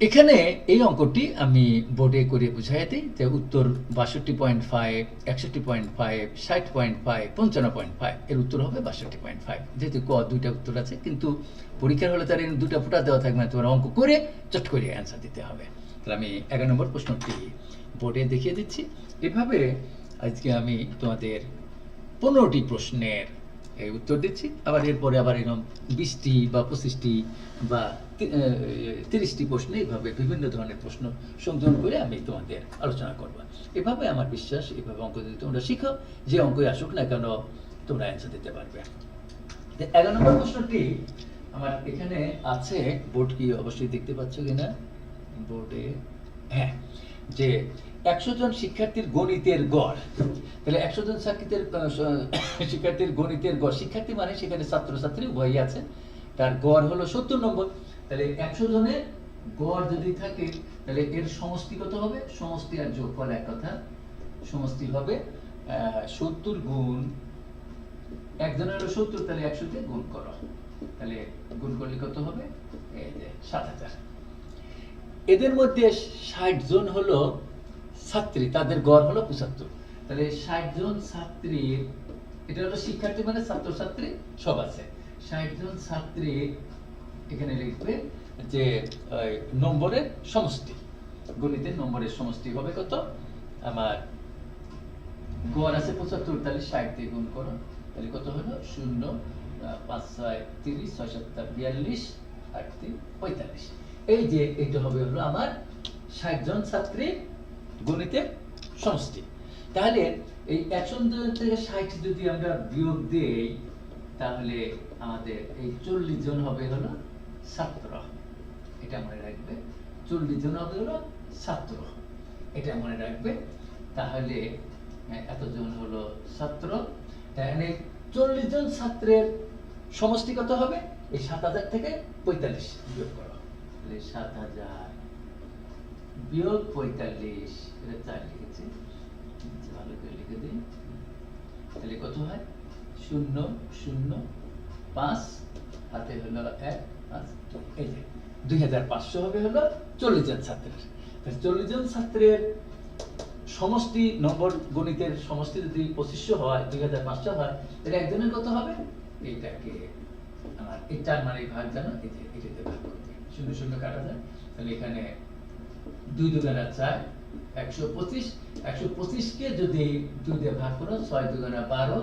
এখানে এই অঙ্কটি আমি বোর্ডে করে বুঝাই দিই যে উত্তর 62.5, 61.5, 60.5, 55.5, এর উত্তর হবে 62.5। যেহেতু দুইটা উত্তর আছে, কিন্তু পরীক্ষার হলে তার দুটা ফুটা দেওয়া থাকবে না, তোমার অঙ্ক করে চট করে অ্যান্সার দিতে হবে। তাহলে আমি 11 নম্বর প্রশ্নটি বোর্ডে দেখিয়ে দিচ্ছি। এভাবে আজকে আমি তোমাদের 15টি প্রশ্নের এই উত্তর দিচ্ছি, আবার এরপরে আবার এরকম 20টি বা 25টি বা 30টি প্রশ্ন, এইভাবে বিভিন্ন ধরনের প্রশ্ন সংযোজন করে আমি তোমাদের আলোচনা করব। এভাবে আমার বিশ্বাস, এভাবে অঙ্ক যদি তোমরা শিখো, যে অঙ্কই আসুক না কেন তোমরা অ্যান্সার দিতে পারবে। 11 নম্বর প্রশ্নটি আমার এখানে আছে, বোর্ড কি অবশ্যই দেখতে পাচ্ছ কিনা বোর্ডে, হ্যাঁ, যে 100 জন শিক্ষার্থীর গণিতের গড়। তাহলে 100 জন শিক্ষার্থীর গণিতের গড়, শিক্ষার্থী মানে সেখানে ছাত্রছাত্রী উভয়ই আছে, তার গড় হলো 70 নম্বর। তাহলে 100 জনের গড় যদি থাকে, তাহলে এর সমষ্টি কত হবে? সমষ্টি আর যোগফল এক কথা, সমষ্টি হবে 70 গুণ একজনের হলো 70, তাহলে 100 তে গুণ করো, তাহলে গুণ করলে কত হবে? এই যে 7000। এদের মধ্যে 60 জন হলো ছাত্রী, তাদের গড় হলো 75। তাহলে 60 জন ছাত্রী, এটা হলো শিক্ষার্থী মানে ছাত্রছাত্রী সব আছে। 60 জন ছাত্রী এখানে লিখবে যে নম্বরের সমষ্টি, গণিতের নম্বরের সমষ্টি হবে কত? আমার গড় আছে 75, তাহলে 60 দিয়ে গুণ করো, তাহলে কত হলো? 0 5 6 30, 6 7 42, 8 3 45। এই যে এটা হবে হলো আমার 60 জন ছাত্রীর গণিতের সমষ্টি। তাহলে এই 100 জন থেকে 60 যদি আমরা বিয়োগ দেই, তাহলে আমাদের এই 40 জন হবে হলো ছাত্র, এটা মনে রাখবে। 40 জন হবে হলো ছাত্র, এটা মনে রাখবে। তাহলে এতজন হলো ছাত্র, তাহলে 40 জন ছাত্রের সমষ্টি কত হবে? এই 7000 থেকে 45 বিয়োগ করো, তাহলে 7000 বিয়োগ 45, এটা 4 লিখেছি, ভালো করে লিখে দিই, তাহলে কত হয়? 0 0 5, হাতে হলো 1 5, এই যে 2500 হবে হলো 40 জন ছাত্রের। তাহলে 40 জন ছাত্রের সমষ্টি নম্বর, গণিতের সমষ্টি যদি 2500 হয়, 2500 হয়, তাহলে একজনের কত হবে? এইটাকে আমার এই 4 মানে ভাগ জানো, এই যে এটাতে ভাগ করতে 0 0 কাটা যায়, তাহলে এখানে 2 2 গুণা 4, 125। 125 কে যদি 2 দিয়ে ভাগ করো, 6 2 গুণা 12,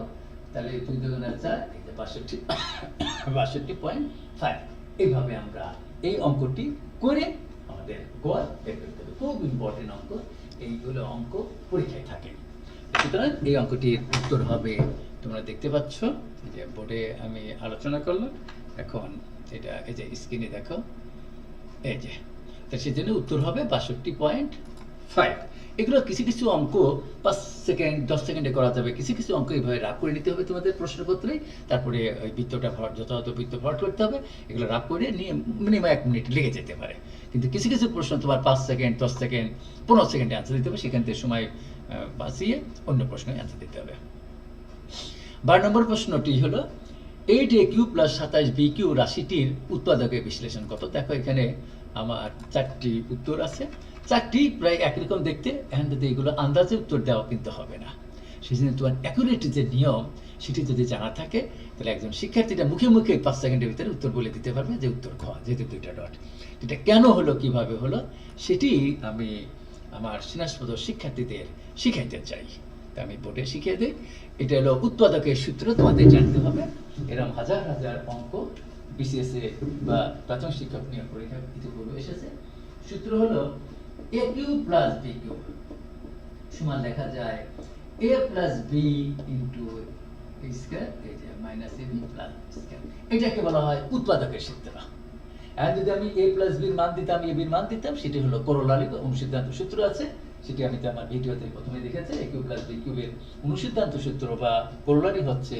তাহলে 2 2 গুণা 4, এই যে 62.5। এইভাবে আমরা এই অঙ্কটি করে আমাদের গড় বের করতে হবে। খুব ইম্পর্টেন্ট অঙ্ক, এইগুলো অঙ্ক পরীক্ষায় থাকে। সুতরাং এই অঙ্কটির উত্তর হবে, তোমরা দেখতে পাচ্ছ যে বোর্ডে আমি আলোচনা করলাম, এখন এটা এই যে স্ক্রিনে দেখো, এই যে, সেজন্য উত্তর হবে 62.5। 5। এগুলো কিছু কিছু অঙ্ক 5 সেকেন্ড 10 সেকেন্ডে করা যাবে, কিছু কিছু অঙ্ক এইভাবে রাফ করে নিতে হবে তোমাদের প্রশ্নপত্রে, তারপরে ওই বৃত্তটা যথাযথ বৃত্ত ভরাট করতে হবে, এগুলো রাফ করে নিয়ে মিনিমাম 1 মিনিট লেগে যেতে পারে। কিন্তু কিছু কিছু প্রশ্ন তোমার 5 সেকেন্ড 10 সেকেন্ড 15 সেকেন্ডে অ্যান্সার দিতে হবে, সেখান থেকে সময় বাঁচিয়ে অন্য প্রশ্নে অ্যান্সার দিতে হবে। 12 নম্বর প্রশ্নটি হলো 8aq প্লাস 27bq রাশিটির উৎপাদকের বিশ্লেষণ কত। দেখো এখানে আমার 4টি উত্তর আছে, 4টি প্রায় একই রকম দেখতে, এখন যদি এগুলো আন্দাজে উত্তর দেওয়া কিন্তু হবে না। সেই জন্য তোমার অ্যাকুরেট যে নিয়ম সেটি যদি জানা থাকে তাহলে একজন শিক্ষার্থীটা মুখে মুখে 5 সেকেন্ডের ভিতরে উত্তর বলে দিতে পারবে যে উত্তর খ, যেহেতু 2টা ডট। এটা কেন হলো, কিভাবে হলো, সেটি আমি আমার স্নাতক শিক্ষার্থীদের শিখাইতে চাই। তা আমি বোর্ডে শিখিয়ে দিই। এটা হলো উৎপাদকের সূত্র, তোমাদের জানতে হবে। এরকম হাজার হাজার অঙ্ক বিসিএসএ বা প্রাথমিক শিক্ষক নিয়োগ পরীক্ষা ইতিপূর্বে এসেছে। সূত্র হলো a cube plus b cube সমান লেখা যায় a plus b into a square, এই যে মাইনাস ab প্লাস স্কয়ার। এটাকে বলা হয় উৎপাদকের সূত্র। আর যদি আমি a প্লাস b এর মান দিতাম, a b এর মান দিতাম, সেটি হলো করোলারি বা অনুসিদ্ধান্ত সূত্র আছে, সেটি আমি তো আমার ভিডিওতে প্রথমে দেখেছি। a কিউব প্লাস b কিউবের অনুসিদ্ধান্ত সূত্র বা করোলারি হচ্ছে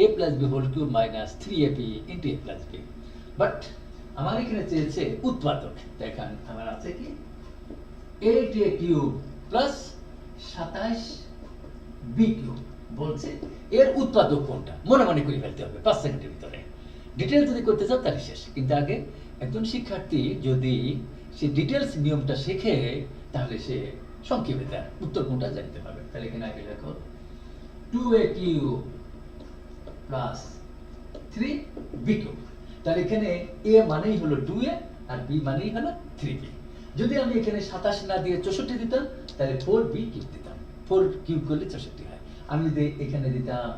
a plus b whole cube minus 3ab into a plus b। But আমার এখানে চেয়েছে উৎপাদক। দেখেন আমার আছে কি 8a cube plus 27b cube, বলছে এর উৎপাদক কোনটা মনে মনে করে ফেলতে হবে 5 সেকেন্ডের ভিতরে। ডিটেইলস যদি করতে চাও তাহলে শেষ, কিন্তু আগে একজন শিক্ষার্থী যদি সে ডিটেইলস নিয়মটা শেখে তাহলে সে সংক্ষেপে তার উত্তর কোনটা জানতে পারবে। তাহলে এখানে আগে লেখো 2a cube plus 3b cube. তাহলে এখানে a মানেই হলো 2a আর b মানেই হলো 3b। যদি আমি এখানে 27 না দিয়ে 64 দিতাম তাহলে 4b কিউব দিতাম, 4 কিউব করলে 64 হয়। আমি যদি এখানে দিতাম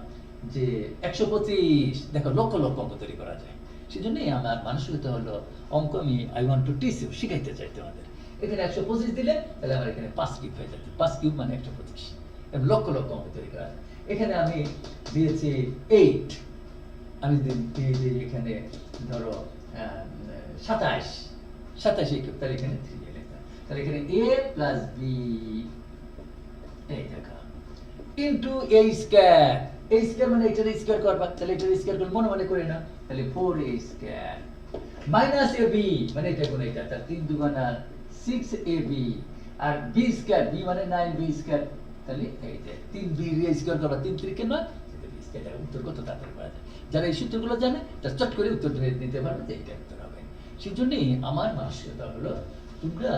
যে 125, দেখো লক্ষ লক্ষ অঙ্ক তৈরি করা যায়। সেজন্যই আমার মানসিকতা হলো অঙ্ক আমি I want to teach you, শিখাইতে চাই তোমাদের। এখানে 125 দিলে তাহলে আমার এখানে 5 কিউব হয়ে যেত, 5 কিউব মানে 125, এবং লক্ষ লক্ষ অঙ্ক তৈরি করা যায়। এখানে আমি দিয়েছি 8, আমি দিয়েছি এখানে ধরো 27 কিউব, তাহলে এখানে 3 লিখতাম। তাহলে এখানে a প্লাস b এই দেখো into a square, a square মানে এটার স্কয়ার করবা, তাহলে এটার স্কয়ার করলে মনে মনে করে না, তাহলে 4a স্কয়ার মাইনাস ab মানে এটা কোন এটা, তার 3 দুগুণা 6ab আর b স্কয়ার, b মানে 9b স্কয়ার, তাহলে এই যে 3b এর স্কয়ার করবা, 3 3 কে 9, সেটা b স্কয়ার। উত্তর কত তাড়াতাড়ি করা যায়, যারা এই সূত্রগুলো জানে তারা চট করে উত্তর দিতে পারবে যে এটা উত্তর হবে। সেজন্যই আমার মানসিকতা হলো তোমরা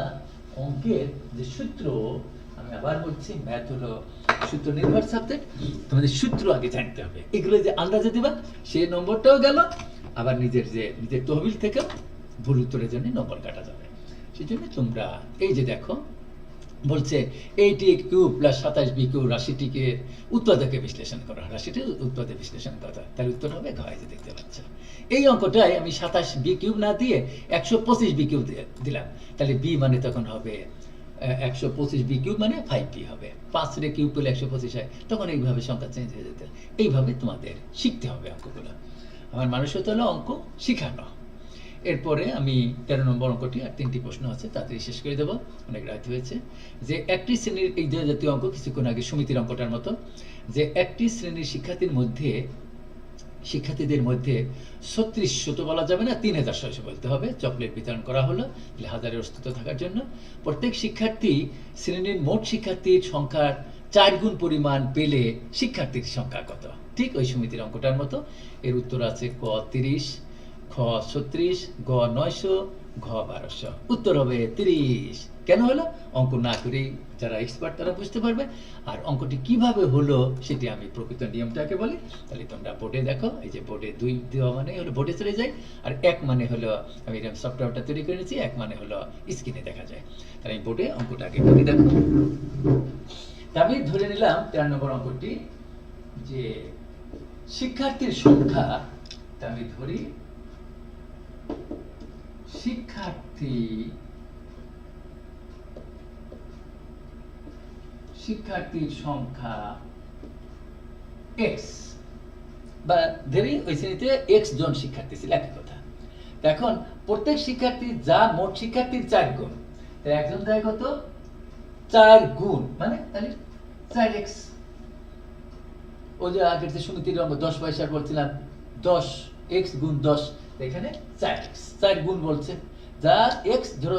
অঙ্কের যে সূত্র, আমি আবার বলছি ম্যাথ হলো সূত্র নির্ভর সাবজেক্ট, তোমাদের সূত্র আগে জানতে হবে। এগুলো যে আন্দাজে দিবা সেই নম্বরটাও গেল, আবার নিজের তহবিল থেকে ভুল উত্তরের জন্য নম্বর কাটা যাবে। সেজন্য তোমরা এই যে দেখো বলছে 8a cube plus 27b cube রাশিটিকে উৎপাদকে বিশ্লেষণ করা, রাশিটির উৎপাদকে বিশ্লেষণ করা, তার উত্তর হবে ঘ, যে দেখতে পাচ্ছ। এই অঙ্কটাই আমি 27b কিউব না দিয়ে 125b কিউব দিলাম, তাহলে b মানে তখন হবে 125b কিউব মানে 5b হবে, 5 রে কিউব করলে 125 হয়, তখন এইভাবে সংখ্যা চেঞ্জ হয়ে যেতে। এইভাবে তোমাদের শিখতে হবে অঙ্কগুলো। আমার মানুষত্ব হলো অঙ্ক শিখানো। এরপরে আমি 13 নম্বর অঙ্কটি, আর 3টি প্রশ্ন আছে, তাড়াতাড়ি শেষ করে দেবো, অনেক রাত হয়েছে। যে একটি শ্রেণীর, এই জাতীয় অঙ্ক কিছুক্ষণ আগে সমিতির অঙ্কটার মতো, যে একটি শ্রেণীর শিক্ষার্থীদের মধ্যে 3600 তো বলা যাবে না, 3600 বলতে হবে, চকলেট বিতরণ করা হলো, তাহলে হাজারের অস্তিত্ব থাকার জন্য প্রত্যেক শিক্ষার্থী শ্রেণীর মোট শিক্ষার্থীর সংখ্যার 4 গুণ পরিমাণ পেলে শিক্ষার্থীর সংখ্যা কত। ঠিক ওই সমিতির অঙ্কটার মতো। এর উত্তর আছে ক 30, খ 36, গ 900, ঘ 1200। উত্তর হবে 30। কেন হলো? অঙ্ক না করেই যারা এক্সপার্ট তারা বুঝতে পারবে। আর অঙ্কটি কিভাবে হলো সেটি আমি প্রকৃত নিয়মটাকে বলি। তাহলে তোমরা বোর্ডে দেখো, এই যে বোর্ডে 2 দেওয়া মানে হলো বোর্ডে চলে যায়, আর 1 মানে হলো আমি এরকম সফটওয়্যারটা তৈরি করে নিয়েছি, 1 মানে হলো স্ক্রিনে দেখা যায়। তাহলে আমি বোর্ডে অঙ্কটাকে করে দেখো। আমি ধরে নিলাম 13 নম্বর অঙ্কটি যে শিক্ষার্থীর সংখ্যা, আমি ধরি শিক্ষার্থীর সংখ্যা x, বা ধরি ওই শ্রেণীতে x জন শিক্ষার্থী ছিল, একই কথা। এখন প্রত্যেক শিক্ষার্থী যা মোট শিক্ষার্থীর 4 গুণ, তাই একজন দেয় কত 4 গুণ মানে তাহলে 4x। ওই যে আগের যে 0 অঙ্ক 10 পয়সার বলছিলাম 10x গুণ 10, এখানে 4x 4 গুণ বলছে, যা x ধরো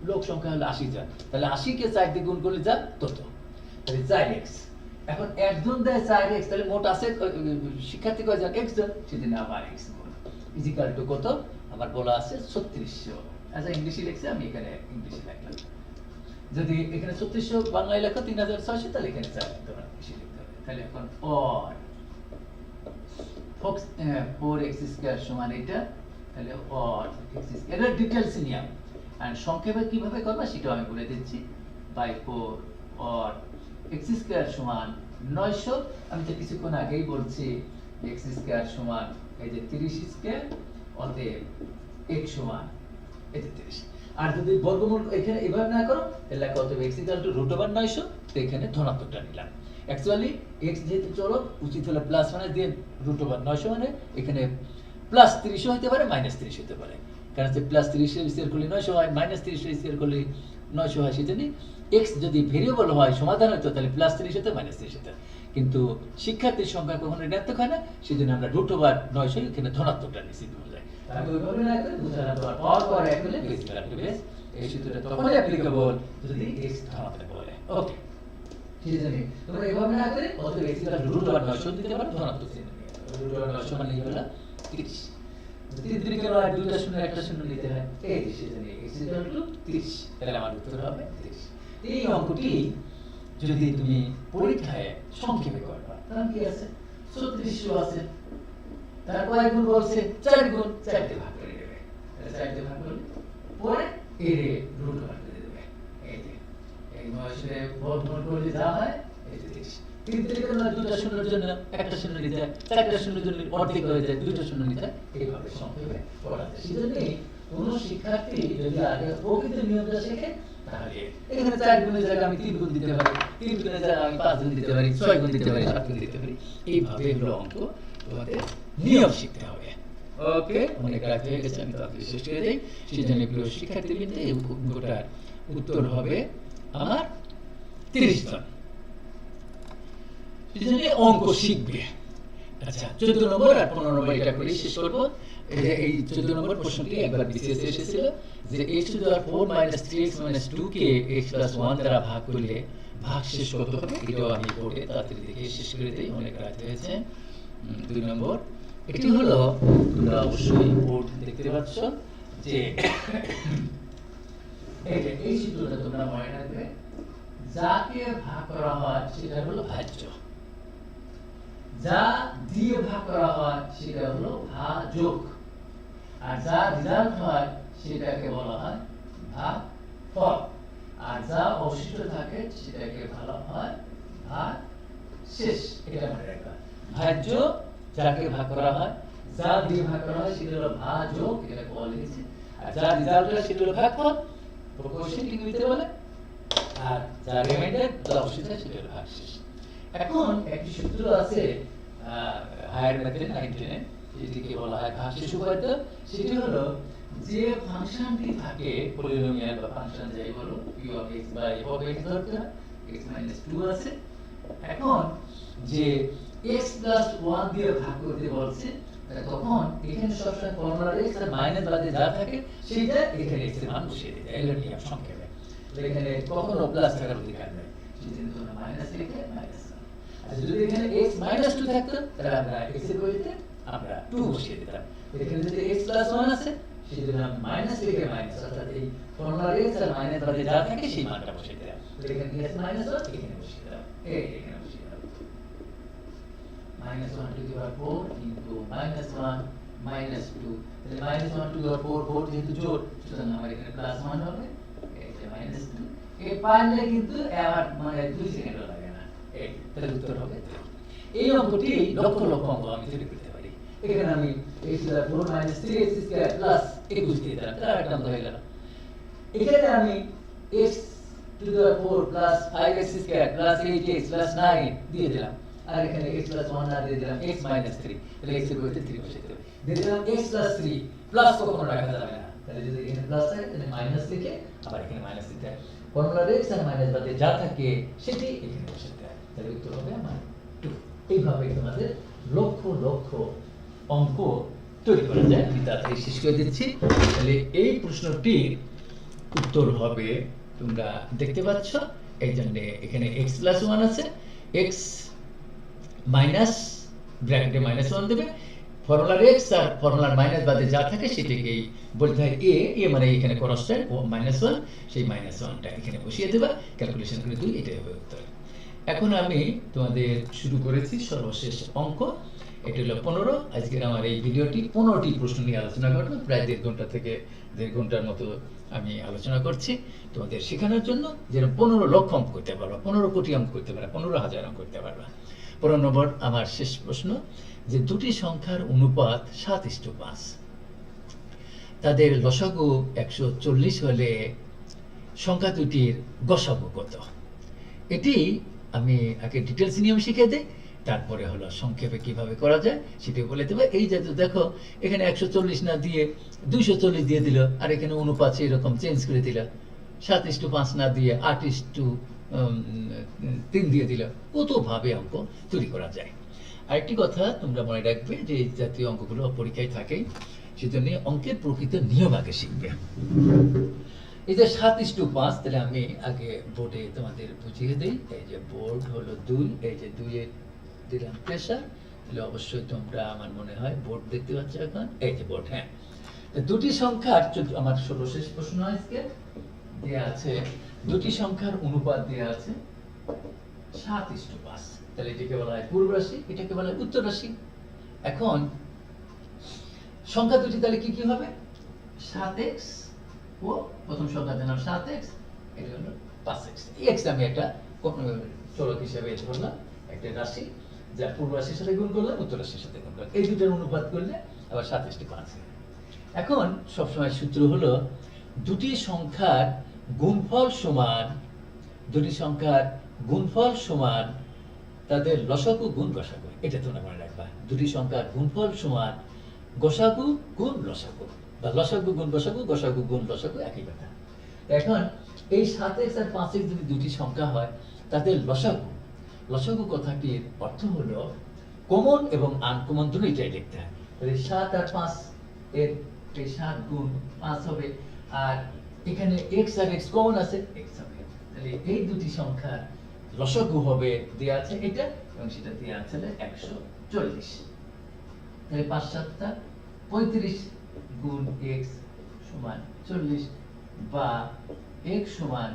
লোক সংখ্যা হলো 80 জন, তাহলে 80 কে 4 দিয়ে গুণ করলে যা তত, তাহলে 4x। এখন একজন দেয় 4x, তাহলে মোট আছে শিক্ষার্থী কয়জন? x জন, সেদিন আবার x গুণ ইজিক্যাল টু কত আমার বলা আছে 3600। আচ্ছা ইংলিশে লিখছে, আমি এখানে ইংলিশে লিখলাম। যদি এখানে 3600 বাংলায় লেখো 3600, তাহলে এখানে 4 লিখতে হবে, বেশি লিখতে হবে। তাহলে এখন অর 4x স্কয়ার সমান এটা, তাহলে অর x স্কয়ার এর ডিটেইলস নিয়ে আর সংক্ষেপে কিভাবে করবা সেটাও আমি বলে দিচ্ছি। বাই 4 অর x স্কয়ার সমান 900। আমি তো কিছুক্ষণ আগেই বলছি x স্কয়ার সমান এই যে 30 স্কয়ার, অতএব x সমান এই যে 30। আর যদি বর্গমূল এখানে এভাবে না করো তাহলে অতএব x ইকুয়াল টু √900, তো এখানে ধনাত্মকটা নিলাম। অ্যাকচুয়ালি x যেহেতু চলক, উচিত হলো প্লাস মানে দিয়ে √900, মানে এখানে প্লাস 30 হতে পারে মাইনাস 30 হতে পারে, কারণ যে প্লাস 30 এর স্কয়ার করলে 900 হয়, মাইনাস 30 এর স্কয়ার করলে 900 হয়। সেজন্য x যদি ভেরিয়েবল হয় সমাধান হতো তাহলে প্লাস 30 হতে মাইনাস 30 হতে, কিন্তু শিক্ষার্থীর সংখ্যা কখনো ঋণাত্মক হয় না, সেজন্য আমরা √900 এখানে ধনাত্মকটা নিচ্ছি বুঝাই। আমি ওইভাবে না করে বুঝালাম, তোমার পাওয়ার পাওয়ার এক হলে বেস ইকুয়াল টু বেস, এই সূত্রটা তখনই অ্যাপ্লিকেবল যদি x ধনাত্মক বলে। ওকে, সেজন্য তোমরা এভাবে না করে অতএব x ইকুয়াল টু √900 দিতে পারো, ধনাত্মক চিহ্ন নিয়ে √900 মানে হলো 30। 3 3 কেন আর দুইটা শূন্য একটা শূন্য নিতে হয়, এই যে সেজন্য x ইকুয়াল টু 30, তাহলে আমার উত্তর হবে 30। এই অঙ্কটি যদি তুমি পরীক্ষায় সংক্ষেপে করবা তাহলে কি আছে 3600 আছে, তার কয় গুণ বলছে 4 গুণ, 4 দিয়ে ভাগ করে দেবে, তাহলে 4 দিয়ে ভাগ করলে পরে এর √1 করে দেবে। এই যে এই 900 এর বর্গমূল করলে যা হয় এই যে 30। 3 থেকে তোমরা দুটো শূন্যের জন্য একটা শূন্য নিতে হয়, চারটা শূন্যের জন্য অর্ধেক হয়ে যায়, দুটো শূন্য নিতে হয়, এইভাবে সংক্ষেপে পড়া যায়। সেজন্যই কোনো শিক্ষার্থী যদি আগে প্রকৃত নিয়মটা শেখে তাহলে এখানে 4 গুণের জায়গায় আমি 3 গুণ দিতে পারি, 3 গুণের জায়গায় আমি 5 গুণ দিতে পারি, 6 গুণ দিতে পারি, 7 গুণ দিতে পারি, এইভাবে হলো অঙ্ক তোমাদের নিয়ম শিখতে হবে। ওকে, অনেক রাত হয়ে গেছে, আমি তাকে শেষ করে দেই। সেজন্য প্রিয় শিক্ষার্থীবৃন্দ, এই অঙ্কটার উত্তর হবে আমার 30 জন। সেজন্য অঙ্ক শিখবে। আচ্ছা 14 নম্বর আর 15 নম্বর এটা করে শেষ করবো। এই 14 নম্বর প্রশ্নটি একবার বিসিএস এসেছিল যে x⁴ - 3x - 2 কে x + 1 দ্বারা ভাগ করলে ভাগশেষ কত হবে, এটাও আমি বোর্ডে তাড়াতাড়ি দেখে শেষ করে দেই, অনেক রাত হয়েছে। 2 নম্বর এটি হলো, তোমরা অবশ্যই বোর্ড দেখতে পাচ্ছ যে এই সূত্রটা তোমরা মনে রাখবে, যাকে ভাগ করা হয় সেটা হলো ভাজ্য, যা দিয়ে ভাগ করা হয় সেটা হলো ভাজক, আর যা রেজাল্ট হয় সেটাকে বলা হয় ভাগফল, আর যা অবশিষ্ট থাকে সেটাকে বলা হয় ভাগশেষ। এটা মনে রাখবা, ভাজ্য যাকে ভাগ করা হয়, যা দিয়ে ভাগ করা হয় সেটা হলো ভাজক, এটা বলা লিখেছি, আর যা রেজাল্ট হয় সেটা হলো ভাগফল, প্রপোর্শনটি নিতে বলে, আর যা রিমাইন্ডার যা অবশিষ্ট থাকে সেটা হলো ভাগশেষ। এখন একটি সূত্র আছে হায়ার ম্যাথে 9-10 যেটিকে বলা হয় ভাগশেষ উপাত্ত। সেটি হলো যে ফাংশনটি থাকে পলিনোমিয়াল বা ফাংশন যাই বলো, p of x বা f of x ধরতে হয়, x - 2 আছে। এখন যে x + 1 দিয়ে ভাগ করতে বলছে, তখন এখানে সবসময় ফর্মুলা x আর মাইনাস বাদে যা থাকে সেটা এখানে x এর মান বসিয়ে দিতে হয়, এগুলো নিয়ম সংক্ষেপে। এখানে কখনো প্লাস থাকার অধিকার নেই, সেজন্য তোমরা মাইনাস লিখে মাইনাস। আচ্ছা যদি এখানে x - 2 থাকতো তাহলে আমরা x এর বইতে আমরা 2 বসিয়ে দিতাম। এখানে যদি x + 1 আছে সেজন্য আমরা মাইনাস লিখে মাইনাস, অর্থাৎ এই ফর্মুলা x আর মাইনাস বাদে যা থাকে সেই মানটা বসিয়ে দিলাম। তাহলে এখানে x - 1 এখানে বসিয়ে দিলাম, এই এখানে বসিয়ে দিলাম -1 to the power 4 into -1 - 2, তাহলে -1 to the power 4 যেহেতু জোড়, সুতরাং আমার এখানে +1 হবে, এই যে -2। এই পারলে কিন্তু আবার মানে 2 সেকেন্ডও লাগে না, এই তাহলে উত্তর হবে 2। এই অঙ্কটি লক্ষ লক্ষ অঙ্ক আমি তৈরি করতে পারি। এখানে আমি x⁴ - 3x² + 21 দিয়ে দিলাম, তাহলে একটা অঙ্ক হয়ে গেল। এখানে আমি x⁴ + 5x² + 8x + 9 দিয়ে দিলাম, আর এখানে x + 1 না দিয়ে দিলাম x - 3, তাহলে x এর বইতে 3 বসিয়ে দেব। দিয়ে দিলাম x + 3, প্লাস কখনো রাখা যাবে না, তাহলে যদি এখানে প্লাস থাকে তাহলে মাইনাস লিখে আবার এখানে মাইনাস দিতে হয়। ফর্মুলার এক্স আর মাইনাস বাদে যা থাকে সেটি এখানে বসে দেয়, তাহলে উত্তর হবে আমার 2। এইভাবে তোমাদের লক্ষ লক্ষ অঙ্ক তৈরি করা যায়। আমি তাড়াতাড়ি শেষ করে দিচ্ছি। তাহলে এই প্রশ্নটির উত্তর হবে, তোমরা দেখতে পাচ্ছ, এই জন্য এখানে x প্লাস 1 আছে, x মাইনাস ব্র্যাকেটে -1 দেবে, ফর্মুলার x আর ফর্মুলার মাইনাস বাদে যা থাকে সেটাকেই বলতে হয় a মানে এখানে কনস্ট্যান্ট -1, সেই -1টা এখানে বসিয়ে দেবা, ক্যালকুলেশন করে 2, এটাই হবে উত্তর। এখন আমি তোমাদের শুরু করেছি সর্বশেষ অঙ্ক, এটা হলো 15। আজকের আমার এই ভিডিওটি 15টি প্রশ্ন নিয়ে আলোচনা করবো, প্রায় 1.5 ঘন্টা থেকে 1.5 ঘন্টার মতো আমি আলোচনা করছি তোমাদের শেখানোর জন্য, যেরকম 15 লক্ষ অঙ্ক করতে পারবা, 15 কোটি অঙ্ক করতে পারবা, 15,000 অঙ্ক করতে পারবা। 15 নম্বর আমার শেষ প্রশ্ন, যে দুটি সংখ্যার অনুপাত 7:5, তাদের লসাগু 140 হলে সংখ্যা দুটির গসাগু কত? এটি আমি আগে ডিটেলস নিয়ম শিখে দিই, তারপরে হলো সংক্ষেপে কিভাবে করা যায় সেটি বলে দেবে। এই যে দেখো এখানে 140 না দিয়ে 240 দিয়ে দিল, আর এখানে অনুপাত এরকম চেঞ্জ করে দিল, 7:5 না দিয়ে 8:3 দিয়ে দিল, কতভাবে অঙ্ক তৈরি করা যায়। আরেকটি কথা তোমরা মনে রাখবে যে এই জাতীয় অঙ্কগুলো পরীক্ষায় থাকেই, সেজন্য অঙ্কের প্রকৃত নিয়ম আগে শিখবে। এই যে 7:5, তাহলে আমি আগে বোর্ডে তোমাদের বুঝিয়ে দিই। এই যে বোর্ড হলো 2, এই যে 2 এ দিলাম প্রেসার, তাহলে অবশ্যই তোমরা, আমার মনে হয় বোর্ড দেখতে পাচ্ছ এখন, এই যে বোর্ড। হ্যাঁ, দুটি সংখ্যার, আমার সর্বশেষ প্রশ্ন আজকে দেয়া আছে, দুটি সংখ্যার অনুপাত দেয়া আছে 7:5, তাহলে এটাকে বলা হয় পূর্ব রাশি, এটাকে বলা হয় উত্তর রাশি। এখন সংখ্যা দুটি তাহলে কি কি হবে? 7x ও প্রথম সংখ্যার নাম 7x, এটা হলো 5x। x আমি একটা চলক হিসেবে ধরলাম, একটা রাশি, যা পূর্ব রাশির সাথে গুণ করলাম, উত্তর রাশির সাথে গুণ করলাম, এই দুটোর অনুপাত করলে আবার 7:5। এখন সবসময় সূত্র হলো দুটি সংখ্যার গুণফল সমান, দুটি সংখ্যার গুণফল সমান তাদের লসাগু গুণ গসাগু। এটা তোমরা মনে রাখবা, দুটি সংখ্যার গুণফল সমান গসাগু গুণ লসাগু, বা লসাগু গুণ গসাগু, গসাগু গুণ লসাগু, একই কথা। এখন এই 7x আর 5x যদি দুটি সংখ্যা হয়, তাদের লসাগু, লসাগু কথাটির অর্থ হলো কমন এবং আনকমন দুটোই লিখতে হয়। তাহলে 7 আর 5 এর 7 গুণ 5 হবে, আর এখানে x আর x কমন আছে, x হবে। তাহলে এই দুটি সংখ্যার লসাগু হবে দেয়া আছে এটা, এবং সেটা দেয়া আছে 140। তাহলে 5 7 35 গুণ x সমান 40, বা x সমান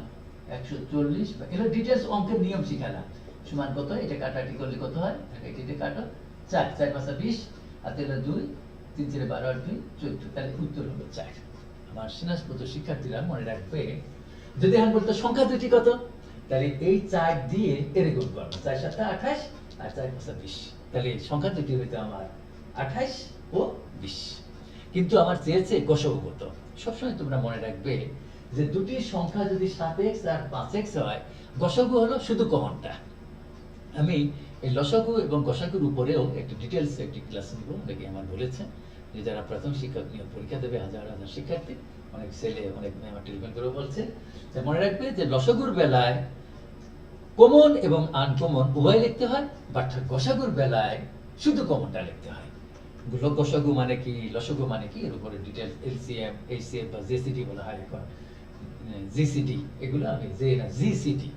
140, বা এগুলো ডিটেইলস অঙ্কের নিয়ম শিখালাম। সমান কত, এটা কাটাকাটি করলে কত হয়, এটা কাটো, 4 4 5 20, আর তাহলে 2 3 4 12 আর 2 14, তাহলে উত্তর হলো 4। আমার স্নাতক শিক্ষার্থীরা মনে রাখবে, যদি আমি বলতো সংখ্যা দুটি কত, তাহলে এই 4 দিয়ে এর গুণ করব, 4 7 28 আর 4 5 20, তাহলে সংখ্যা দুটি হইতো আমার 28 ও 20। কিন্তু আমার চেয়েছে গসাগু কত। সবসময় তোমরা মনে রাখবে যে দুটি সংখ্যা যদি 7x আর 5x হয়, গসাগু হলো শুধু কমনটা। আমি এই লসাগু এবং গসাগুর উপরেও একটু ডিটেলস একটি ক্লাস নিব, অনেকে আমার বলেছে যে যারা প্রথম শিক্ষক নিয়োগ পরীক্ষা দেবে, হাজার হাজার শিক্ষার্থী, অনেক ছেলে অনেক মেয়ে আমার টেলিফোন করে বলছে, মনে রাখবে যে লসাগুর বেলায় কমন এবং আনকমন উভয় লিখতে হয়, বাট গসাগুর বেলায় শুধু কমনটা লিখতে হয়। গসাগু মানে কি, লসাগু মানে কি, এর উপরে ডিটেইলস এলসিএম, এইচসিএফ বা জেসিডি বলা হয় এখন, জিসিডি, এগুলো আমি জিসিডি,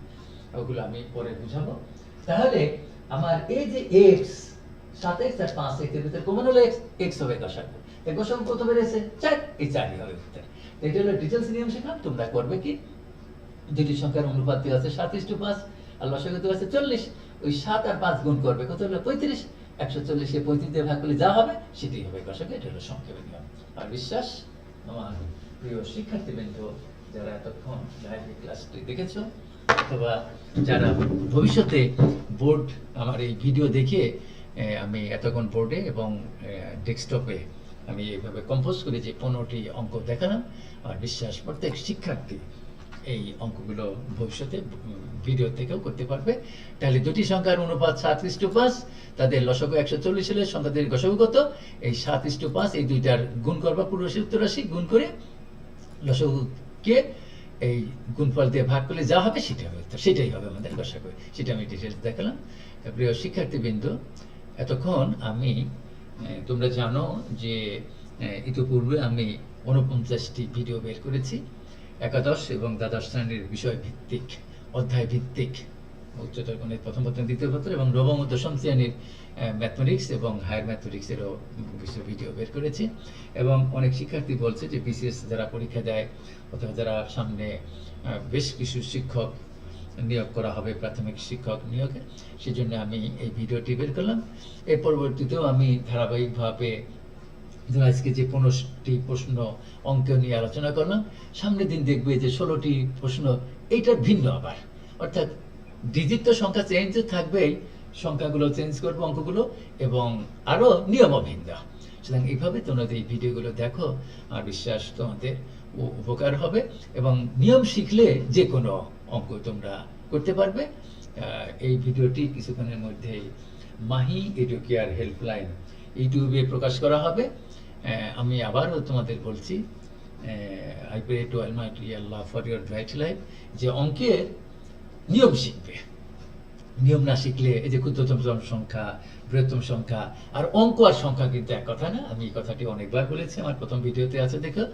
ওগুলো আমি পরে বুঝাবো। তাহলে আমার এই যে x, 7x আর 5x এর ভিতরে কমন হলো x হবে গসাগু। এই গসাগু কত বেরিয়েছে? 4, এই 4ই হবে উত্তর। এটা হলো ডিটেইলস নিয়ম শিখলাম। তোমরা করবে কি, দুটি সংখ্যার অনুপাত দেওয়া আছে 7:5, আর লসাগু দেওয়া আছে 40, ওই 7 আর 5 গুণ করবে, কত হলো 35, 140 এ 35 দিয়ে ভাগ করলে যা হবে সেটাই হবে গসাগু। এটা হলো সংক্ষেপে নিয়ম। আর বিশ্বাস, আমার প্রিয় শিক্ষার্থীবৃন্দ, যারা এতক্ষণ লাইভ ক্লাসটি দেখেছো, অথবা যারা ভবিষ্যতে বোর্ড আমার এই ভিডিও দেখে, আমি এতক্ষণ বোর্ডে এবং ডেস্কটপে আমি এইভাবে কম্পোজ করে যে 15টি অঙ্ক দেখালাম, আমার বিশ্বাস প্রত্যেক শিক্ষার্থী এই অঙ্কগুলো ভবিষ্যতে ভিডিও থেকেও করতে পারবে। তাহলে দুটি সংখ্যার অনুপাত 7:5, তাদের লসাগু 140 হলে সংখ্যাদের গসাগু কত? এই 7:5, এই দুইটার গুণ করবা, পূর্ব রাশি উত্তর রাশি গুণ করে লসাগুকে এই গুণফল দিয়ে ভাগ করলে যা হবে সেটা হবে উত্তর, সেটাই হবে আমাদের গসাগু। সেটা আমি ডিটেলস দেখালাম। প্রিয় শিক্ষার্থীবৃন্দ, এতক্ষণ আমি তোমরা জানো যে ইতিপূর্বে আমি 49টি ভিডিও বের করেছি একাদশ এবং দ্বাদশ শ্রেণীর বিষয় ভিত্তিক, অধ্যায় ভিত্তিক, উচ্চতর গণিত প্রথম পত্র, দ্বিতীয় পত্র এবং নবম ও দশম শ্রেণীর ম্যাথমেটিক্স এবং হায়ার ম্যাথমেটিক্সেরও কিছু ভিডিও বের করেছি। এবং অনেক শিক্ষার্থী বলছে যে বিসিএস যারা পরীক্ষা দেয় অথবা যারা সামনে বেশ কিছু শিক্ষক নিয়োগ করা হবে, প্রাথমিক শিক্ষক নিয়োগে, সেজন্য আমি এই ভিডিওটি বের করলাম। এর পরবর্তীতেও আমি ধারাবাহিকভাবে আজকে যে 15টি প্রশ্ন অঙ্ক নিয়ে আলোচনা করলাম, সামনের দিন দেখবে যে 16টি প্রশ্ন এইটার ভিন্ন আবার, অর্থাৎ ডিজিট তো সংখ্যা চেঞ্জ থাকবেই, সংখ্যাগুলো চেঞ্জ করবো, অঙ্কগুলো, এবং আরও নিয়মও ভিন্ন। সুতরাং এইভাবে তোমরা এই ভিডিওগুলো দেখো, আর বিশ্বাস তোমাদের উপকার হবে, এবং নিয়ম শিখলে যে কোনো অঙ্ক তোমরা করতে পারবে। এই ভিডিওটি কিছুক্ষণের মধ্যেই মাহি এডুকেয়ার হেল্পলাইন ইউটিউবে প্রকাশ করা হবে। আমি আবারও তোমাদের বলছি, I pray to almighty Allah for your bright life, যে অঙ্কের নিয়ম শিখবে। নিয়ম না শিখলে এই যে ক্ষুদ্রতম সংখ্যা, বৃহত্তম সংখ্যা আর অঙ্ক আর সংখ্যা কিন্তু এক কথা না। আমি এই কথাটি অনেকবার বলেছি, আমার প্রথম ভিডিওতে আছে দেখো,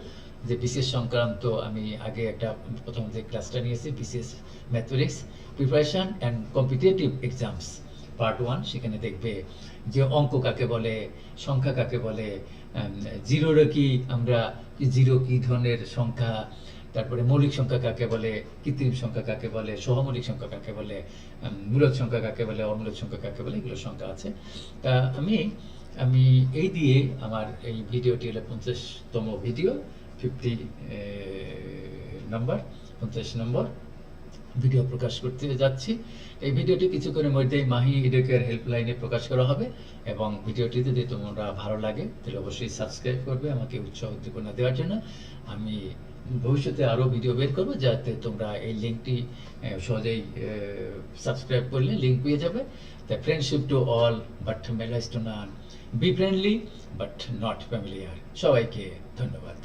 যে বিসিএস সংক্রান্ত আমি আগে একটা প্রথম যে ক্লাসটা নিয়েছি, BCS mathematics preparation and competitive exams part 1, সেখানে দেখবে যে অঙ্ক কাকে বলে, সংখ্যা কাকে বলে, জিরোর কি আমরা জিরো কি ধরনের সংখ্যা, তারপরে মৌলিক সংখ্যা কাকে বলে, কৃত্রিম সংখ্যা কাকে বলে, সহমৌলিক সংখ্যা কাকে বলে, মূলদ সংখ্যা কাকে বলে, অমূলদ সংখ্যা কাকে বলে, এগুলো সংখ্যা আছে। তা আমি এই দিয়ে আমার এই ভিডিওটি হলো 50তম ভিডিও, 50 নম্বর ভিডিও প্রকাশ করতে যাচ্ছি। এই ভিডিওটি কিছুক্ষণের মধ্যেই মাহি এডুকেয়ার হেল্পলাইনে প্রকাশ করা হবে, এবং ভিডিওটি যদি তোমরা ভালো লাগে তাহলে অবশ্যই সাবস্ক্রাইব করবে আমাকে উৎসাহ উদ্দীপনা দেওয়ার জন্য। আমি ভবিষ্যতে আরও ভিডিও বের করবো, যাতে তোমরা এই লিঙ্কটি সহজেই সাবস্ক্রাইব করলে লিঙ্ক পেয়ে যাবে। The friendship to all but মেলাইজ two naan, B friendly but not familiar. সবাইকে ধন্যবাদ।